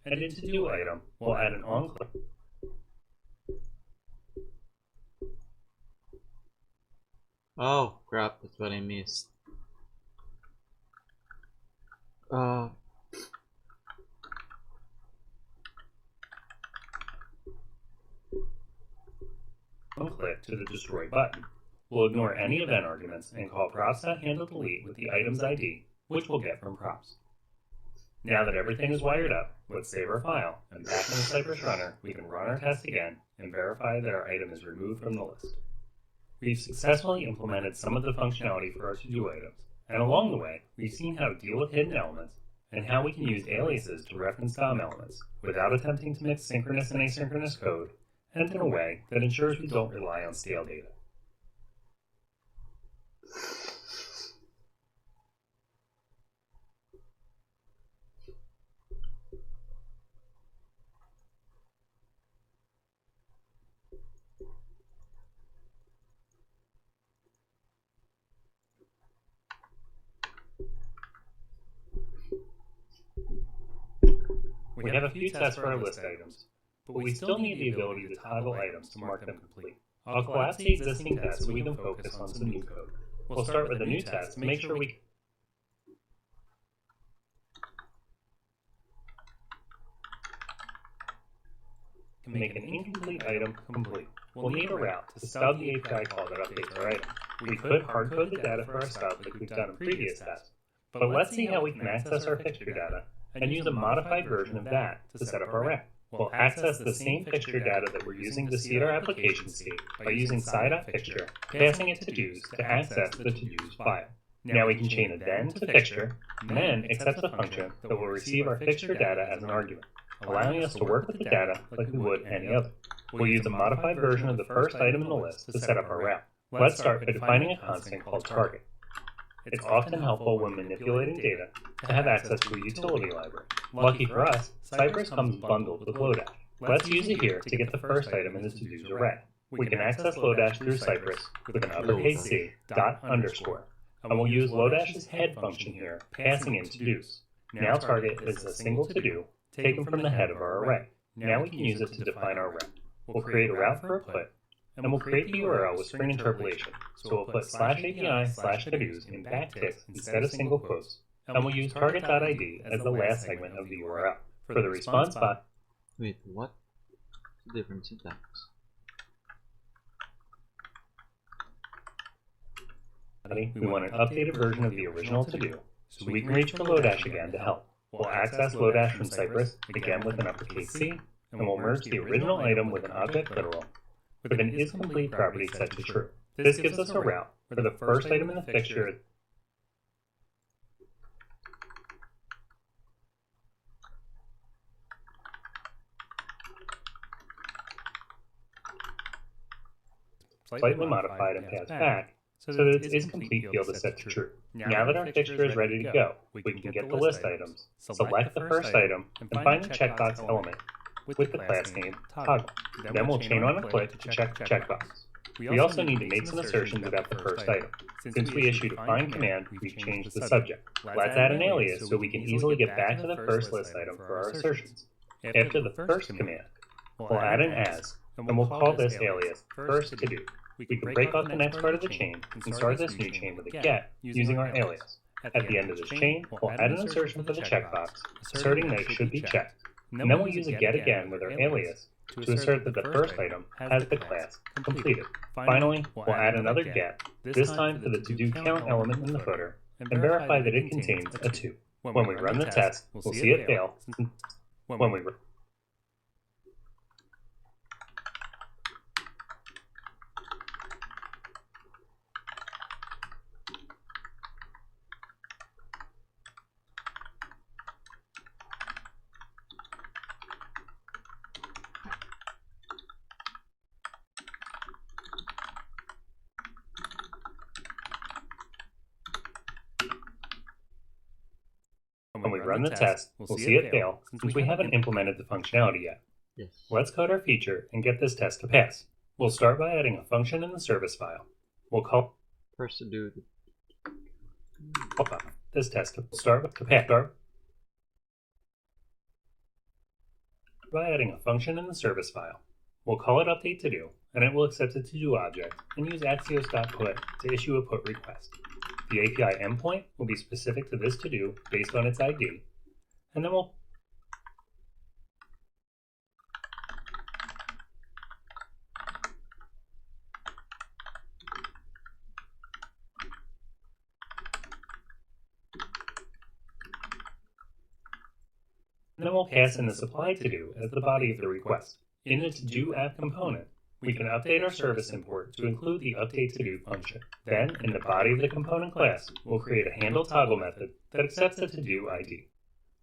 and in to-do item, we'll add an on-click. Oh crap, that's what I missed. Click to the destroy button. We'll ignore any event arguments and call props.handleDelete with the item's ID, which we'll get from props. Now that everything is wired up, let's save our file, and back in the Cypress runner, we can run our test again and verify that our item is removed from the list. We've successfully implemented some of the functionality for our to-do items, and along the way, we've seen how to deal with hidden elements and how we can use aliases to reference DOM elements without attempting to mix synchronous and asynchronous code, and in a way that ensures we don't rely on stale data. We have a few tests for our list items, but we still need the ability to toggle items to mark them complete. I'll collapse the existing tests so we can focus on some new code. We'll start with a new test to make sure we can make an incomplete item complete. We'll need a route to stub the API call that updates our item. We could hardcode the data for our stub like we've done in previous tests, but let's see how we can access our fixture data and use a modified version of that to set up our route. We'll access the same fixture data that we're using to see our application state by using sci.fixture, passing it to do's to access the to-dos file. Now we can chain a then to fixture, and then accept a function that will receive our fixture data as an argument, allowing us to work with the data like we would any other. We'll use a modified version of the first item in the list to set up our route. Let's start by defining a constant called target. It's often helpful when manipulating data to have access to a utility library. Lucky for us, Cypress comes bundled with Lodash. Let's use it here to get the first item in the to-dos array. We can access Lodash through Cypress with an uppercase C _, and we'll use Lodash's head function here, passing in to-dos. Now target is a single to-do taken from the head of our array. Now we can use it to define our route. We'll create a route for a put, and we'll create the URL with string interpolation. So we'll put /API/todos in backticks instead of single quotes, and we'll use target.id as the last segment of the URL. For the response body, wait, what? Different syntax. We want an updated version of the original to-do, so we can reach for Lodash again to help. We'll access Lodash from Cypress, again with an uppercase C, and we'll merge the original item with an object literal, with an isComplete property set to true. This gives us a route for the first item in the fixture slightly modified and passed back so that its isComplete field is set to true. Now that our fixture is ready to go, we can get the list items, select the first item, and find the checkbox element with the class name toggle. Then we'll chain on a click to check the checkbox. We also need to make some assertions about the first item. Since we issued a find command, we've changed the subject. Let's add an alias so we can easily get back to the first list item for our assertions. After the first command, we'll add an as, and we'll call this alias first to do. We can break off the next part of the chain and start this new chain with a get using our alias. At the end of this chain, we'll add an assertion for the checkbox, asserting that it should be checked. And then we'll use a get again with our alias to assert that the first item has the class completed. Finally, we'll add another get, this time for the to-do count element in the footer, and verify that it contains a 2. When we run the test, we'll see it fail. When we run the test, we'll see it fail since we haven't implemented the functionality yet. Yes. Let's code our feature and get this test to pass. We'll start by adding a function in the service file. We'll call First to do this test to start with by adding a function in the service file. We'll call it update to do, and it will accept a to do object and use axios.put to issue a put request. The API endpoint will be specific to this to-do based on its ID, and then we'll pass in the supplied to-do as the body of the request. In the to-do app component, we can update our service import to include the update to-do function. Then, in the body of the component class, we'll create a handle toggle method that accepts the to-do ID.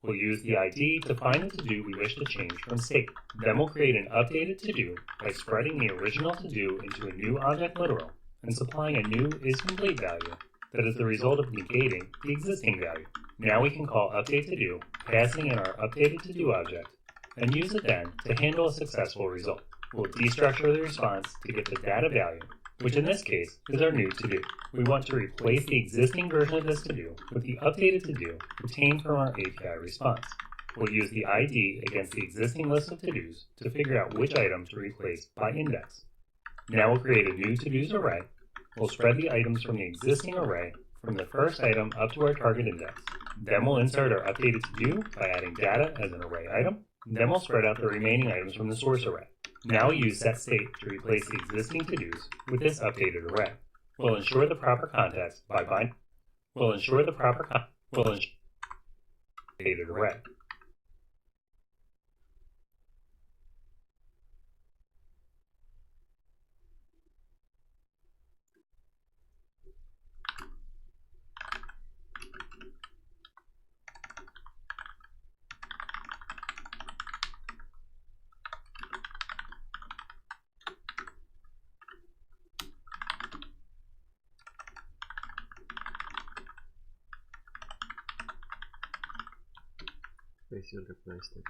We'll use the ID to find the to-do we wish to change from state. Then we'll create an updated to-do by spreading the original to-do into a new object literal and supplying a new isComplete value that is the result of negating the existing value. Now we can call update to-do, passing in our updated to-do object, and use it then to handle a successful result. We'll destructure the response to get the data value, which in this case is our new to-do. We want to replace the existing version of this to-do with the updated to-do obtained from our API response. We'll use the ID against the existing list of to-dos to figure out which item to replace by index. Now we'll create a new to-dos array. We'll spread the items from the existing array from the first item up to our target index. Then we'll insert our updated to-do by adding data as an array item. Then we'll spread out the remaining items from the source array. Now we'll use setState to replace the existing to-dos with this updated array. We'll ensure the proper context by binding. We'll ensure the proper updated array. You'll replace it.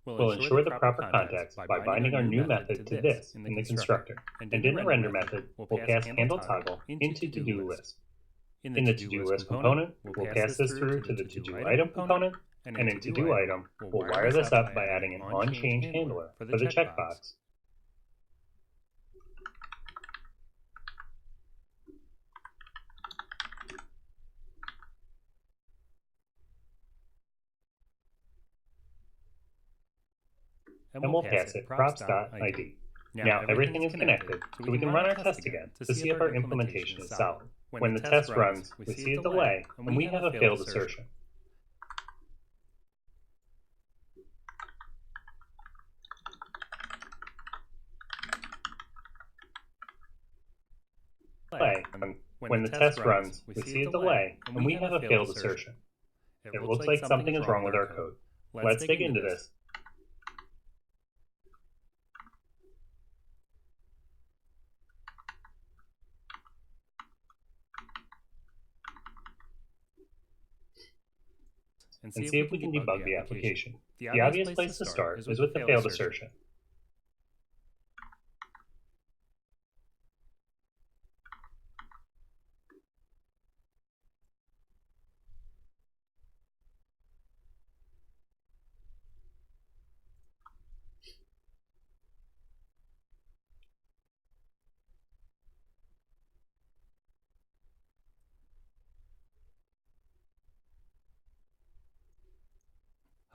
We'll ensure the proper context by binding our new method to this in the constructor. And in the render method, we'll pass handle toggle into to-do list. In the to-do list component, we'll pass this through to the to-do item component, and in to-do item, we'll wire this up by adding an onChange handler for the checkbox. And we'll pass it props.id. Now everything is connected, so we can run our test again to see if our implementation is solid. When the test runs, we see a delay, and we have a failed assertion. When the test runs, we see a delay, and we have a failed assertion. It looks like something is wrong with our code. Let's dig into this. And see if we can debug the application. The obvious place to start is with the failed assertion.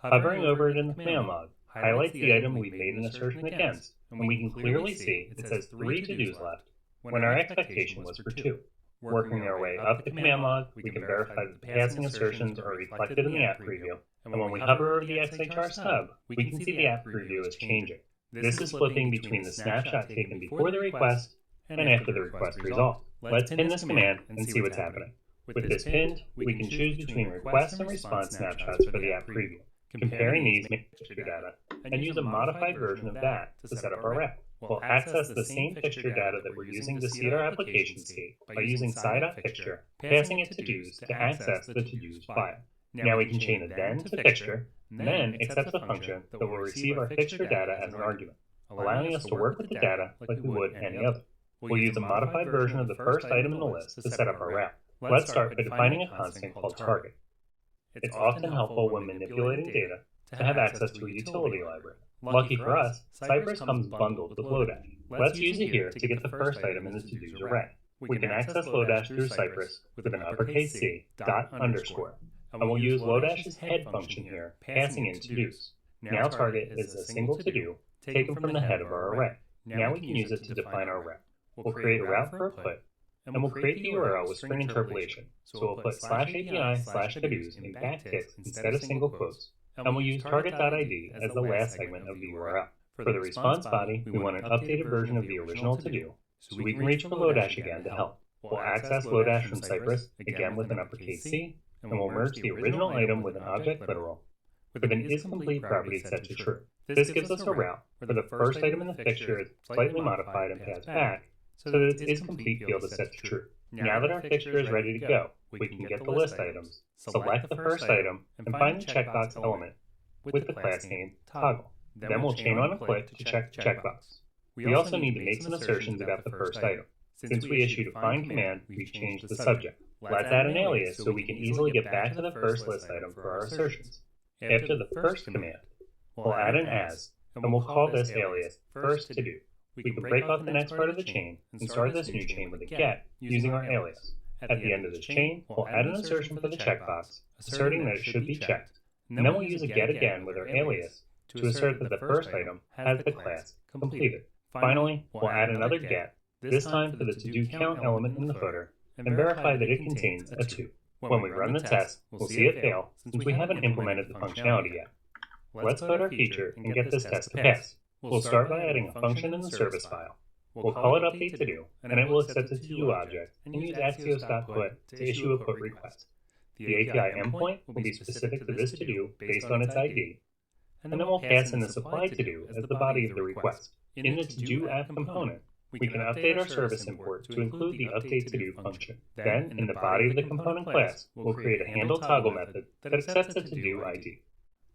Hovering over it in the command log highlights the item we made an assertion against, and we can clearly see it says 3 to-dos left when our expectation was for 2. Working our way up the command log, we can verify that the passing assertions are reflected in the app preview, and when we hover over the XHR stub, we can see the app preview is changing. This is flipping between the snapshot taken before the request and after the request resolved. Let's pin this command and see what's happening. With this pinned, we can choose between request and response snapshots for the app preview. Comparing these fixture data, and use a modified version of that to set up our wrap. We'll access the same fixture data that we're using to seed our application state by using sci.fixture, passing it to do's to access the to-dos file. Now we can chain a then to fixture, and then accept the function that will receive our fixture data as an argument, allowing us to work with the data like we would any other. We'll use a modified version of the first item in the list to set up our wrap. Let's start by defining a constant called target. It's often helpful when manipulating data to have access to a utility library. Lucky for us, Cypress comes bundled with Lodash. Let's use it here to get the first item in the to-dos array. We can access Lodash through Cypress with an uppercase C _, and we'll use Lodash's head function here, passing in to-dos. Now target is a single to-do taken from the head of our array. Now we can use it to define our route. We'll create a route for a put, and we'll create the URL with string interpolation. So we'll put /API/todos in backticks instead of single quotes, and we'll use target.id as the last segment of the URL. For the response body, we want an updated version of the original to-do, so we can reach for Lodash again to help. We'll access Lodash from Cypress, again with an uppercase C, and we'll merge the original item with an object literal, with an isComplete property set to true. This gives us a route where the first item in the fixture is slightly modified and passed back, so that its isComplete field is set to true. Now that our fixture is ready to go, we can get the list items, select the first item, and find the checkbox element with the class name toggle. Then we'll chain on a click to check the checkbox. We also need to make some assertions about the first item. Since we issued a find command, we've changed the subject. Let's add an alias so we can easily get back to the first list item for our assertions. After the first command, we'll add an as, and we'll call this alias first to do. We can break off the next part of the chain and start this new chain with a get using our alias. At the end of the chain, we'll add an assertion for the checkbox, asserting that it should be checked. And then we'll use a get again with our alias to assert that the first item has the class completed. Finally, we'll add another get, this time for the to-do count element in the footer, and verify that it contains a 2. When we run the test, we'll see it fail since we haven't implemented the functionality yet. Let's code our feature and get this test to pass. We'll start by adding a function in the service file. We'll call it update_to_do, and it will accept the to-do object and use axios.put to issue a put request. The API endpoint will be specific to this to-do based on its ID, and then we'll pass in the supply to-do as the body of the request. In the to-do app component, we can update our service import to include the update_to_do function. Then, in the body of the component class, we'll create a handle toggle method that accepts the to-do ID.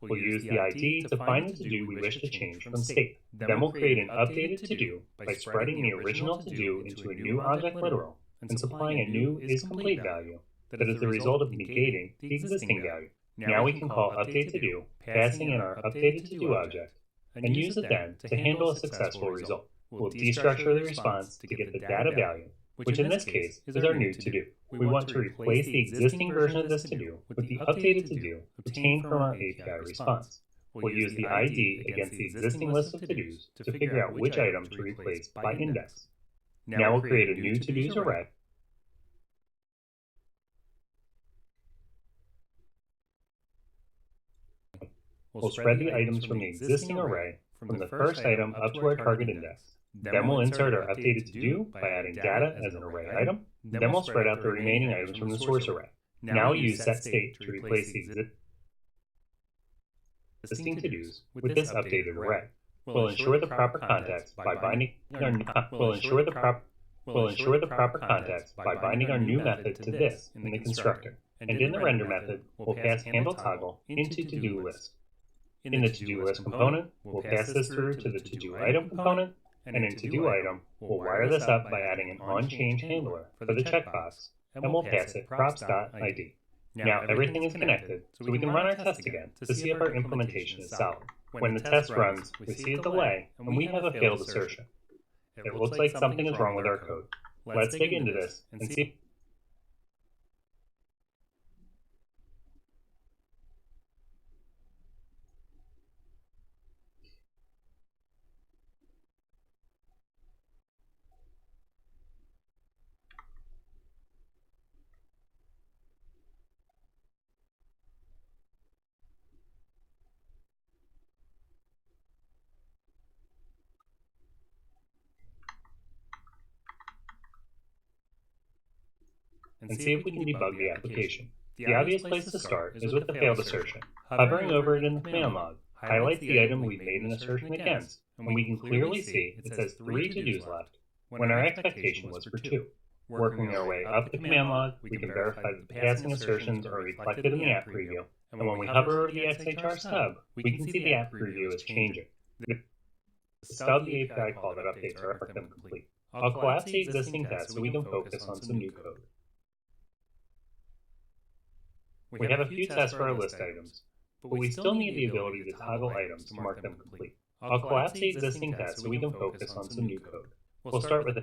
We'll use the ID to find the to-do we wish to change from state. Then we'll create an updated to-do by spreading the original to-do into a new object literal and supplying a new isComplete value that is the result of negating the existing value. Now we can call update_to_do, passing in our updated to-do object, and use it then to handle a successful result. We'll destructure the response to get the data value, which in this case is our new to-do. We want to replace the existing version of this to-do with the updated to-do obtained from our API response. We'll use the ID against the existing list of to-dos to figure out which item to replace by index. Now we'll create a new to-dos array, we'll spread the items from the existing array from the first item up to our target index. Then we'll insert our updated to-do by adding data as an array item. Then we'll spread out the remaining items from the source array. Now we'll use setState to replace the existing to-dos with this updated array. We'll ensure the proper context by binding our new method to this in the constructor. And in the render method, we'll pass handle toggle into to-do list. In the to-do list component, we'll pass this through to the to-do item component, and in to-do item, we'll wire this up by adding an onChange handler for the checkbox, and we'll pass it props.id. Now everything is connected, so we can run our test again to see if our implementation is solid. When the test runs, we see a delay, and we have a failed assertion. It looks like something is wrong with our code. Let's dig into this and see. And see if we can debug the application. The obvious place to start is with the failed assertion. Hovering over it in the command log highlights the item we've made an assertion against, and we can clearly see it says 3 to-dos left when our expectation was for 2. Working our way up the command log, we can verify that the passing assertions are reflected in the app preview, and when we hover over the XHR stub, we can see the app preview is changing. The stub the API call that updates are complete. I'll collapse the existing test so we can focus on some new code. We have a few tests for our list items, but we still need the ability to toggle items to mark them complete. I'll collapse the existing test so we can focus on some new code. We'll start with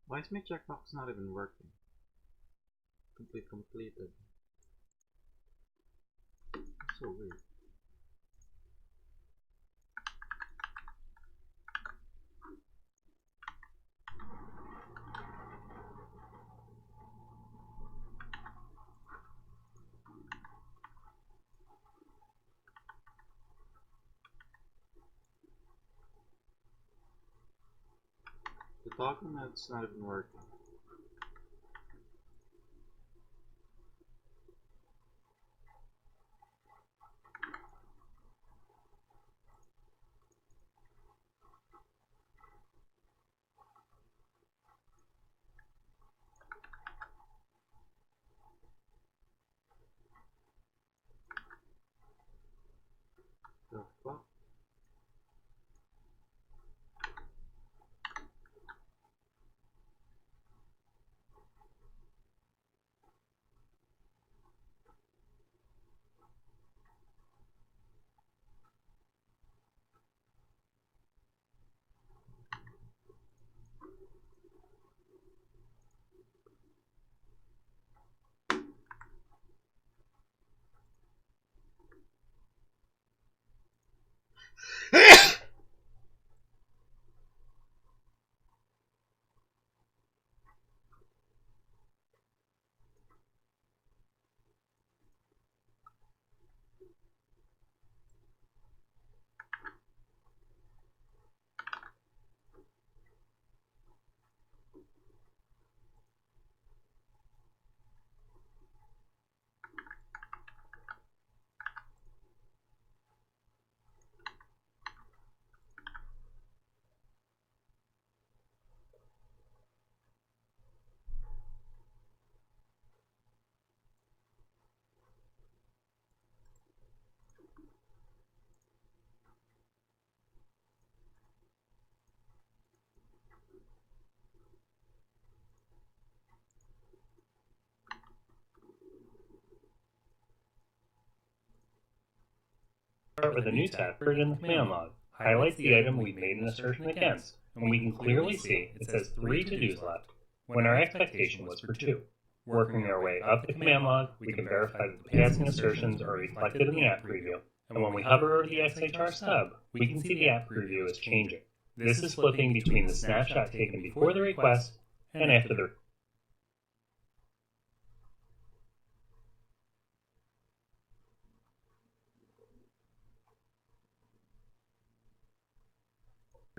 Why is my checkbox not even working? Completed. That's so weird. The toggle node's not even working. The fuck? with a new tab for it in the command log, highlights the item we've made an assertion against, and we can clearly see it says 3 to-dos left, when our expectation was for 2. Working our way up the command log, we can verify that the passing assertions are reflected in the app preview, and when we hover over the XHR stub, we can see the app preview is changing. This is flipping between the snapshot taken before the request and after the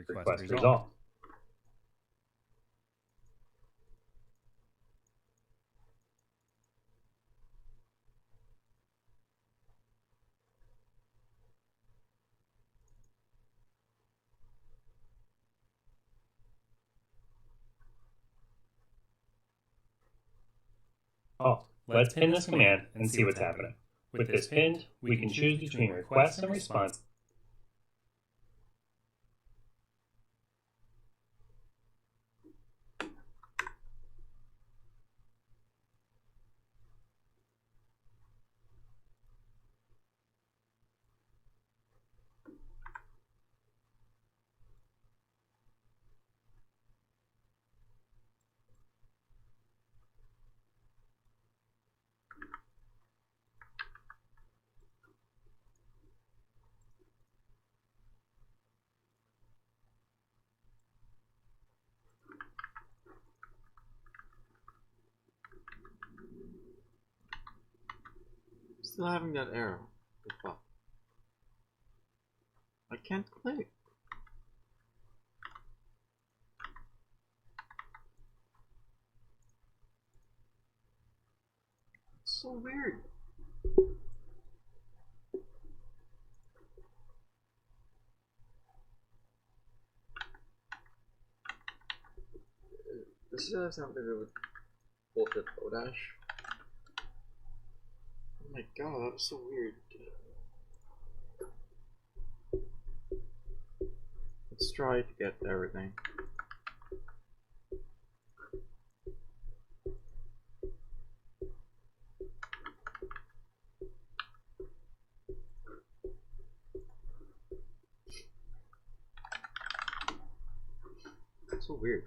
request resolved. Let's pin this command and see what's happening. With this pinned, we can choose between request and response. Still having that error. What the fuck? I can't click. It's so weird. This has something to do with bullshit Odash. Oh my god, that was so weird. Let's try to get everything. So weird.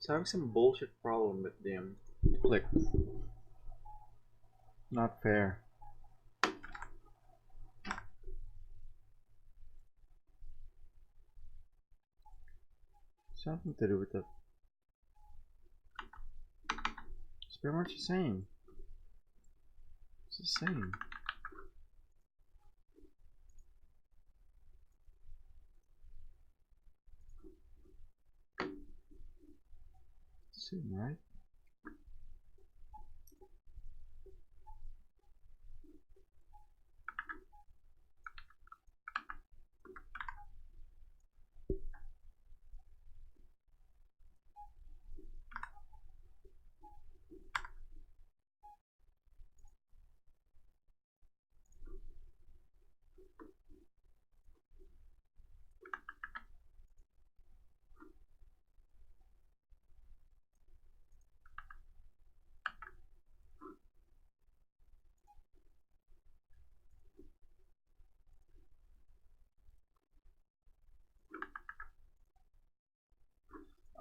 It's having some bullshit problem with the click. Not fair. Something to do with the. It's pretty much the same. It's the same. Same, right?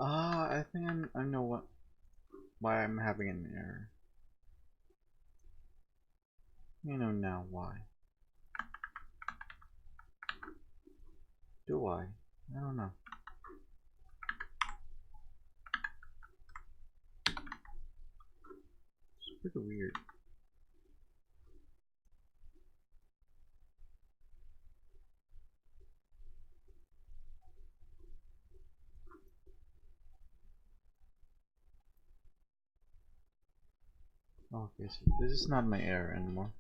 I think I know why I'm having an error. You know now why. Do I? I don't know. It's pretty weird. Okay, so this is not my error anymore.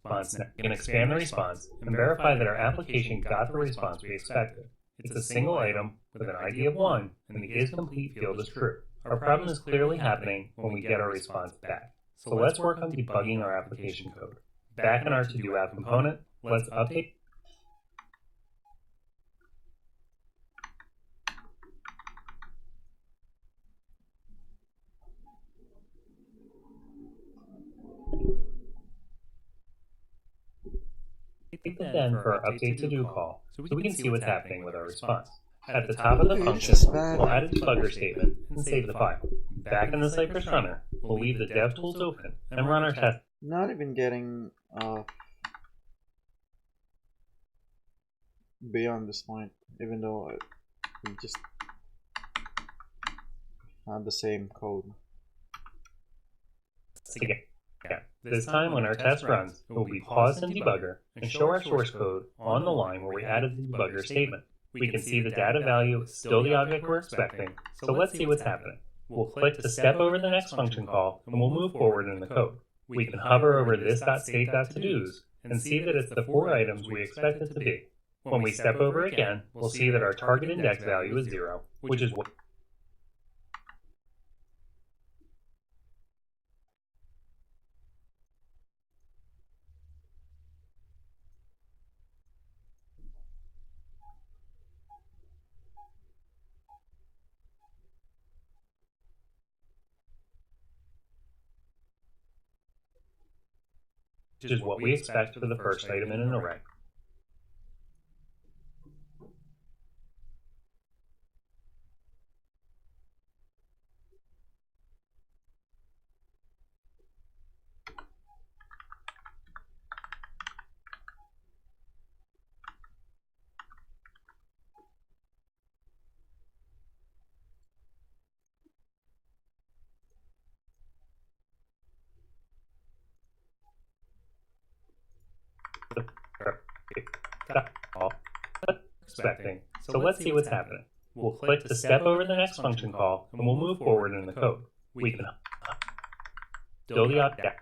response now. We can expand the response and verify that our application got the response we expected. It's a single item with an ID of 1, and the isComplete field is true. Our problem is clearly happening when we get our response back. So let's work on debugging our application code. Back in our to-do app component, let's update the then for our update to-do call so we can see what's happening with our response. At the top of the function, we'll add a debugger statement and save the file. Back in the Cypress runner, we'll leave the DevTools open and run our test. Not even getting beyond this point, even though we just had the same code. Again. This time when our test runs, it will be paused in debugger and show our source code on the line where we added the debugger statement. We can see the data value is still the object we're expecting, so let's see what's happening. We'll click to step over the next function call and we'll move forward in the code. We can hover over this.state.todos and see that it's the 4 items we expect it to be. When we step over again, we'll see that our target index value is 0, which is what we expect for the first item in an array. Expecting. So let's see what's happening. We'll click to step over the next function call and we'll move forward in the code. We can build the object.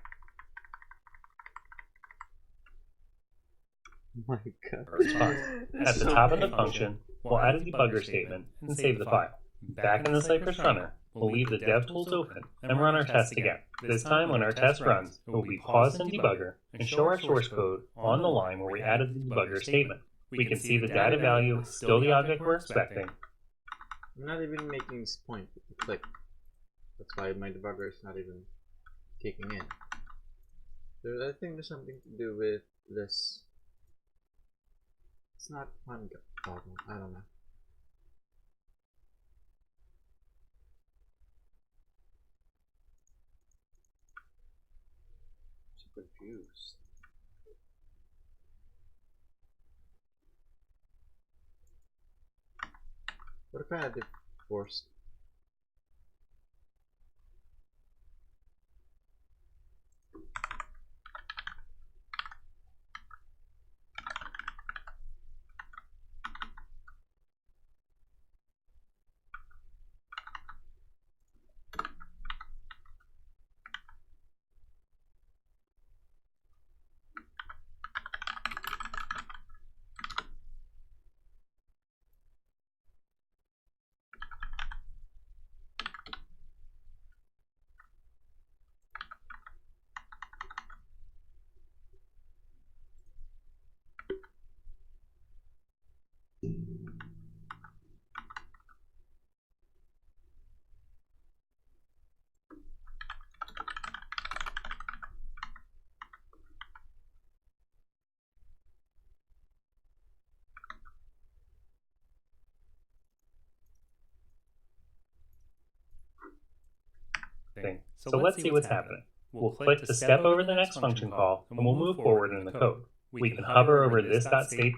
My God. Response. At the top of the function, we'll add a debugger statement and save the file. Back in the Cypress runner, we'll leave the DevTools open and run our test again. This time when our test runs, it will be paused in debugger and show our source code on the line where we added the debugger statement. We can see the data value is still the object we're expecting. I'm not even making this point with the click. That's why my debugger is not even kicking in. I think there's something to do with this. It's not one problem. I don't know. I'm confused. What if I had it forced? So let's see what's happening. We'll click to step over the next function call and we'll move forward in the code. We can hover over this.state.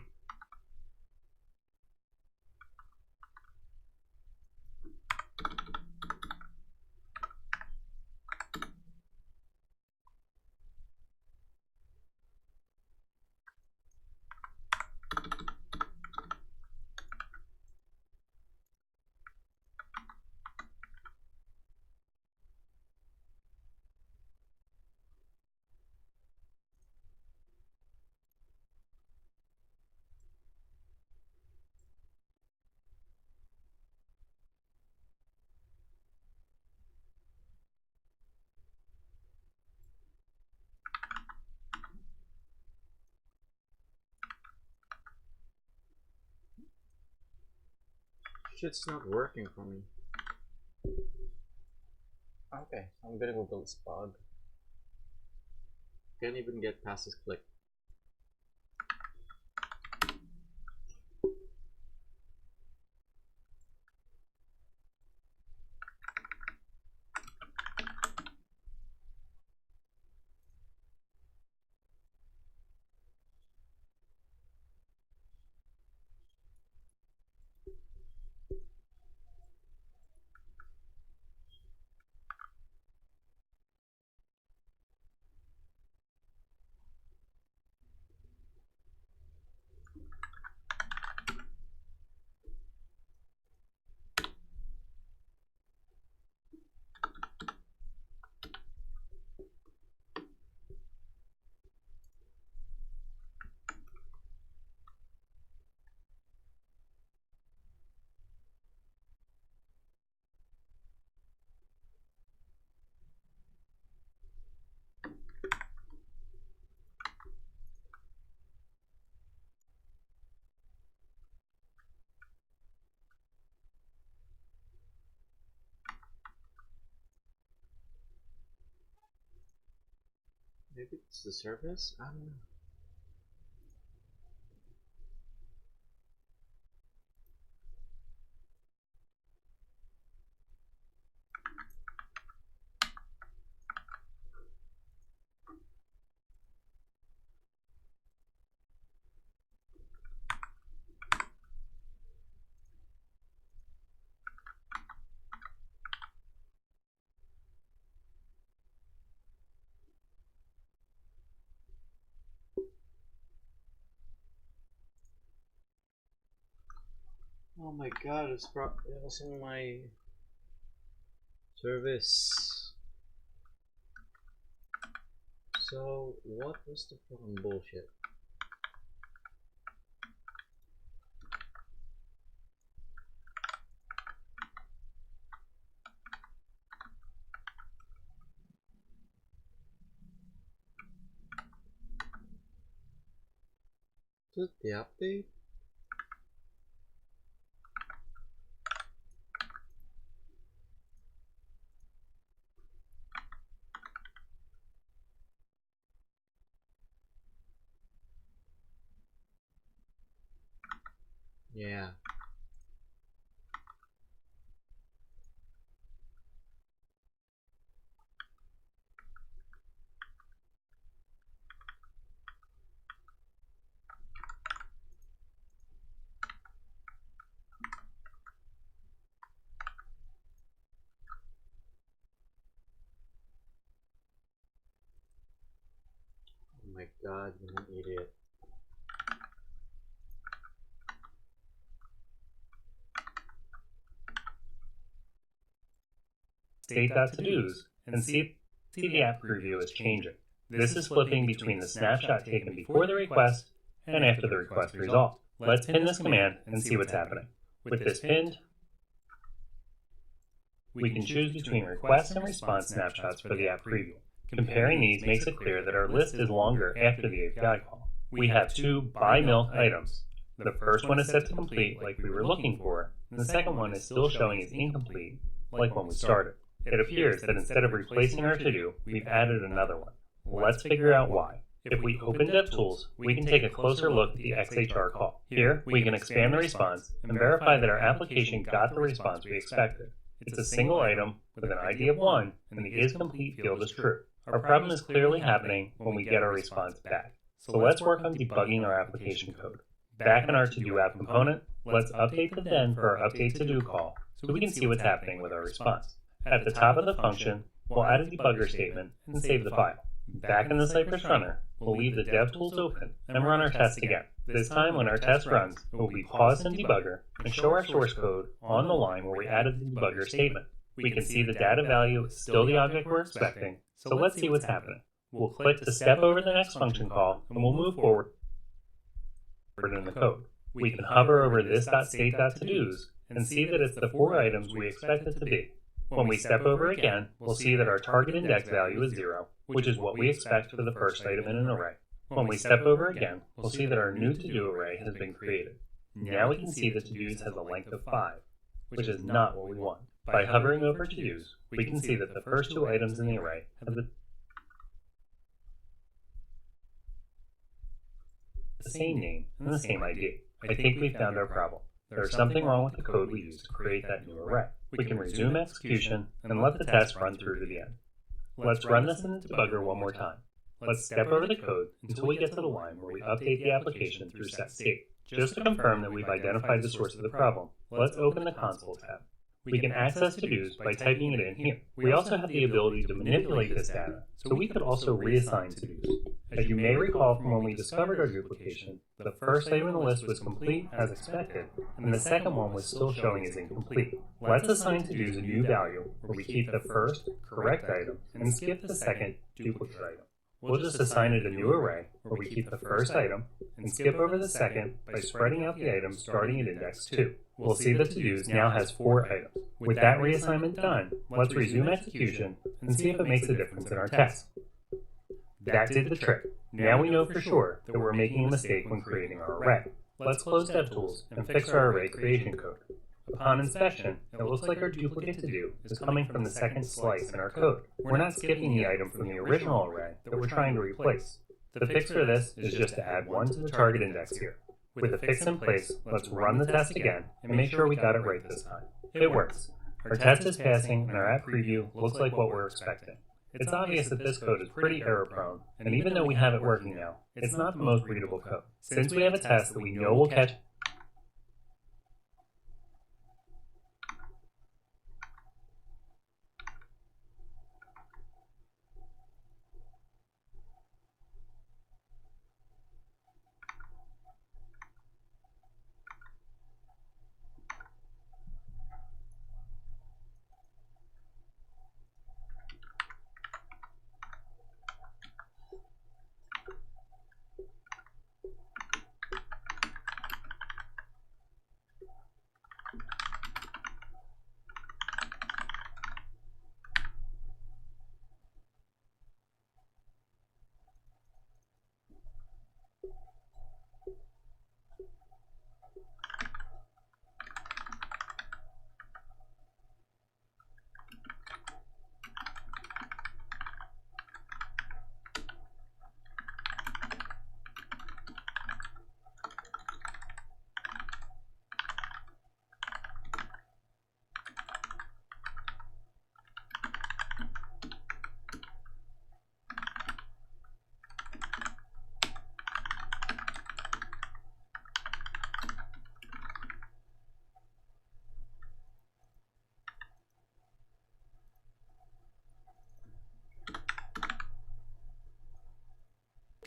Shit's not working for me. Okay, I'm gonna Google this bug. Can't even get past this click. Maybe it's the service? I don't know. Oh my god, it was in my service. So, what was the fucking bullshit? Did the update? Yeah. Oh my god, you an idiot. State.todos and see the app preview is changing. This is flipping between the snapshot taken before the request and after the request resolved. Let's pin this command and see what's happening. With this pinned, we can choose between request and response snapshots for the app preview. Comparing these makes it clear that our list is longer after the API call. We have two buy milk items. The first one is set to complete like we were looking for, and the second one is still showing as incomplete like when we started. It appears that instead of replacing our to-do, we've added another one. Let's figure out why. If we open DevTools, we can take a closer look at the XHR call. Here, we can expand the response and verify that our application got the response we expected. It's a single item with an ID of 1, and the isComplete field is true. Our problem is clearly happening when we get our response back. So let's work on debugging our application code. Back in our to-do app component, let's update the then for our update to-do call so we can see what's happening with our response. At the top of the function, we'll add a debugger statement and save the file. Back in the Cypress runner, we'll leave the DevTools open and run our test again. This time when our test runs, it will be paused in debugger and show our source code on the line where we added the debugger statement. We can see the data value is still the object we're expecting, so let's see what's happening. We'll click to step over the next function call and we'll move forward in the code. We can hover over this.state.todos and see that it's the 4 items we expect it to be. When we step over again, we'll see that our target index value is 0, which is what we expect for the first item in an array. When we step over again, we'll see that our new to-do array has been created. Now we can see that to-dos has a length of 5. which is not what we want. By hovering over to-dos, we can see that the first two items in the array have the same name and the same ID. I think we found our problem. There's something wrong with the code we used to create that new array. We can resume execution and let the test run through to the end. Let's run this in the debugger one more time. Let's step over the code until we get to the line where we update the application through set state. Just to confirm that we've identified the source of the problem, let's open the console tab. We can access to-dos by typing it in here. We also have the ability to manipulate this data, so we could also reassign to-dos. As you may recall from when we discovered our duplication, the first item in the list was complete as expected, and the second one was still showing as incomplete. Let's assign to-dos a new value where we keep the first, correct item, and skip the second, duplicate item. We'll just assign it a new array where we keep the first item and skip over the second by spreading out the items starting at index 2. We'll see that to-dos now has 4 items. With that reassignment done, let's resume execution and see if it makes a difference in our test. That did the trick. Now we know for sure that we're making a mistake when creating our array. Let's close DevTools and fix our array creation code. Upon inspection, it looks like our duplicate to-do is coming from the second slice in our code. We're not skipping the item from the original array that we're trying to replace. The fix for this is just to add 1 to the target index here. With the fix in place, let's run the test again and make sure we got it right this time. It works. Our test is passing and our app preview looks like what we're expecting. It's obvious that this code is pretty error-prone, and even though we have it working now, it's not the most readable code. Since we have a test that we know will catch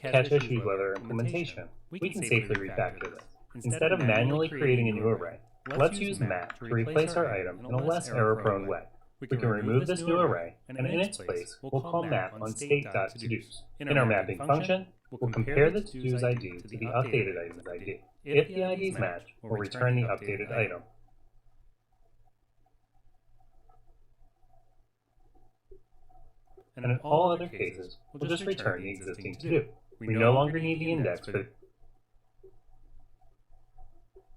catch issues with our implementation, we can safely refactor this. Instead of manually creating a new array, let's use map to replace our item in a less error-prone way. We can remove this new array, and in its place, we'll call map on state.todos. In our mapping function, we'll compare the to-dos ID to the updated item's ID. If the IDs match, we'll return the updated item. And in all other cases, we'll just return the existing to-do. We no longer need the index for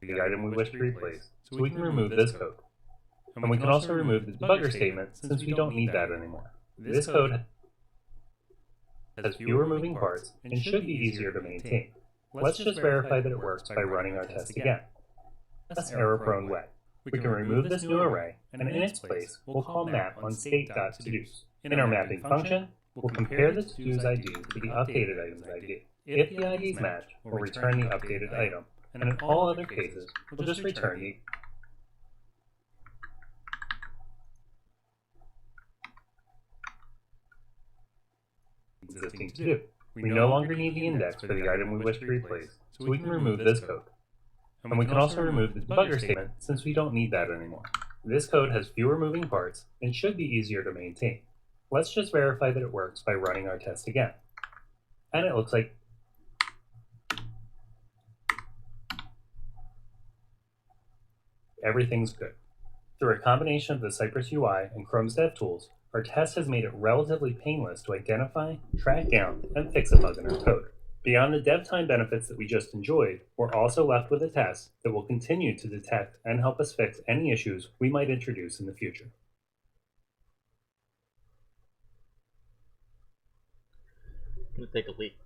the item we wish to replace, so we can remove this code. And we can also remove the debugger statement since we don't need that anymore. This code has fewer moving parts and should be easier to maintain. Let's just verify that it works by running our test again. Less error-prone way. We can remove this new array, and in its place, we'll call map on state.todos. In our mapping function, we'll compare the to-dos ID to the updated item's ID. If the IDs match, we'll return the updated item. And in all other cases, we'll just return the existing to-do. We no longer need the index for the item we wish to replace, so we can remove this code. And we can also remove the debugger statement since we don't need that anymore. This code has fewer moving parts and should be easier to maintain. Let's just verify that it works by running our test again. And it looks like everything's good. Through a combination of the Cypress UI and Chrome's DevTools, our test has made it relatively painless to identify, track down, and fix a bug in our code. Beyond the dev time benefits that we just enjoyed, we're also left with a test that will continue to detect and help us fix any issues we might introduce in the future. I'm gonna take a leak.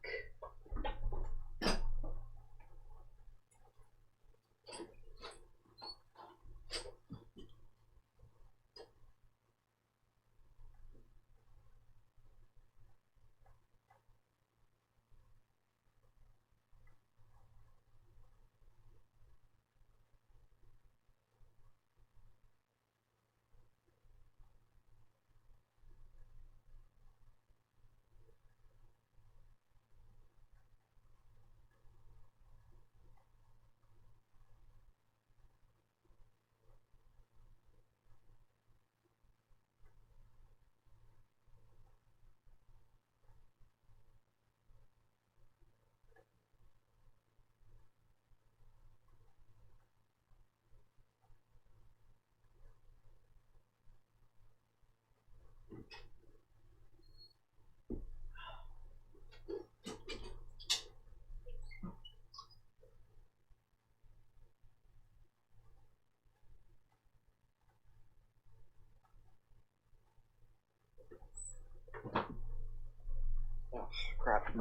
Oh, crap, I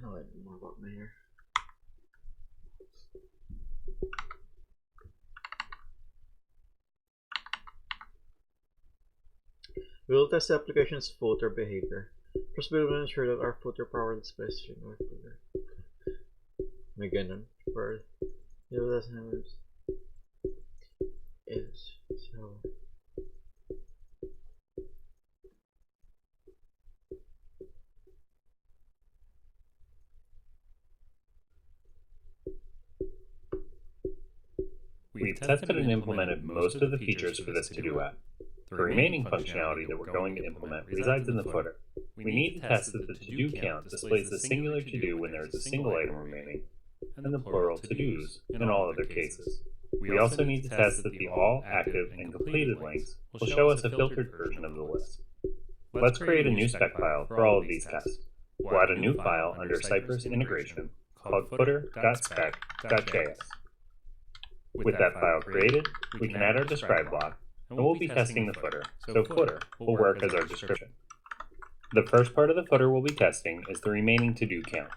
know more about my hair. We will test the application's footer behavior. First, we will ensure that our footer power displays string or footer. May ganun. For the last numbers is so. We've tested and implemented most of the features for this to-do app. The remaining functionality that we're going to implement resides in the footer. We need to test that the to-do count displays the singular to-do when there is a single item remaining, and the plural to-dos in all other cases. We also need to test that the all, active, and completed links will show us a filtered version of the list. Let's create a new spec file for all of these tests. We'll add a new file under Cypress integration called footer.spec.js. With that file created, we can add our describe block, and we'll be testing the footer, so footer will work as our description. The first part of the footer we'll be testing is the remaining to-do count.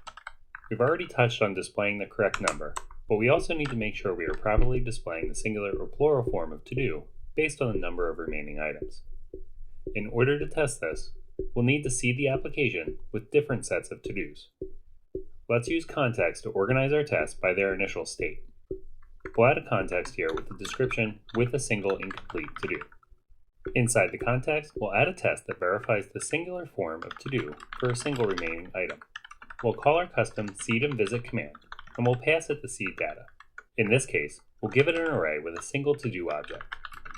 We've already touched on displaying the correct number, but we also need to make sure we are properly displaying the singular or plural form of to-do based on the number of remaining items. In order to test this, we'll need to seed the application with different sets of to-dos. Let's use context to organize our tests by their initial state. We'll add a context here with the description with a single incomplete to-do. Inside the context, we'll add a test that verifies the singular form of to-do for a single remaining item. We'll call our custom seed and visit command, and we'll pass it the seed data. In this case, we'll give it an array with a single to-do object.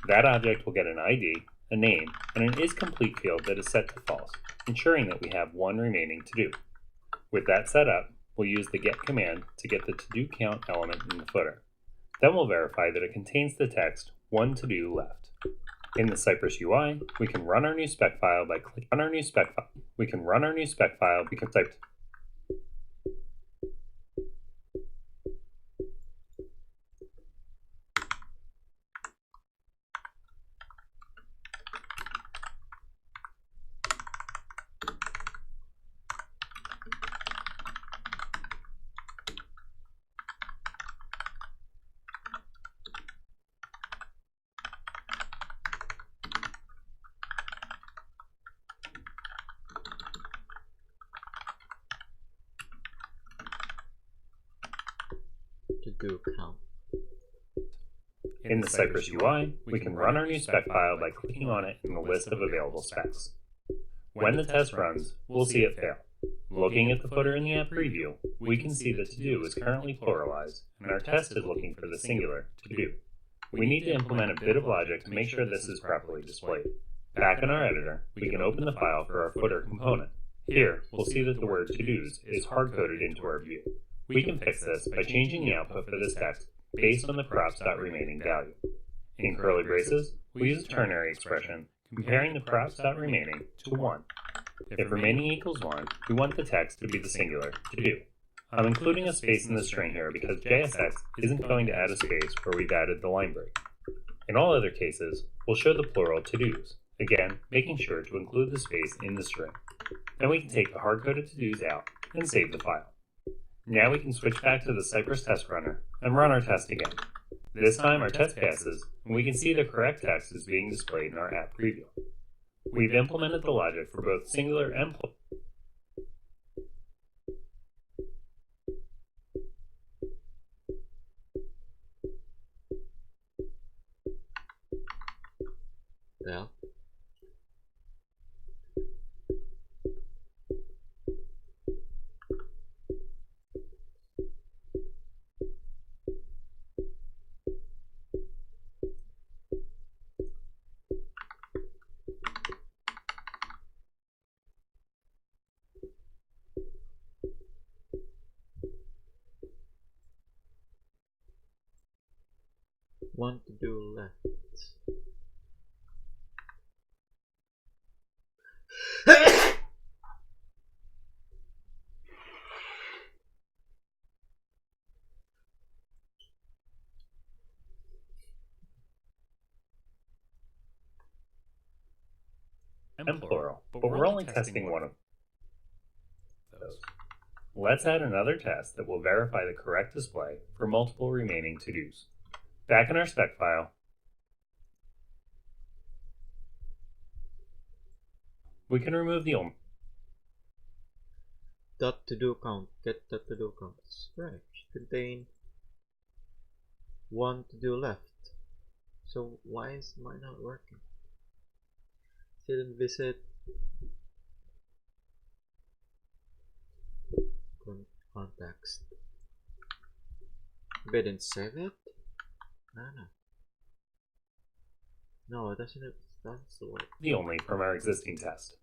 That object will get an ID, a name, and an isComplete field that is set to false, ensuring that we have one remaining to-do. With that set up, we'll use the get command to get the to-do count element in the footer. Then we'll verify that it contains the text one to-do left. In the Cypress UI, we can run our new spec file by clicking on our new spec file. We can run our new spec file because typed. To-do count. In the Cypress UI, we can run our new spec file by clicking on it in the list of available specs. When the test runs, we'll see it fail. Looking at the footer in the app preview, we can see that to-do is currently pluralized, and our test is looking for the singular to-do. We need to implement a bit of logic to make sure this is properly displayed. Back in our editor, we can open the file for our footer component. Here, we'll see that the word to-dos is hard-coded into our view. We can fix this by changing the output for this text based on the props.remaining value. In curly braces, we use a ternary expression comparing the props.remaining to 1. If remaining equals 1, we want the text to be the singular to do. I'm including a space in the string here because JSX isn't going to add a space where we've added the line break. In all other cases, we'll show the plural to-dos, again, making sure to include the space in the string. Then we can take the hard-coded to-dos out and save the file. Now we can switch back to the Cypress test runner and run our test again. This time our test passes, and we can see the correct text is being displayed in our app preview. We've implemented the logic for both singular and plural. Yeah. Want to do left. And plural, but we're only testing one of those. Let's add another test that will verify the correct display for multiple remaining to-dos. Back in our spec file, we can remove the only dot to do count, get dot to do count. Right, should contain one to do left. So why is mine not working? Didn't visit context. Maybe I didn't save it? No, it doesn't. That's the way. The only from our existing test.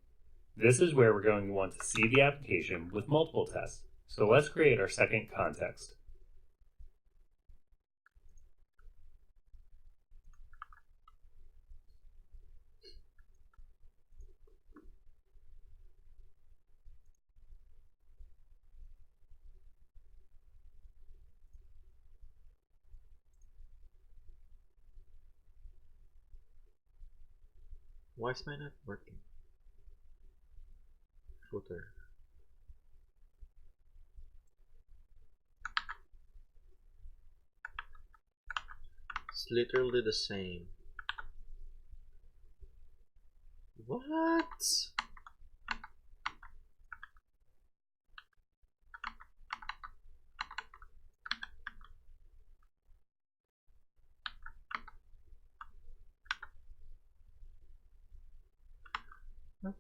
This is where we're going to want to see the application with multiple tests. So let's create our second context. Why is mine not working? Footer. It's literally the same. What?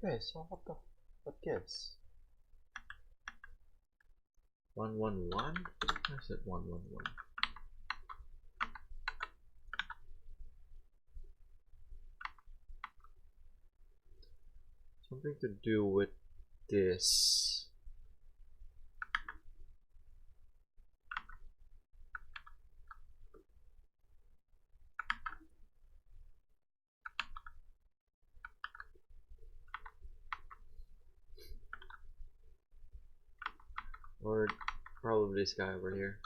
Okay, so what gives? 111? I said 111. Something to do with this. Or probably this guy over here.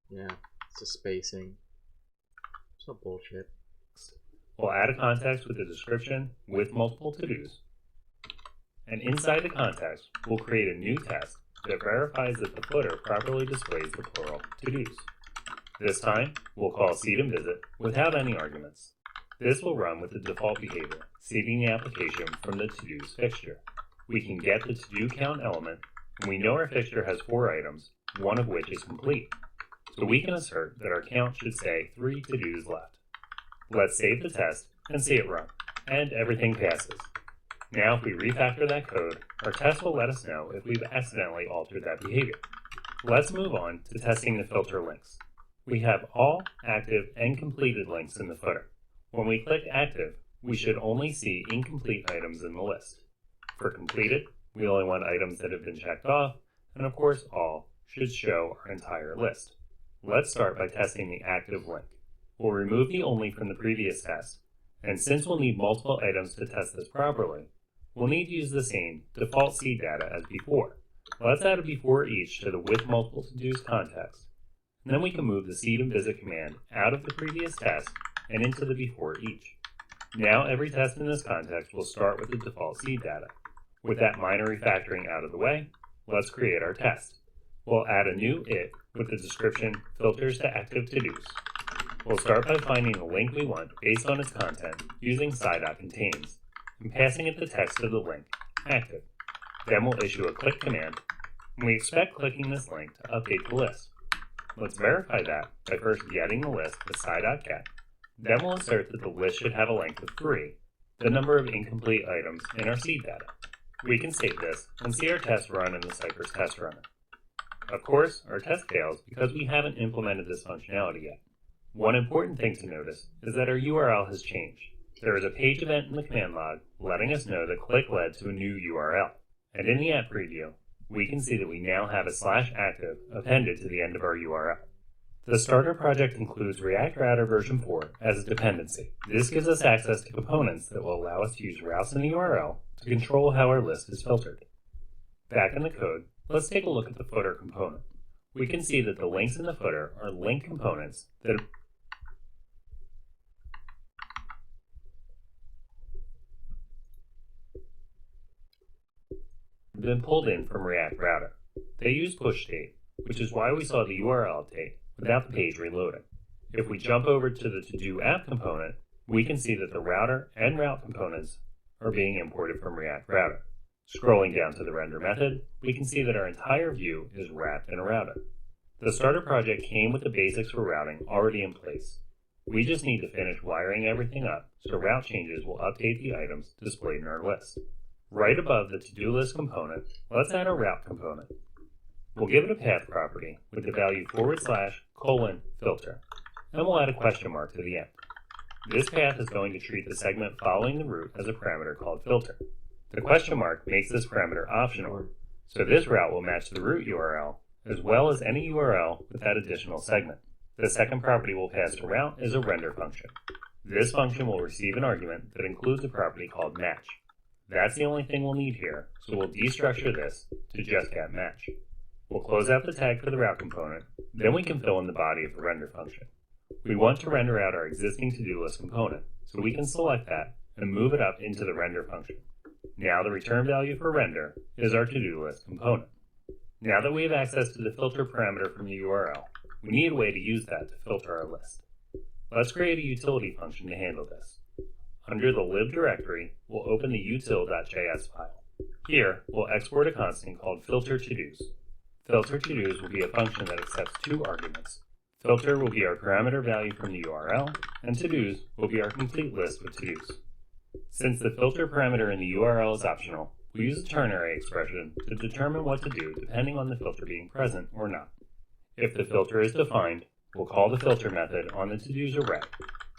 Yeah, it's a spacing. Some bullshit. We'll add a context with a description with multiple to-dos. And inside the context, we'll create a new test that verifies that the footer properly displays the plural to-dos. This time, we'll call seed and visit without any arguments. This will run with the default behavior, seeding the application from the to-dos fixture. We can get the to-do count element, and we know our fixture has 4 items, one of which is complete. So we can assert that our count should say 3 to-dos left. Let's save the test and see it run, and everything passes. Now if we refactor that code, our test will let us know if we've accidentally altered that behavior. Let's move on to testing the filter links. We have all active and completed links in the footer. When we click active, we should only see incomplete items in the list. For completed, we only want items that have been checked off, and of course all should show our entire list. Let's start by testing the active link. We'll remove the only from the previous test, and since we'll need multiple items to test this properly, we'll need to use the same default seed data as before. Let's add a before each to the with multiple to-dos context, and then we can move the seed and visit command out of the previous test and into the before each. Now every test in this context will start with the default seed data. With that minor refactoring out of the way, let's create our test. We'll add a new it with the description filters to active to-dos. We'll start by finding the link we want based on its content using sci.contains and passing it the text of the link, active. Then we'll issue a click command, and we expect clicking this link to update the list. Let's verify that by first getting the list with sci.get. Then we'll assert that the list should have a length of 3, the number of incomplete items in our seed data. We can save this and see our test run in the Cypress test runner. Of course, our test fails because we haven't implemented this functionality yet. One important thing to notice is that our URL has changed. There is a page event in the command log letting us know the click led to a new URL. And in the app preview, we can see that we now have a /active appended to the end of our URL. The starter project includes React Router version 4 as a dependency. This gives us access to components that will allow us to use routes in the URL to control how our list is filtered. Back in the code, let's take a look at the footer component. We can see that the links in the footer are link components that have been pulled in from React Router. They use push state, which is why we saw the URL update without the page reloading. If we jump over to the to-do app component, we can see that the router and route components are being imported from React Router. Scrolling down to the render method, we can see that our entire view is wrapped in a router. The starter project came with the basics for routing already in place. We just need to finish wiring everything up so route changes will update the items displayed in our list. Right above the to-do list component, let's add a route component. We'll give it a path property with the value /:filter, and we'll add a question mark to the end. This path is going to treat the segment following the route as a parameter called filter. The question mark makes this parameter optional, so this route will match the root URL as well as any URL with that additional segment. The second property we'll pass to route is a render function. This function will receive an argument that includes a property called match. That's the only thing we'll need here, so we'll destructure this to just get match. We'll close out the tag for the route component, then we can fill in the body of the render function. We want to render out our existing to-do list component, so we can select that and move it up into the render function. Now the return value for render is our to-do list component. Now that we have access to the filter parameter from the URL, we need a way to use that to filter our list. Let's create a utility function to handle this. Under the lib directory, we'll open the util.js file. Here, we'll export a constant called filter to-dos. Filter to-dos will be a function that accepts 2 arguments. Filter will be our parameter value from the URL, and to-dos will be our complete list with to-dos. Since the filter parameter in the URL is optional, we use a ternary expression to determine what to do depending on the filter being present or not. If the filter is defined, we'll call the filter method on the to-dos array.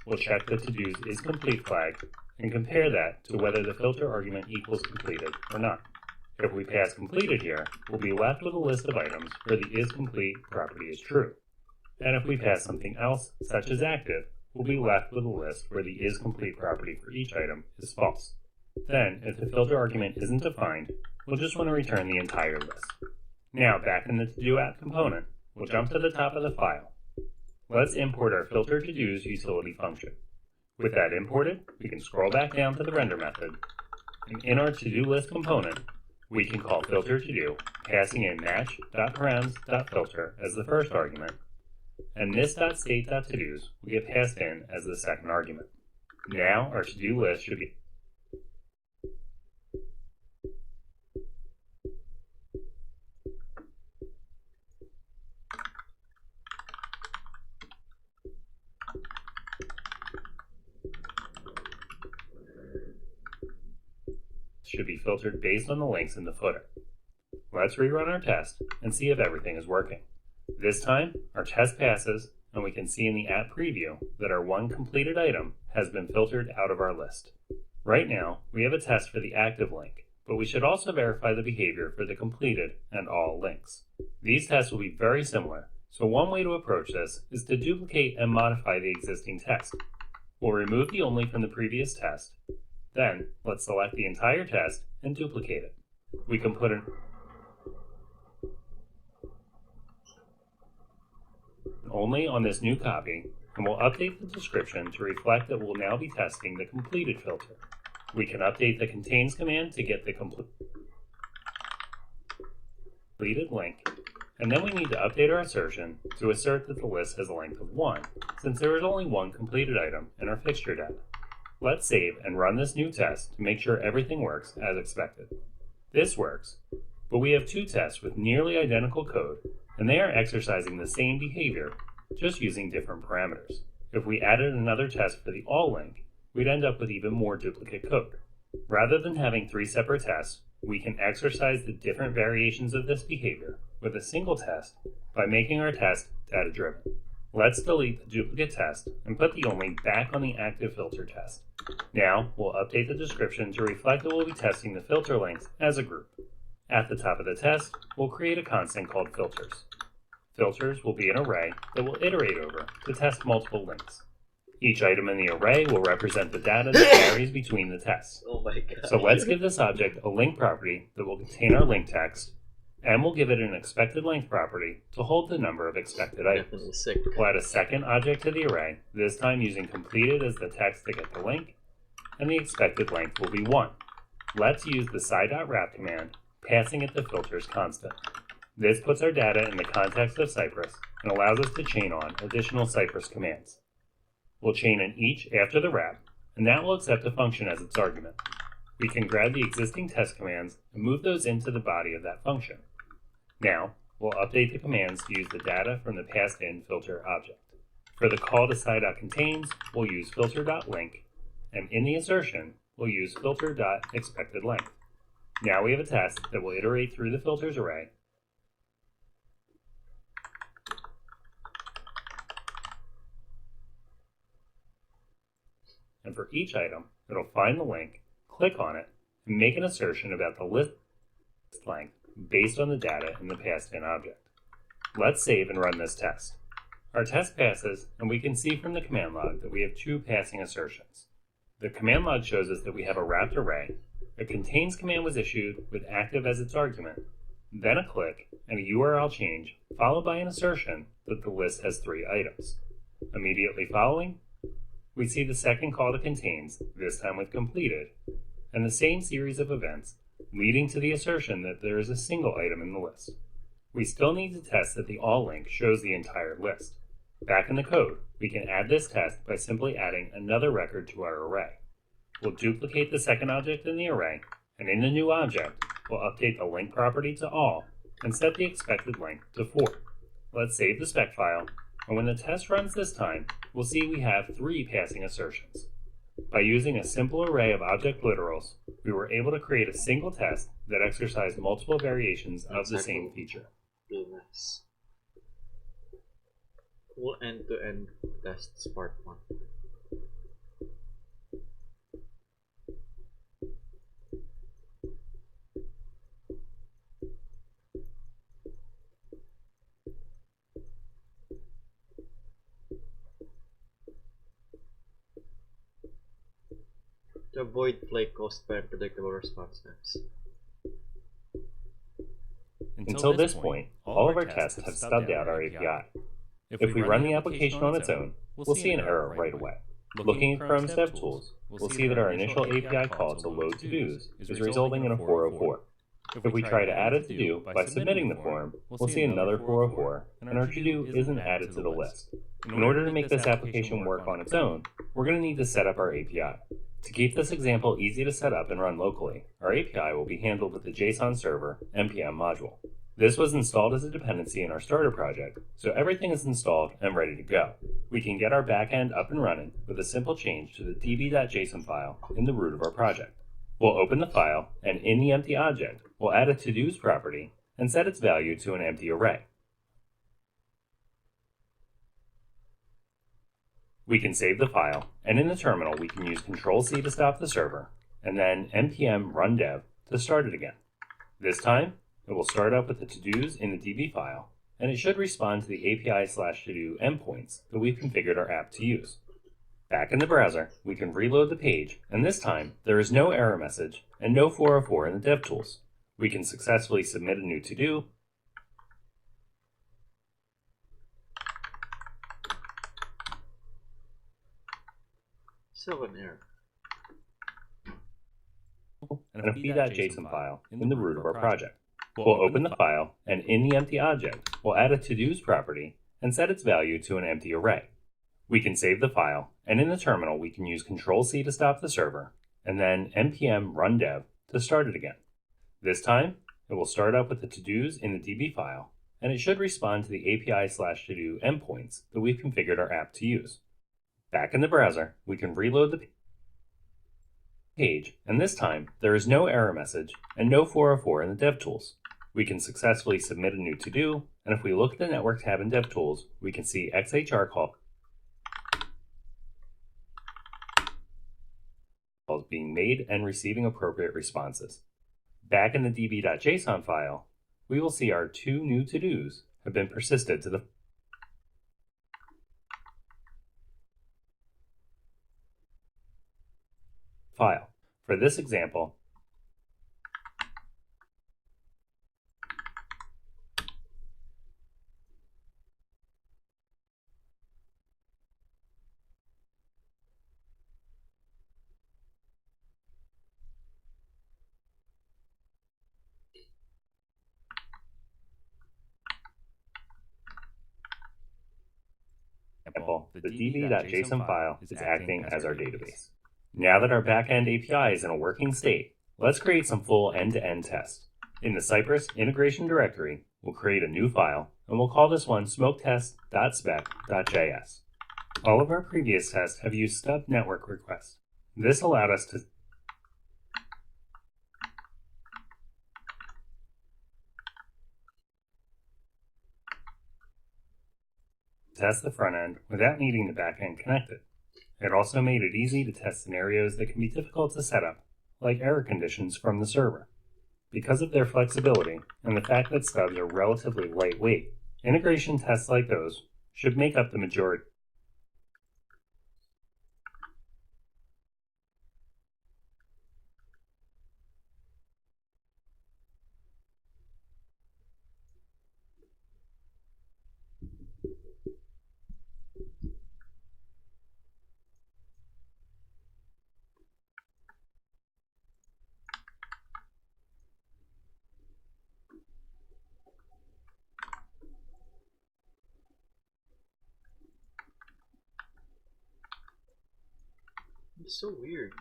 We'll check the to-dos is complete flag and compare that to whether the filter argument equals completed or not. If we pass completed here, we'll be left with a list of items where the is complete property is true. And if we pass something else, such as active, we'll be left with a list where the is complete property for each item is false. Then, if the filter argument isn't defined, we'll just want to return the entire list. Now, back in the to-do app component, we'll jump to the top of the file. Let's import our filter to-dos utility function. With that imported, we can scroll back down to the render method, and in our to-do list component, we can call filter to-do, passing in match.params.filter as the first argument, and this.state.todos will get passed in as the second argument. Now our to-do list should be filtered based on the links in the footer. Let's rerun our test and see if everything is working. This time, our test passes, and we can see in the app preview that our one completed item has been filtered out of our list. Right now, we have a test for the active link, but we should also verify the behavior for the completed and all links. These tests will be very similar, So one way to approach this is to duplicate and modify the existing test. We'll remove the only from the previous test. Then, let's select the entire test and duplicate it. We can put an only on this new copy, and we'll update the description to reflect that we'll now be testing the completed filter. We can update the contains command to get the completed link, and then we need to update our assertion to assert that the list has a length of 1, since there is only one completed item in our fixture data. Let's save and run this new test to make sure everything works as expected. This works, but we have two tests with nearly identical code, and they are exercising the same behavior, just using different parameters. If we added another test for the all link, we'd end up with even more duplicate code. Rather than having 3 separate tests, we can exercise the different variations of this behavior with a single test by making our test data-driven. Let's delete the duplicate test and put the only back on the active filter test. Now, we'll update the description to reflect that we'll be testing the filter lengths as a group. At the top of the test, we'll create a constant called filters. Filters will be an array that we'll iterate over to test multiple links. Each item in the array will represent the data that varies between the tests. Oh my god. So let's give this object a link property that will contain our link text, and we'll give it an expected length property to hold the number of expected items. We'll add a second object to the array, this time using completed as the text to get the link, and the expected length will be 1. Let's use the sci.wrap command, passing it the filters constant. This puts our data in the context of Cypress and allows us to chain on additional Cypress commands. We'll chain in each after the wrap, and that will accept a function as its argument. We can grab the existing test commands and move those into the body of that function. Now, we'll update the commands to use the data from the passed-in filter object. For the call to sci.contains, we'll use filter.link, and in the assertion, we'll use filter.expectedLength. Now we have a test that will iterate through the filters array and for each item, it'll find the link, click on it, and make an assertion about the list length based on the data in the passed-in object. Let's save and run this test. Our test passes, and we can see from the command log that we have 2 passing assertions. The command log shows us that we have a wrapped array, a contains command was issued with active as its argument, then a click and a URL change, followed by an assertion that the list has 3 items. Immediately following, we see the second call to contains, this time with completed, and the same series of events leading to the assertion that there is a single item in the list. We still need to test that the all link shows the entire list. Back in the code, we can add this test by simply adding another record to our array. We'll duplicate the second object in the array, and in the new object, we'll update the link property to all and set the expected length to 4. Let's save the spec file, and when the test runs this time, we'll see we have 3 passing assertions. By using a simple array of object literals, we were able to create a single test that exercised multiple variations of the same feature. Nice. Cool end-to-end tests part 1. To avoid flake caused by unpredictable response times. Until this point, all of our tests have stubbed out our API. If we run the application on its own, we'll see an error right away. Looking at Chrome's DevTools, we'll see that our initial API call to load to-dos is resulting in a 404. If we try to add a to-do by submitting the form, we'll see another 404, and our to-do isn't added to the list. In order to make this application work on its own, we're going to need to set up our API. To keep this example easy to set up and run locally, our API will be handled with the JSON server npm module. This was installed as a dependency in our starter project, so everything is installed and ready to go. We can get our backend up and running with a simple change to the db.json file in the root of our project. We'll open the file, and in the empty object, we'll add a to-dos property and set its value to an empty array. We can save the file, and in the terminal we can use Ctrl-C to stop the server, and then npm run dev to start it again. This time, it will start up with the to-dos in the db file, and it should respond to the API/to-do endpoints that we've configured our app to use. Back in the browser, we can reload the page, and this time, there is no error message and no 404 in the DevTools. We can successfully submit a new to-do, Still an error. and a p.json file in the root of our project. We'll open the file, and in the empty object, we'll add a to-dos property and set its value to an empty array. We can save the file, and in the terminal we can use Ctrl-C to stop the server, and then npm run dev to start it again. This time, it will start up with the to-dos in the DB file, and it should respond to the API/to-do endpoints that we've configured our app to use. Back in the browser, we can reload the page, and this time, there is no error message and no 404 in the DevTools. We can successfully submit a new to-do, and if we look at the Network tab in DevTools, we can see XHR calls being made and receiving appropriate responses. Back in the db.json file, we will see our 2 new to-dos have been persisted to the file. For this example, the db.json file is acting as our database. Now that our backend API is in a working state, let's create some full end-to-end tests. In the Cypress integration directory, we'll create a new file, and we'll call this one smoketest.spec.js. All of our previous tests have used stub network requests. This allowed us to test the front end without needing the back end connected. It also made it easy to test scenarios that can be difficult to set up, like error conditions from the server. Because of their flexibility and the fact that stubs are relatively lightweight, integration tests like those should make up the majority. It's so weird.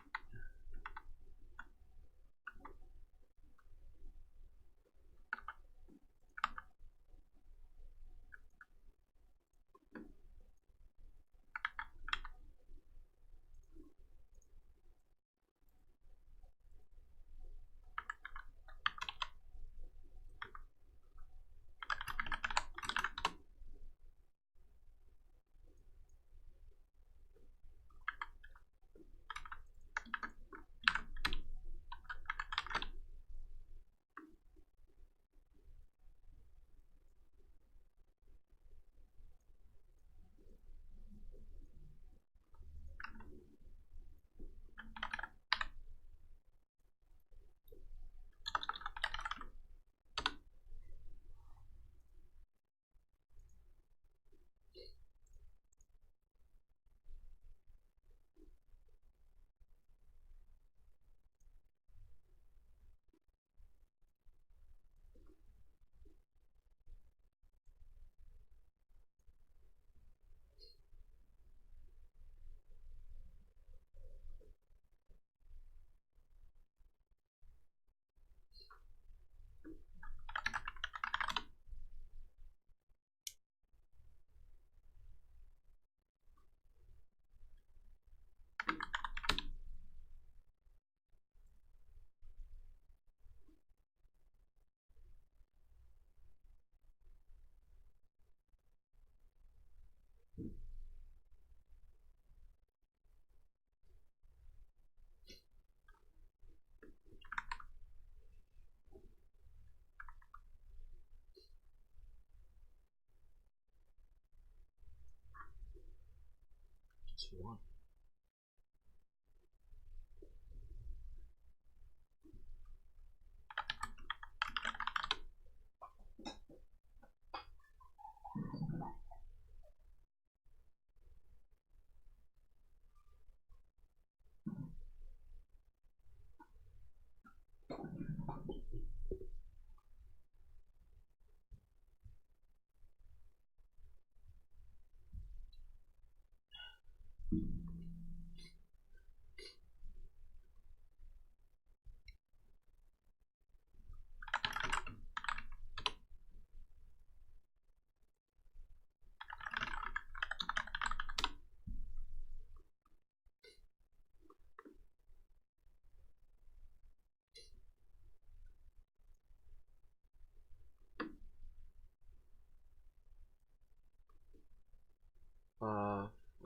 Just one.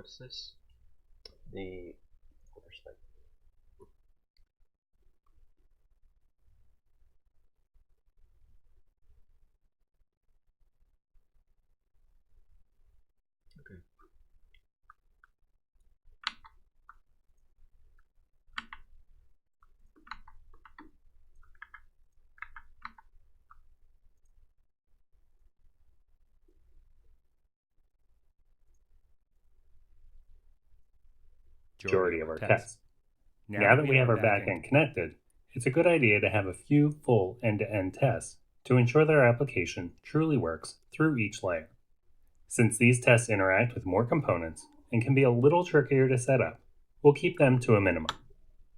What is this? The perspective. Okay. Majority of our tests. Now that we have our backend connected, it's a good idea to have a few full end-to-end tests to ensure that our application truly works through each layer. Since these tests interact with more components and can be a little trickier to set up, we'll keep them to a minimum.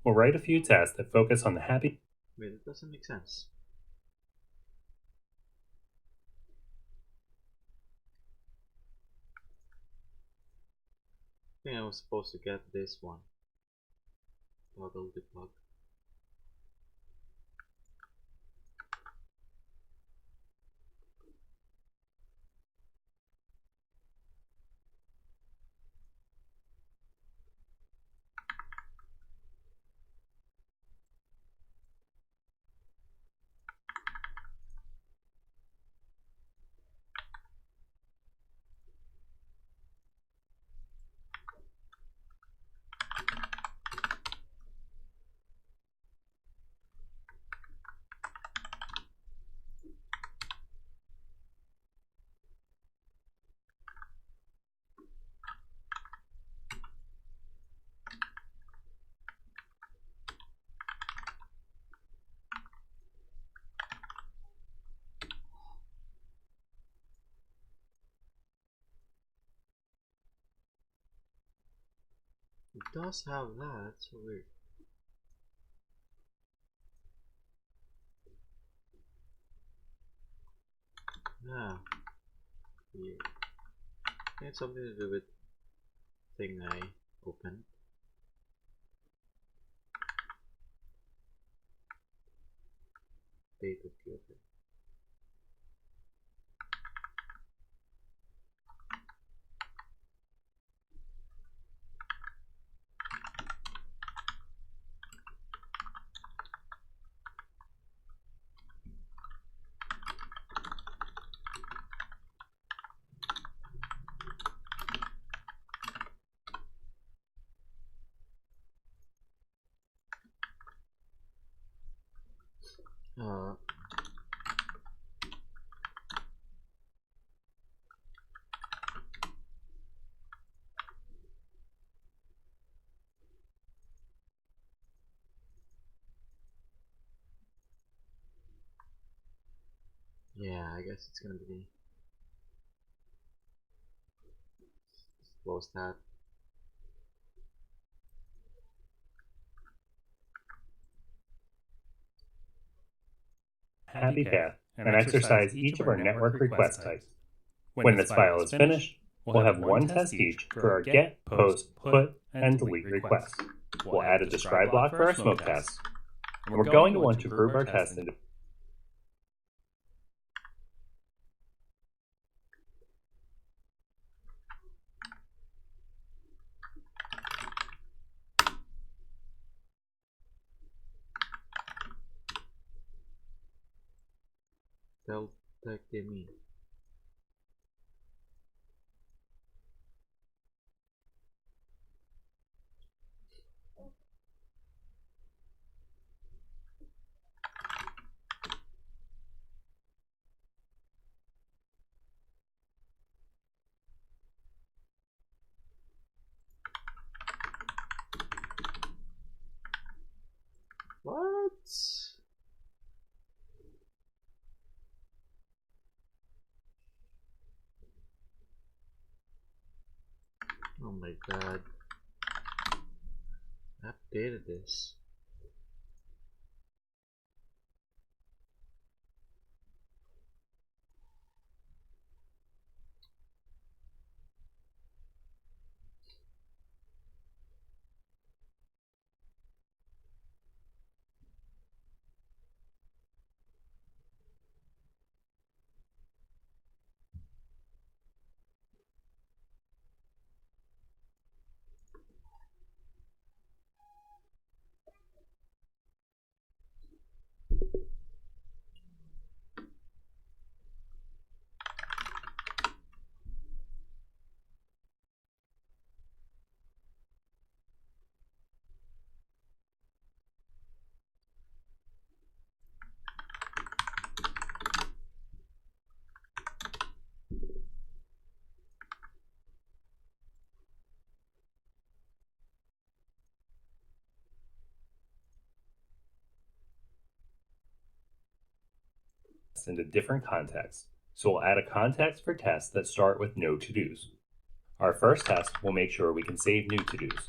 We'll write a few tests that focus on the happy. Wait, it doesn't make sense. I think I was supposed to get this one. Toggle debug. It does have that, it's so weird. Yeah. Yeah. I think it's something to do with thing I opened. Data filter. Uh, yeah, I guess it's gonna be close that. happy path and exercise each of our network request types. When this file is finished, we'll have one test each for our get, post, put, and delete requests. We'll add a describe block for our smoke tests, and we're going to want to group our tests into Delta mean. my god. I updated this. Into different contexts, so we'll add a context for tests that start with no to-dos. Our first test will make sure we can save new to-dos.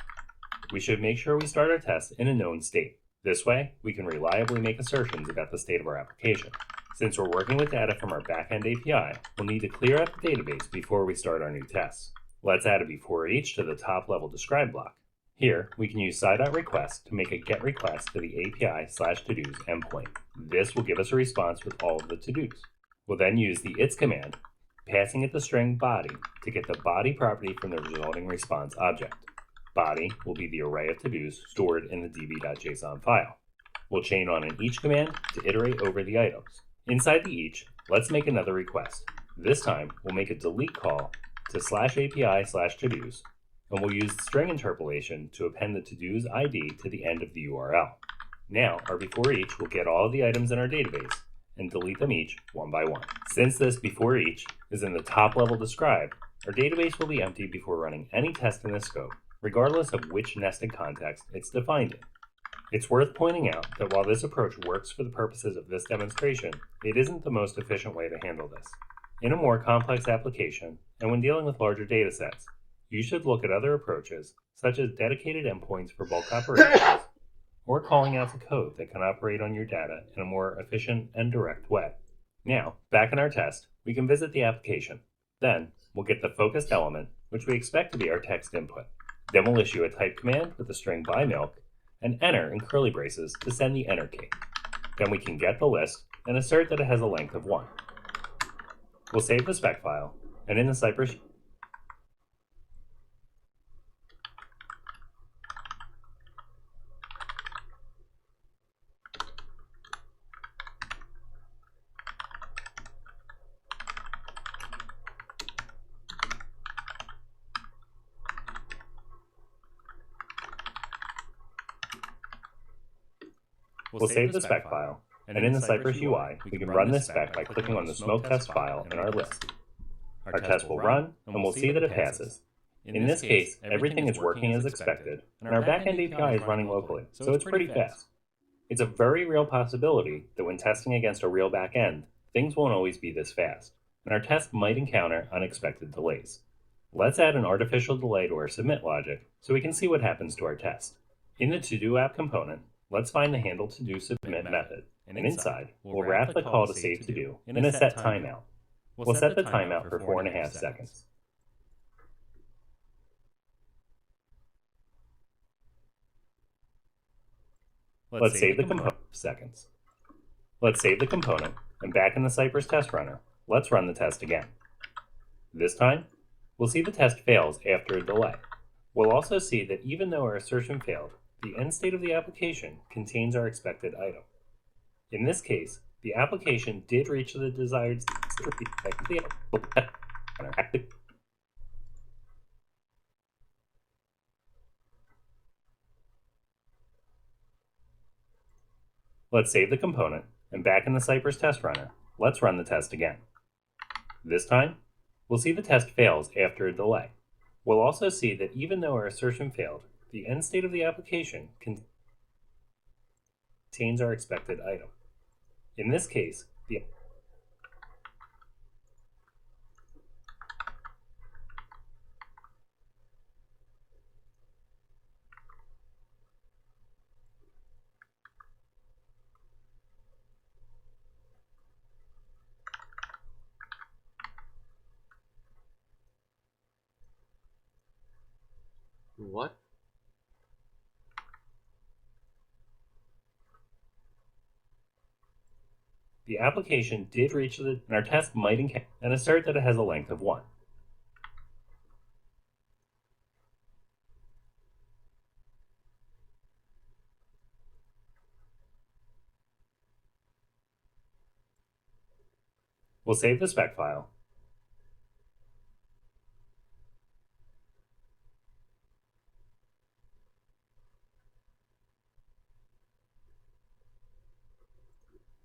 We should make sure we start our test in a known state. This way, we can reliably make assertions about the state of our application. Since we're working with data from our backend API, we'll need to clear out the database before we start our new tests. Let's add a before each to the top level describe block. Here, we can use sci.request to make a get request to the API/todos endpoint. This will give us a response with all of the to-dos. We'll then use the its command, passing it the string body to get the body property from the resulting response object. Body will be the array of to-dos stored in the db.json file. We'll chain on an each command to iterate over the items. Inside the each, let's make another request. This time, we'll make a delete call to /API/todos, and we'll use string interpolation to append the to-dos ID to the end of the URL. Now, our before each will get all of the items in our database and delete them each one by one. Since this before each is in the top level describe, our database will be empty before running any test in this scope, regardless of which nested context it's defined in. It's worth pointing out that while this approach works for the purposes of this demonstration, it isn't the most efficient way to handle this. In a more complex application, and when dealing with larger datasets, you should look at other approaches, such as dedicated endpoints for bulk operations, or calling out to code that can operate on your data in a more efficient and direct way. Now, back in our test, we can visit the application. Then, we'll get the focused element, which we expect to be our text input. Then we'll issue a type command with the string by milk, and enter in curly braces to send the enter key. Then we can get the list and assert that it has a length of 1. We'll save the spec file, and in the Cypress We'll save the spec file, and in the Cypress UI, we can run this spec by clicking on the smoke test file in our list. Our test will run, and we'll see that it passes. In this case, everything is working as expected, and our backend API is running locally, so it's pretty fast. It's a very real possibility that when testing against a real backend, things won't always be this fast, and our test might encounter unexpected delays. Let's add an artificial delay to our submit logic so we can see what happens to our test. In the to-do app component, let's find the handle to-do submit method, and inside, we'll wrap the call to save to-do in a set timeout. We'll set the timeout for 4.5 seconds. Let's save the component seconds. Let's save the component, and back in the Cypress test runner, let's run the test again. This time, we'll see the test fails after a delay. We'll also see that even though our assertion failed, the end state of the application contains our expected item. In this case, the application did reach the desired state. Let's save the component, and back in the Cypress test runner, let's run the test again. This time, we'll see the test fails after a delay. We'll also see that even though our assertion failed, the end state of the application contains our expected item. In this case, what? The application did reach and our test might encounter and assert that it has a length of 1. We'll save the spec file.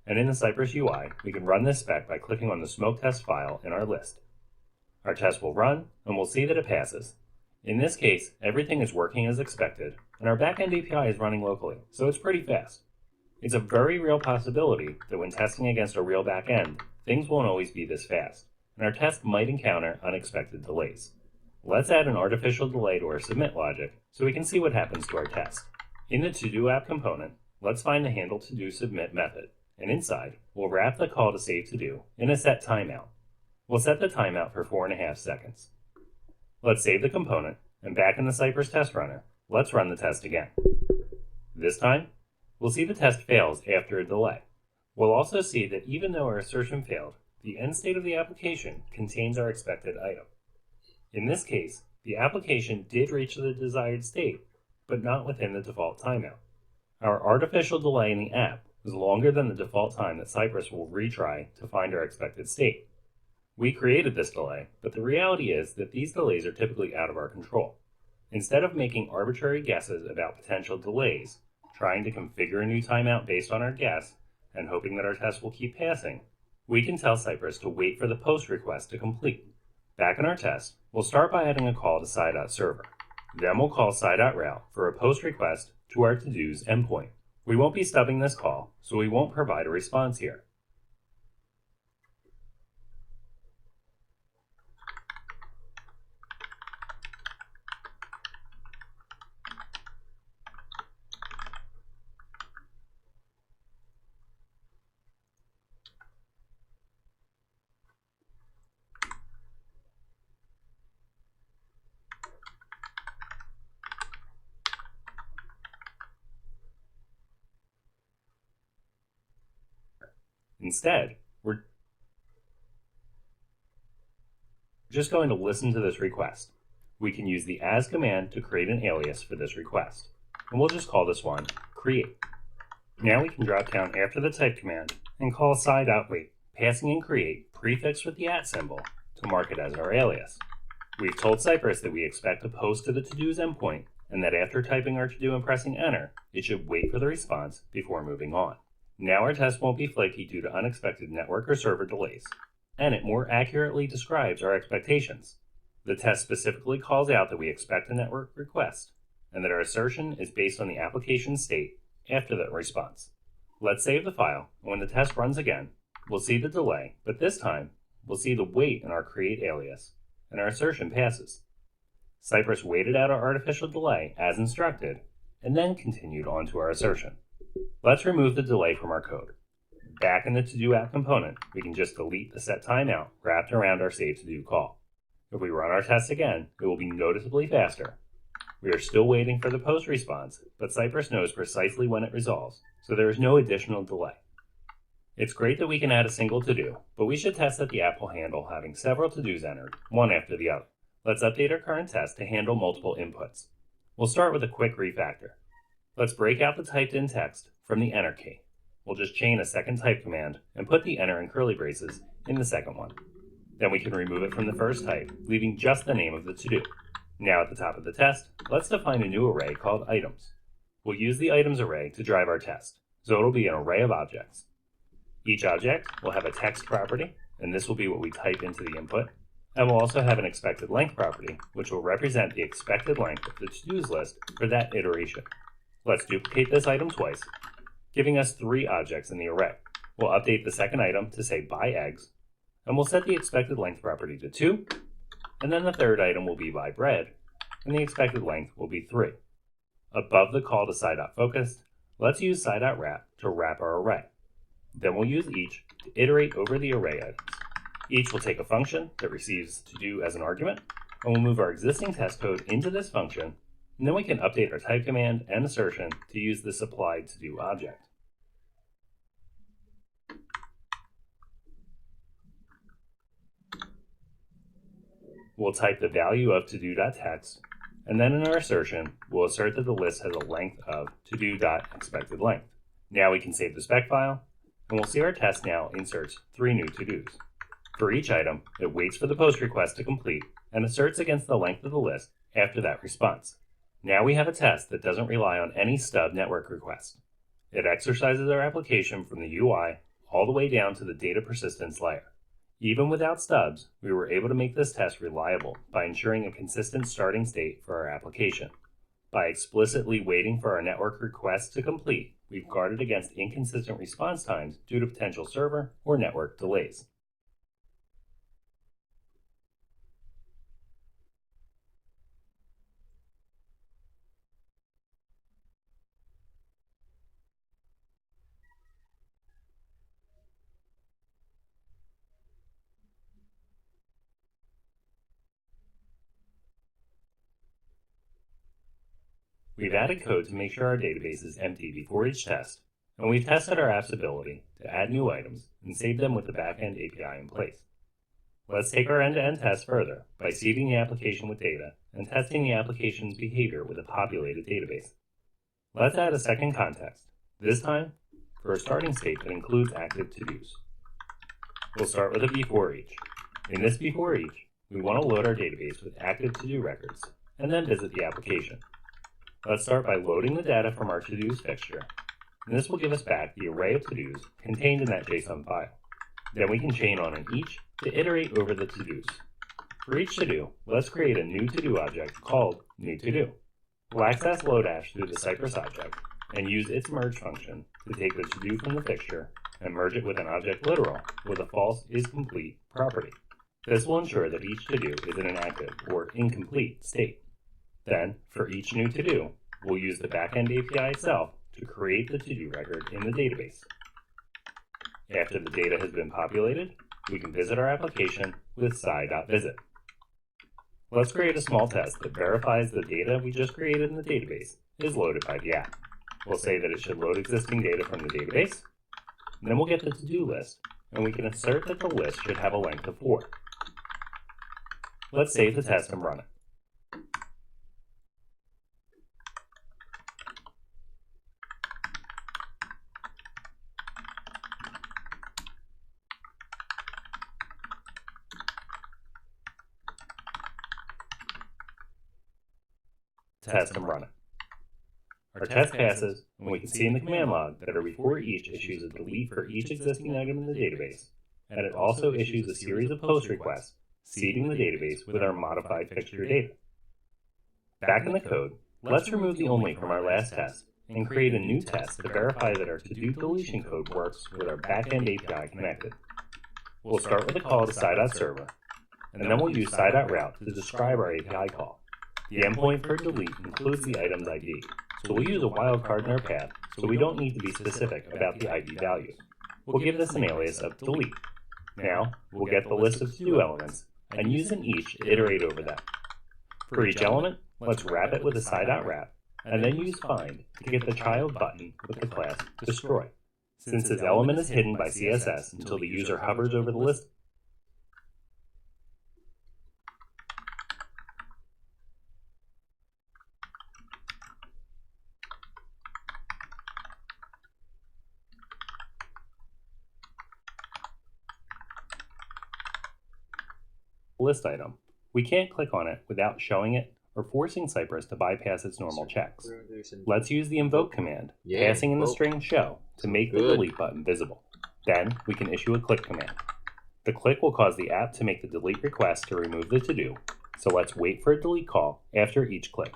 And in the Cypress UI, we can run this spec by clicking on the smoke test file in our list. Our test will run, and we'll see that it passes. In this case, everything is working as expected, and our backend API is running locally, so it's pretty fast. It's a very real possibility that when testing against a real backend, things won't always be this fast, and our test might encounter unexpected delays. Let's add an artificial delay to our submit logic so we can see what happens to our test. In the to-do app component, let's find the handle to-do submit method, and inside, we'll wrap the call to save to-do in a set timeout. We'll set the timeout for 4.5 seconds. Let's save the component, and back in the Cypress test runner, let's run the test again. This time, we'll see the test fails after a delay. We'll also see that even though our assertion failed, the end state of the application contains our expected item. In this case, the application did reach the desired state, but not within the default timeout. Our artificial delay in the app was longer than the default time that Cypress will retry to find our expected state. We created this delay, but the reality is that these delays are typically out of our control. Instead of making arbitrary guesses about potential delays, trying to configure a new timeout based on our guess, and hoping that our test will keep passing, we can tell Cypress to wait for the post request to complete. Back in our test, we'll start by adding a call to sci.server. Then we'll call sci.route for a post request to our to-dos endpoint. We won't be stubbing this call, so we won't provide a response here. Instead, we're just going to listen to this request. We can use the as command to create an alias for this request, and we'll just call this one create. Now we can drop down after the type command and call sci.wait, passing in create prefixed with the @ symbol to mark it as our alias. We've told Cypress that we expect a post to the to-dos endpoint, and that after typing our to-do and pressing enter, it should wait for the response before moving on. Now our test won't be flaky due to unexpected network or server delays, and it more accurately describes our expectations. The test specifically calls out that we expect a network request, and that our assertion is based on the application state after that response. Let's save the file, and when the test runs again, we'll see the delay, but this time, we'll see the wait in our create alias, and our assertion passes. Cypress waited out our artificial delay as instructed, and then continued on to our assertion. Let's remove the delay from our code. Back in the to-do app component, we can just delete the set timeout wrapped around our save to-do call. If we run our test again, it will be noticeably faster. We are still waiting for the post response, but Cypress knows precisely when it resolves, so there is no additional delay. It's great that we can add a single to-do, but we should test that the app will handle having several to-dos entered, one after the other. Let's update our current test to handle multiple inputs. We'll start with a quick refactor. Let's break out the typed in text from the enter key. We'll just chain a second type command and put the enter in curly braces in the second one. Then we can remove it from the first type, leaving just the name of the to-do. Now at the top of the test, let's define a new array called items. We'll use the items array to drive our test, so it'll be an array of objects. Each object will have a text property, and this will be what we type into the input, and we'll also have an expected length property, which will represent the expected length of the to-dos list for that iteration. Let's duplicate this item twice, giving us 3 objects in the array. We'll update the second item to say buy eggs, and we'll set the expected length property to 2, and then the third item will be buy bread, and the expected length will be 3. Above the call to sci.focused, let's use sci.wrap to wrap our array. Then we'll use each to iterate over the array items. Each will take a function that receives to-do as an argument, and we'll move our existing test code into this function and then we can update our type command and assertion to use this applied to-do object. We'll type the value of to-do.text, and then in our assertion, we'll assert that the list has a length of to-do.expectedLength. Now we can save the spec file, and we'll see our test now inserts 3 new to-dos. For each item, it waits for the post request to complete and asserts against the length of the list after that response. Now we have a test that doesn't rely on any stub network request. It exercises our application from the UI all the way down to the data persistence layer. Even without stubs, we were able to make this test reliable by ensuring a consistent starting state for our application. By explicitly waiting for our network requests to complete, we've guarded against inconsistent response times due to potential server or network delays. We've added code to make sure our database is empty before each test, and we've tested our app's ability to add new items and save them with the backend API in place. Let's take our end-to-end test further by seeding the application with data and testing the application's behavior with a populated database. Let's add a second context, this time for a starting state that includes active to-dos. We'll start with a before each. In this before each, we want to load our database with active to-do records and then visit the application. Let's start by loading the data from our to-dos fixture, and this will give us back the array of to-dos contained in that JSON file. Then we can chain on an each to iterate over the to-dos. For each to-do, let's create a new to-do object called new-to-do. We'll access Lodash through the Cypress object and use its merge function to take the to-do from the fixture and merge it with an object literal with a false is complete property. This will ensure that each to-do is in an active or incomplete state. Then, for each new to-do, we'll use the backend API itself to create the to-do record in the database. After the data has been populated, we can visit our application with sci.visit. Let's create a small test that verifies the data we just created in the database is loaded by the app. We'll say that it should load existing data from the database, and then we'll get the to-do list, and we can assert that the list should have a length of 4. Let's save the test and run it. Test and run it. Our test passes, and we can see in the command log that our before each issues a delete for each existing item in the database, and it also issues a series of post requests, seeding the database with our modified fixture data. Back in the code, let's remove the only from our last test and create a new test to verify that our to-do deletion code works with our backend API connected. We'll start with a call to sci.server, and then we'll use sci.route to describe our API call. The endpoint for delete includes the item's ID, so we'll use a wildcard in our path so we don't need to be specific about the ID value. We'll give this an alias of delete. Now, we'll get the list of to-do elements and use an each to iterate over them. For each element, let's wrap it with a sci.wrap, and then use find to get the child button with the class destroy. Since this element is hidden by CSS until the user hovers over the list, list item, we can't click on it without showing it or forcing Cypress to bypass its normal checks. Let's use the invoke command, passing in the string show, to make the delete button visible. Then we can issue a click command. The click will cause the app to make the delete request to remove the to-do, so let's wait for a delete call after each click.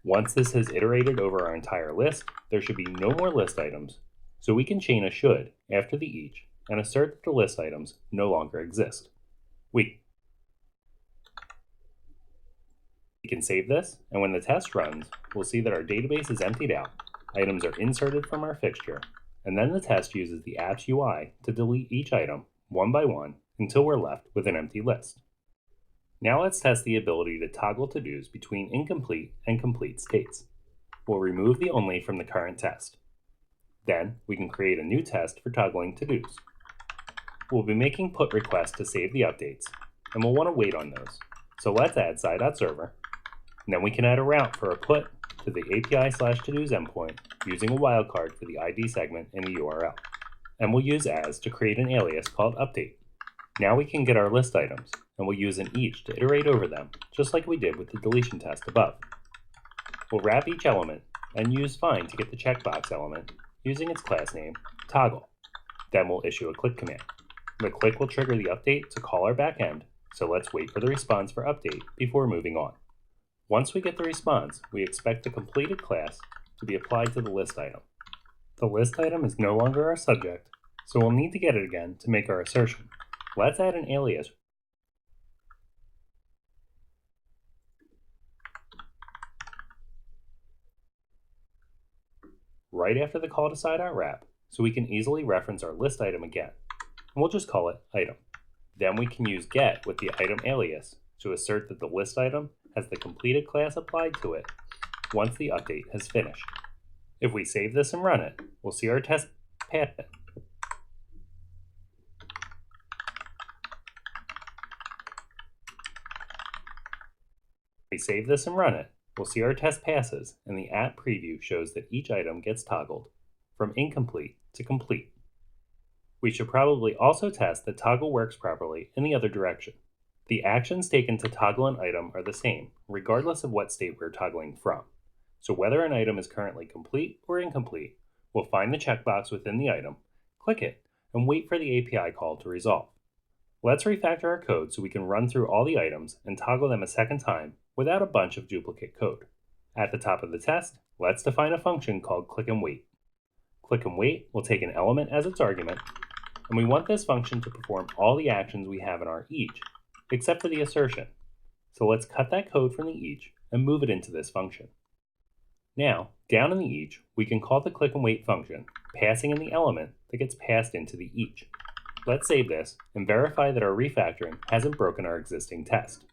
Once this has iterated over our entire list, there should be no more list items, so we can chain a should after the each and assert that the list items no longer exist. We can save this, and when the test runs, we'll see that our database is emptied out, items are inserted from our fixture, and then the test uses the app's UI to delete each item one by one until we're left with an empty list. Now let's test the ability to toggle to-dos between incomplete and complete states. We'll remove the only from the current test. Then we can create a new test for toggling to-dos. We'll be making put requests to save the updates, and we'll want to wait on those. So let's add sci.server, and then we can add a route for a put to the API/todos endpoint using a wildcard for the ID segment in the URL. And we'll use as to create an alias called update. Now we can get our list items, and we'll use an each to iterate over them, just like we did with the deletion test above. We'll wrap each element and use find to get the checkbox element using its class name, toggle. Then we'll issue a click command. The click will trigger the update to call our backend, so let's wait for the response for update before moving on. Once we get the response, we expect the completed class to be applied to the list item. The list item is no longer our subject, so we'll need to get it again to make our assertion. Let's add an alias. Right after the call to sci.wrap, so we can easily reference our list item again. And we'll just call it item. Then we can use get with the item alias to assert that the list item has the completed class applied to it once the update has finished. If we save this and run it, we'll see our test pass. We save this and run it, we'll see our test passes, and the app preview shows that each item gets toggled from incomplete to complete. We should probably also test that toggle works properly in the other direction. The actions taken to toggle an item are the same, regardless of what state we're toggling from. So whether an item is currently complete or incomplete, we'll find the checkbox within the item, click it, and wait for the API call to resolve. Let's refactor our code so we can run through all the items and toggle them a second time without a bunch of duplicate code. At the top of the test, let's define a function called click and wait. Click and wait will take an element as its argument, and we want this function to perform all the actions we have in our each, except for the assertion. So let's cut that code from the each and move it into this function. Now, down in the each, we can call the click and wait function, passing in the element that gets passed into the each. Let's save this and verify that our refactoring hasn't broken our existing test.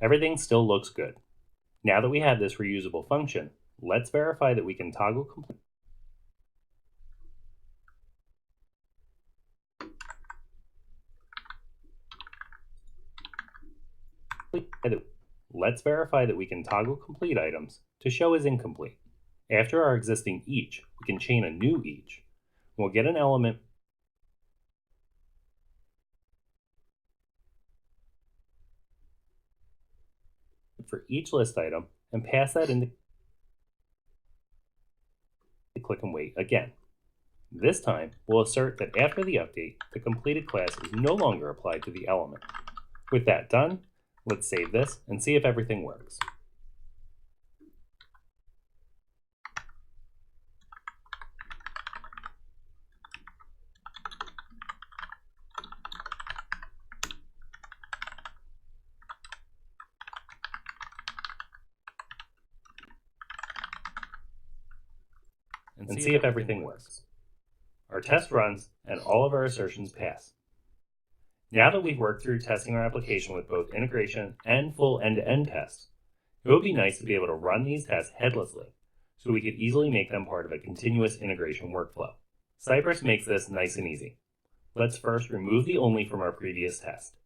Everything still looks good. Now that we have this reusable function, let's verify that we can toggle complete. Let's verify that we can toggle complete items to show as incomplete. After our existing each, we can chain a new each. We'll get an element for each list item and pass that into click and wait again. This time, we'll assert that after the update, the completed class is no longer applied to the element. With that done, let's save this and see if everything works. And see if everything works. Our test runs, and all of our assertions pass. Now that we've worked through testing our application with both integration and full end-to-end tests, it would be nice to be able to run these tests headlessly, so we could easily make them part of a continuous integration workflow. Cypress makes this nice and easy. Let's first remove the only from our previous test.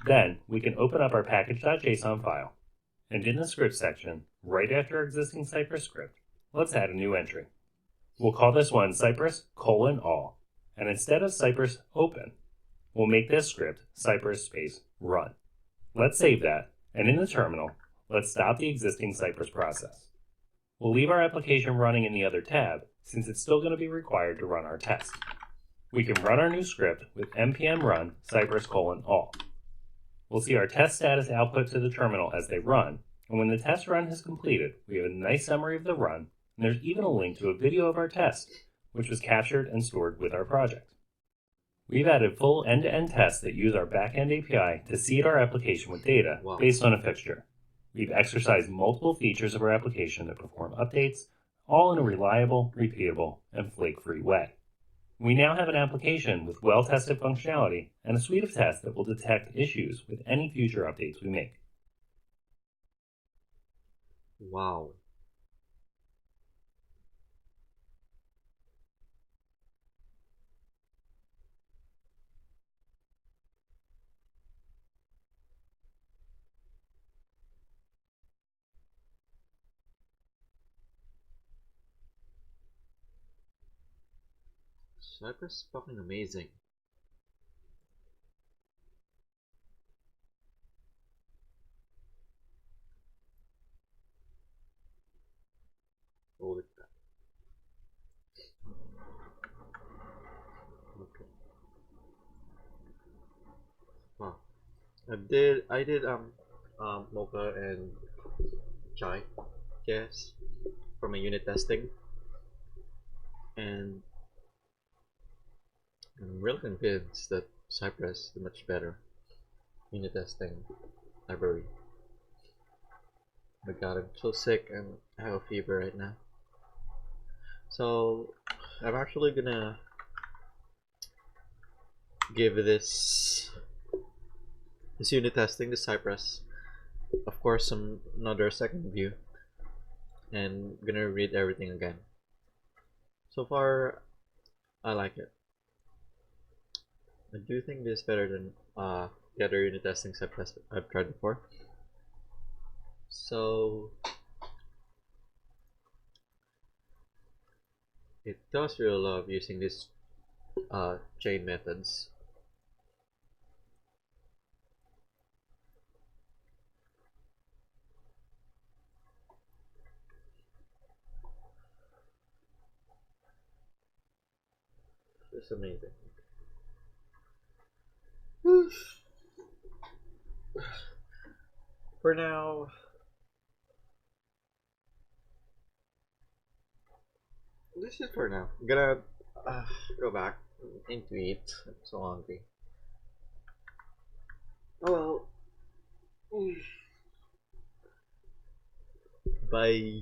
Then, we can open up our package.json file, and in the script section, right after our existing Cypress script, let's add a new entry. We'll call this one Cypress:all, and instead of Cypress open, we'll make this script Cypress run. Let's save that, and in the terminal, let's stop the existing Cypress process. We'll leave our application running in the other tab, since it's still going to be required to run our test. We can run our new script with npm run Cypress:all. We'll see our test status output to the terminal as they run, and when the test run has completed, we have a nice summary of the run, and there's even a link to a video of our test, which was captured and stored with our project. We've added full end-to-end tests that use our backend API to seed our application with data based on a fixture. We've exercised multiple features of our application that perform updates, all in a reliable, repeatable, and flake-free way. We now have an application with well-tested functionality and a suite of tests that will detect issues with any future updates we make. Wow. Cypress is fucking amazing. Holy crap. Okay. Wow. I did Mocha and ChaiJS for my unit testing, and I'm really convinced that Cypress is the much better unit testing library. My god, I'm so sick and I have a fever right now. So I'm actually gonna give this unit testing to Cypress, of course, another second view, and gonna read everything again. So far, I like it. I do think this is better than the other unit testing Cypress I've tried before. So it does really love using these chain methods. It's amazing. For now, this is for now. I'm gonna go back and to eat. I'm so hungry. Oh well. Bye.